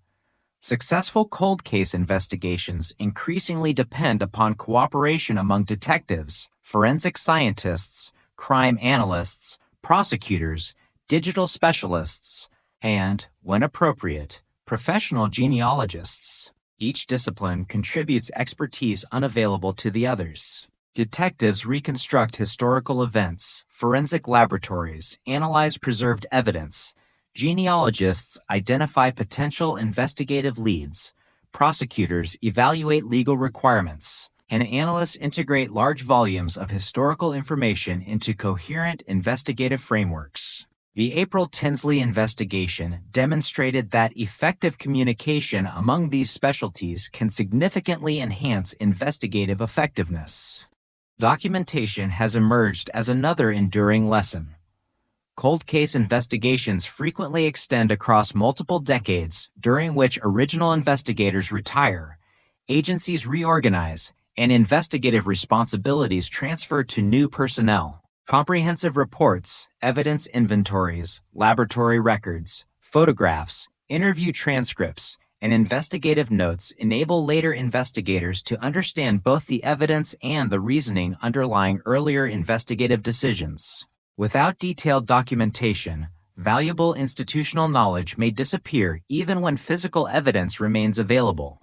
Successful cold case investigations increasingly depend upon cooperation among detectives, forensic scientists, crime analysts, prosecutors, digital specialists, and, when appropriate, professional genealogists. Each discipline contributes expertise unavailable to the others. Detectives reconstruct historical events, forensic laboratories analyze preserved evidence, genealogists identify potential investigative leads, prosecutors evaluate legal requirements, and analysts integrate large volumes of historical information into coherent investigative frameworks. The April Tinsley investigation demonstrated that effective communication among these specialties can significantly enhance investigative effectiveness. Documentation has emerged as another enduring lesson. Cold case investigations frequently extend across multiple decades, during which original investigators retire, agencies reorganize, and investigative responsibilities transfer to new personnel. Comprehensive reports, evidence inventories, laboratory records, photographs, interview transcripts, and investigative notes enable later investigators to understand both the evidence and the reasoning underlying earlier investigative decisions. Without detailed documentation, valuable institutional knowledge may disappear even when physical evidence remains available.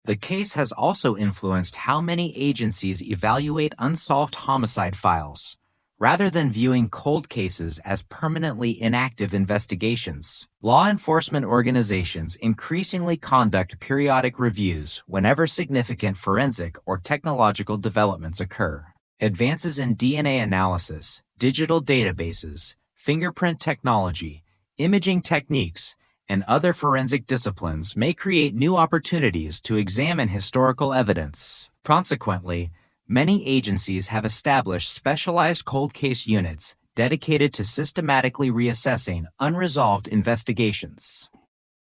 The case has also influenced how many agencies evaluate unsolved homicide files. Rather than viewing cold cases as permanently inactive investigations, law enforcement organizations increasingly conduct periodic reviews whenever significant forensic or technological developments occur. Advances in DNA analysis, digital databases, fingerprint technology, imaging techniques, and other forensic disciplines may create new opportunities to examine historical evidence. Consequently, many agencies have established specialized cold case units dedicated to systematically reassessing unresolved investigations.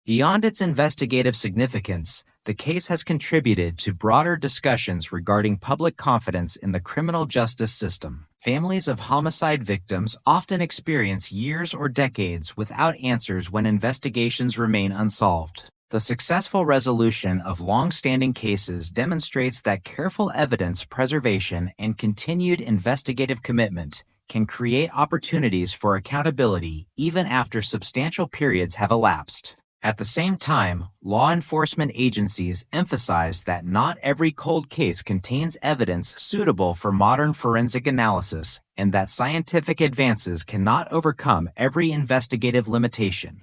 Beyond its investigative significance, the case has contributed to broader discussions regarding public confidence in the criminal justice system. Families of homicide victims often experience years or decades without answers when investigations remain unsolved. The successful resolution of long-standing cases demonstrates that careful evidence preservation and continued investigative commitment can create opportunities for accountability even after substantial periods have elapsed. At the same time, law enforcement agencies emphasize that not every cold case contains evidence suitable for modern forensic analysis and that scientific advances cannot overcome every investigative limitation.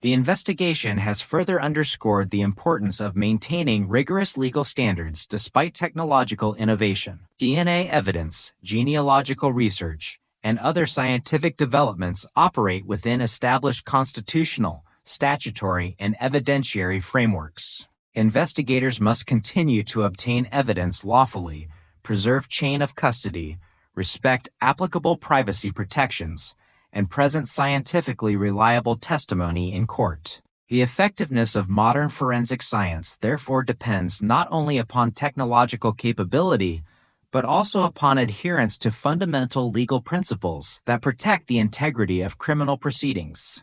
The investigation has further underscored the importance of maintaining rigorous legal standards despite technological innovation. DNA evidence, genealogical research, and other scientific developments operate within established constitutional, statutory, and evidentiary frameworks. Investigators must continue to obtain evidence lawfully, preserve chain of custody, respect applicable privacy protections, and present scientifically reliable testimony in court. The effectiveness of modern forensic science therefore depends not only upon technological capability, but also upon adherence to fundamental legal principles that protect the integrity of criminal proceedings.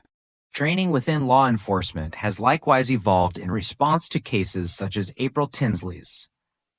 Training within law enforcement has likewise evolved in response to cases such as April Tinsley's.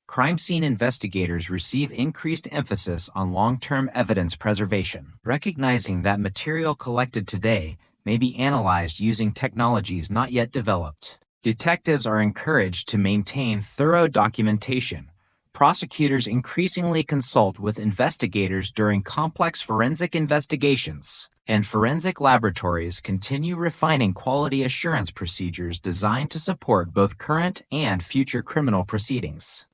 Crime scene investigators receive increased emphasis on long-term evidence preservation, recognizing that material collected today may be analyzed using technologies not yet developed. Detectives are encouraged to maintain thorough documentation. Prosecutors increasingly consult with investigators during complex forensic investigations, and forensic laboratories continue refining quality assurance procedures designed to support both current and future criminal proceedings.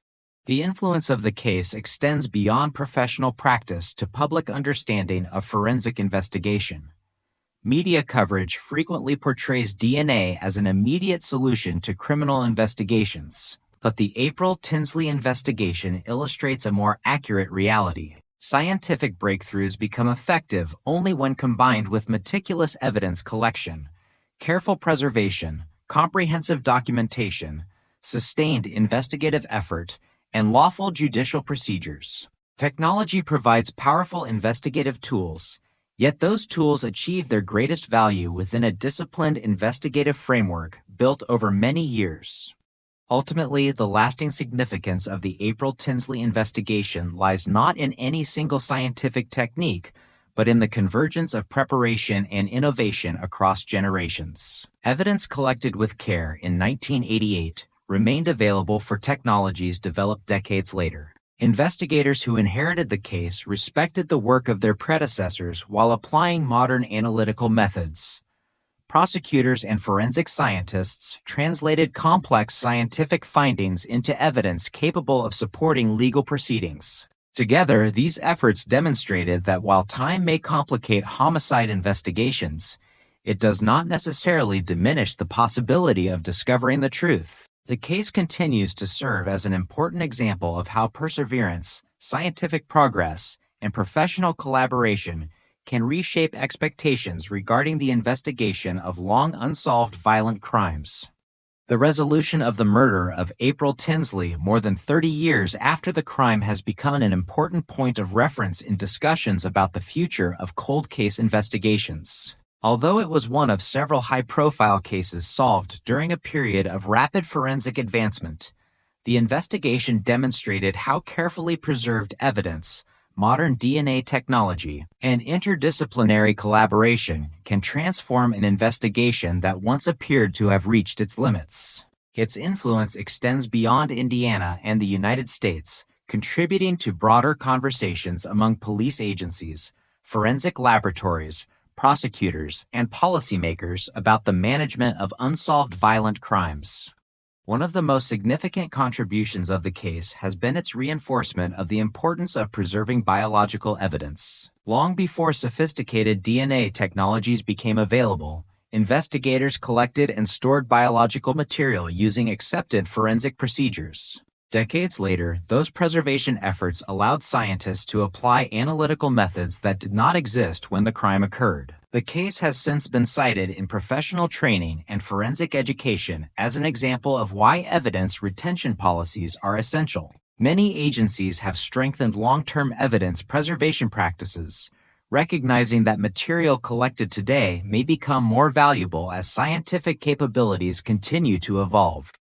The influence of the case extends beyond professional practice to public understanding of forensic investigation. Media coverage frequently portrays DNA as an immediate solution to criminal investigations, but the April Tinsley investigation illustrates a more accurate reality. Scientific breakthroughs become effective only when combined with meticulous evidence collection, careful preservation, comprehensive documentation, sustained investigative effort, and lawful judicial procedures. Technology provides powerful investigative tools, yet those tools achieve their greatest value within a disciplined investigative framework built over many years. Ultimately, the lasting significance of the April Tinsley investigation lies not in any single scientific technique, but in the convergence of preparation and innovation across generations. Evidence collected with care in 1988 remained available for technologies developed decades later. Investigators who inherited the case respected the work of their predecessors while applying modern analytical methods. Prosecutors and forensic scientists translated complex scientific findings into evidence capable of supporting legal proceedings. Together, these efforts demonstrated that while time may complicate homicide investigations, it does not necessarily diminish the possibility of discovering the truth. The case continues to serve as an important example of how perseverance, scientific progress, and professional collaboration can reshape expectations regarding the investigation of long unsolved violent crimes. The resolution of the murder of April Tinsley more than 30 years after the crime has become an important point of reference in discussions about the future of cold case investigations. Although it was one of several high-profile cases solved during a period of rapid forensic advancement, the investigation demonstrated how carefully preserved evidence, modern DNA technology, and interdisciplinary collaboration can transform an investigation that once appeared to have reached its limits. Its influence extends beyond Indiana and the United States, contributing to broader conversations among police agencies, forensic laboratories, prosecutors, and policymakers about the management of unsolved violent crimes. One of the most significant contributions of the case has been its reinforcement of the importance of preserving biological evidence. Long before sophisticated DNA technologies became available, investigators collected and stored biological material using accepted forensic procedures. Decades later, those preservation efforts allowed scientists to apply analytical methods that did not exist when the crime occurred. The case has since been cited in professional training and forensic education as an example of why evidence retention policies are essential. Many agencies have strengthened long-term evidence preservation practices, recognizing that material collected today may become more valuable as scientific capabilities continue to evolve.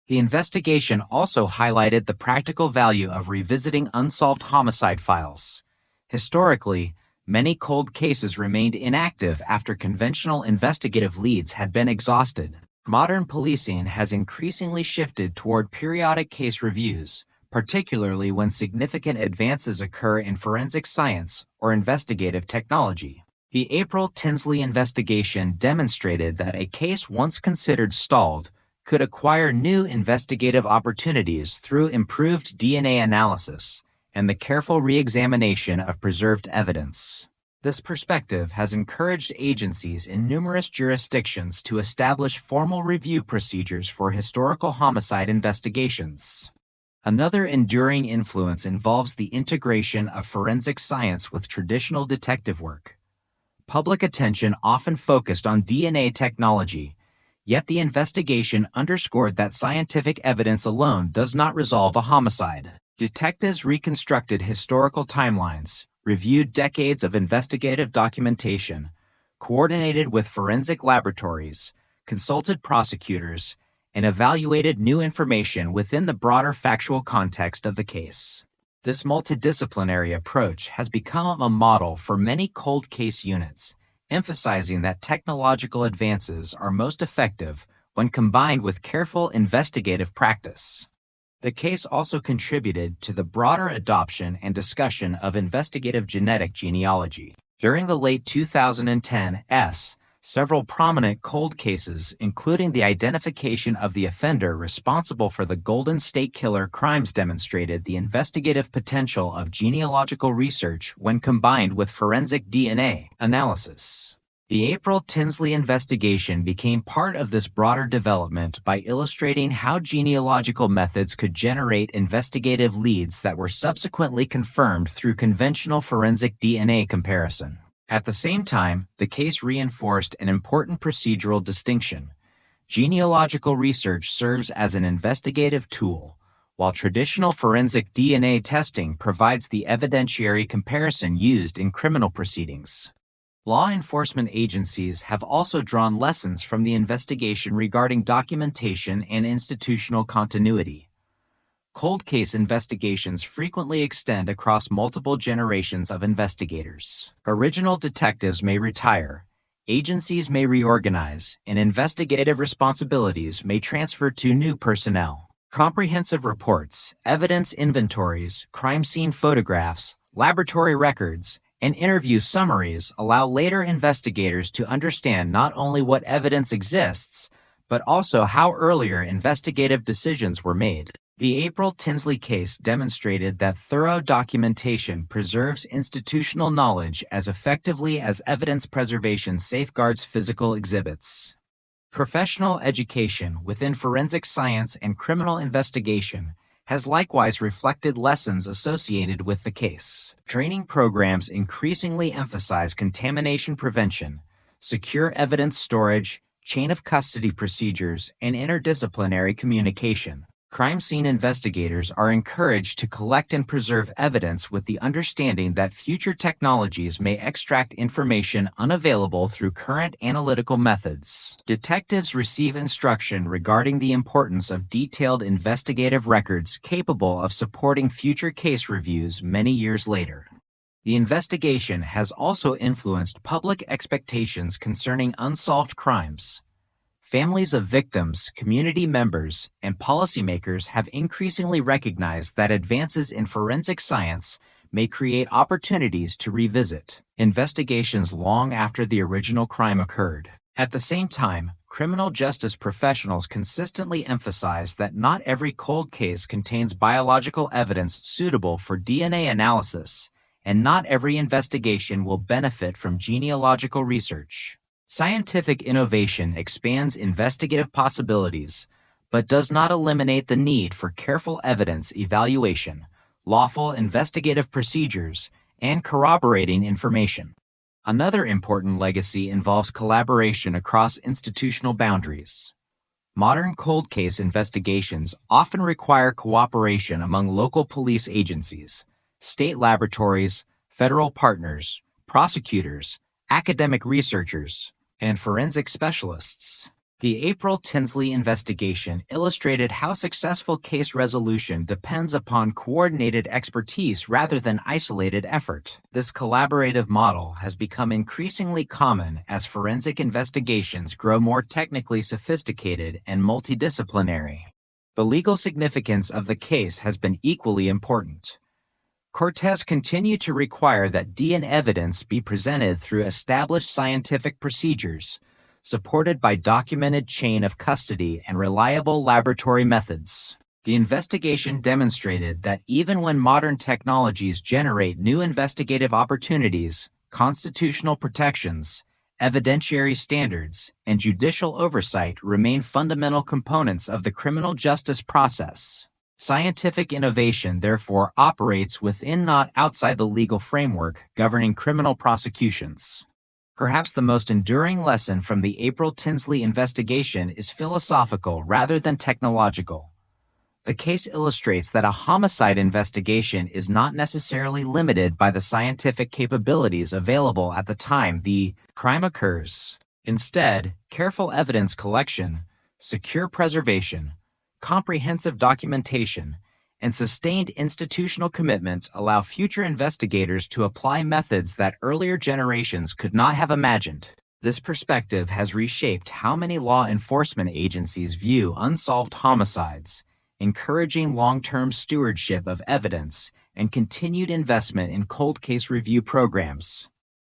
The investigation also highlighted the practical value of revisiting unsolved homicide files. Historically, many cold cases remained inactive after conventional investigative leads had been exhausted. Modern policing has increasingly shifted toward periodic case reviews, particularly when significant advances occur in forensic science or investigative technology. The April Tinsley investigation demonstrated that a case once considered stalled could acquire new investigative opportunities through improved DNA analysis and the careful re-examination of preserved evidence. This perspective has encouraged agencies in numerous jurisdictions to establish formal review procedures for historical homicide investigations. Another enduring influence involves the integration of forensic science with traditional detective work. Public attention often focused on DNA technology, yet the investigation underscored that scientific evidence alone does not resolve a homicide. Detectives reconstructed historical timelines, reviewed decades of investigative documentation, coordinated with forensic laboratories, consulted prosecutors, and evaluated new information within the broader factual context of the case. This multidisciplinary approach has become a model for many cold case units, emphasizing that technological advances are most effective when combined with careful investigative practice. The case also contributed to the broader adoption and discussion of investigative genetic genealogy. During the late 2010s, several prominent cold cases, including the identification of the offender responsible for the Golden State Killer crimes, demonstrated the investigative potential of genealogical research when combined with forensic DNA analysis. The April Tinsley investigation became part of this broader development by illustrating how genealogical methods could generate investigative leads that were subsequently confirmed through conventional forensic DNA comparison. At the same time, the case reinforced an important procedural distinction. Genealogical research serves as an investigative tool, while traditional forensic DNA testing provides the evidentiary comparison used in criminal proceedings. Law enforcement agencies have also drawn lessons from the investigation regarding documentation and institutional continuity. Cold case investigations frequently extend across multiple generations of investigators. Original detectives may retire, agencies may reorganize, and investigative responsibilities may transfer to new personnel. Comprehensive reports, evidence inventories, crime scene photographs, laboratory records, and interview summaries allow later investigators to understand not only what evidence exists, but also how earlier investigative decisions were made. The April Tinsley case demonstrated that thorough documentation preserves institutional knowledge as effectively as evidence preservation safeguards physical exhibits. Professional education within forensic science and criminal investigation has likewise reflected lessons associated with the case. Training programs increasingly emphasize contamination prevention, secure evidence storage, chain of custody procedures, and interdisciplinary communication. Crime scene investigators are encouraged to collect and preserve evidence with the understanding that future technologies may extract information unavailable through current analytical methods. Detectives receive instruction regarding the importance of detailed investigative records capable of supporting future case reviews many years later. The investigation has also influenced public expectations concerning unsolved crimes. Families of victims, community members, and policymakers have increasingly recognized that advances in forensic science may create opportunities to revisit investigations long after the original crime occurred. At the same time, criminal justice professionals consistently emphasize that not every cold case contains biological evidence suitable for DNA analysis, and not every investigation will benefit from genealogical research. Scientific innovation expands investigative possibilities, but does not eliminate the need for careful evidence evaluation, lawful investigative procedures, and corroborating information. Another important legacy involves collaboration across institutional boundaries. Modern cold case investigations often require cooperation among local police agencies, state laboratories, federal partners, prosecutors, academic researchers, and forensic specialists. The April Tinsley investigation illustrated how successful case resolution depends upon coordinated expertise rather than isolated effort. This collaborative model has become increasingly common as forensic investigations grow more technically sophisticated and multidisciplinary. The legal significance of the case has been equally important. Cortez continued to require that DNA evidence be presented through established scientific procedures, supported by documented chain of custody and reliable laboratory methods. The investigation demonstrated that even when modern technologies generate new investigative opportunities, constitutional protections, evidentiary standards, and judicial oversight remain fundamental components of the criminal justice process. Scientific innovation, therefore, operates within, not outside, the legal framework governing criminal prosecutions. Perhaps the most enduring lesson from the April Tinsley investigation is philosophical rather than technological. The case illustrates that a homicide investigation is not necessarily limited by the scientific capabilities available at the time the crime occurs. Instead, careful evidence collection, secure preservation, comprehensive documentation, and sustained institutional commitment allow future investigators to apply methods that earlier generations could not have imagined. This perspective has reshaped how many law enforcement agencies view unsolved homicides, encouraging long-term stewardship of evidence and continued investment in cold case review programs.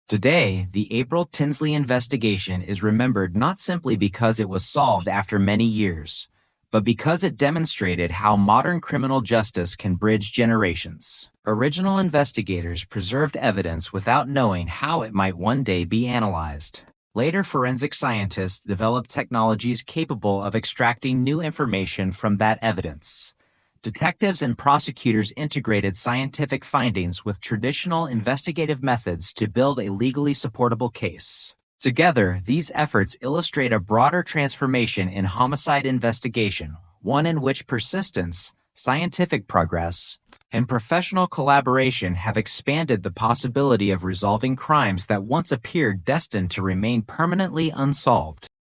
Today, the April Tinsley investigation is remembered not simply because it was solved after many years, but because it demonstrated how modern criminal justice can bridge generations. Original investigators preserved evidence without knowing how it might one day be analyzed. Later forensic scientists developed technologies capable of extracting new information from that evidence. Detectives and prosecutors integrated scientific findings with traditional investigative methods to build a legally supportable case. Together, these efforts illustrate a broader transformation in homicide investigation, one in which persistence, scientific progress, and professional collaboration have expanded the possibility of resolving crimes that once appeared destined to remain permanently unsolved.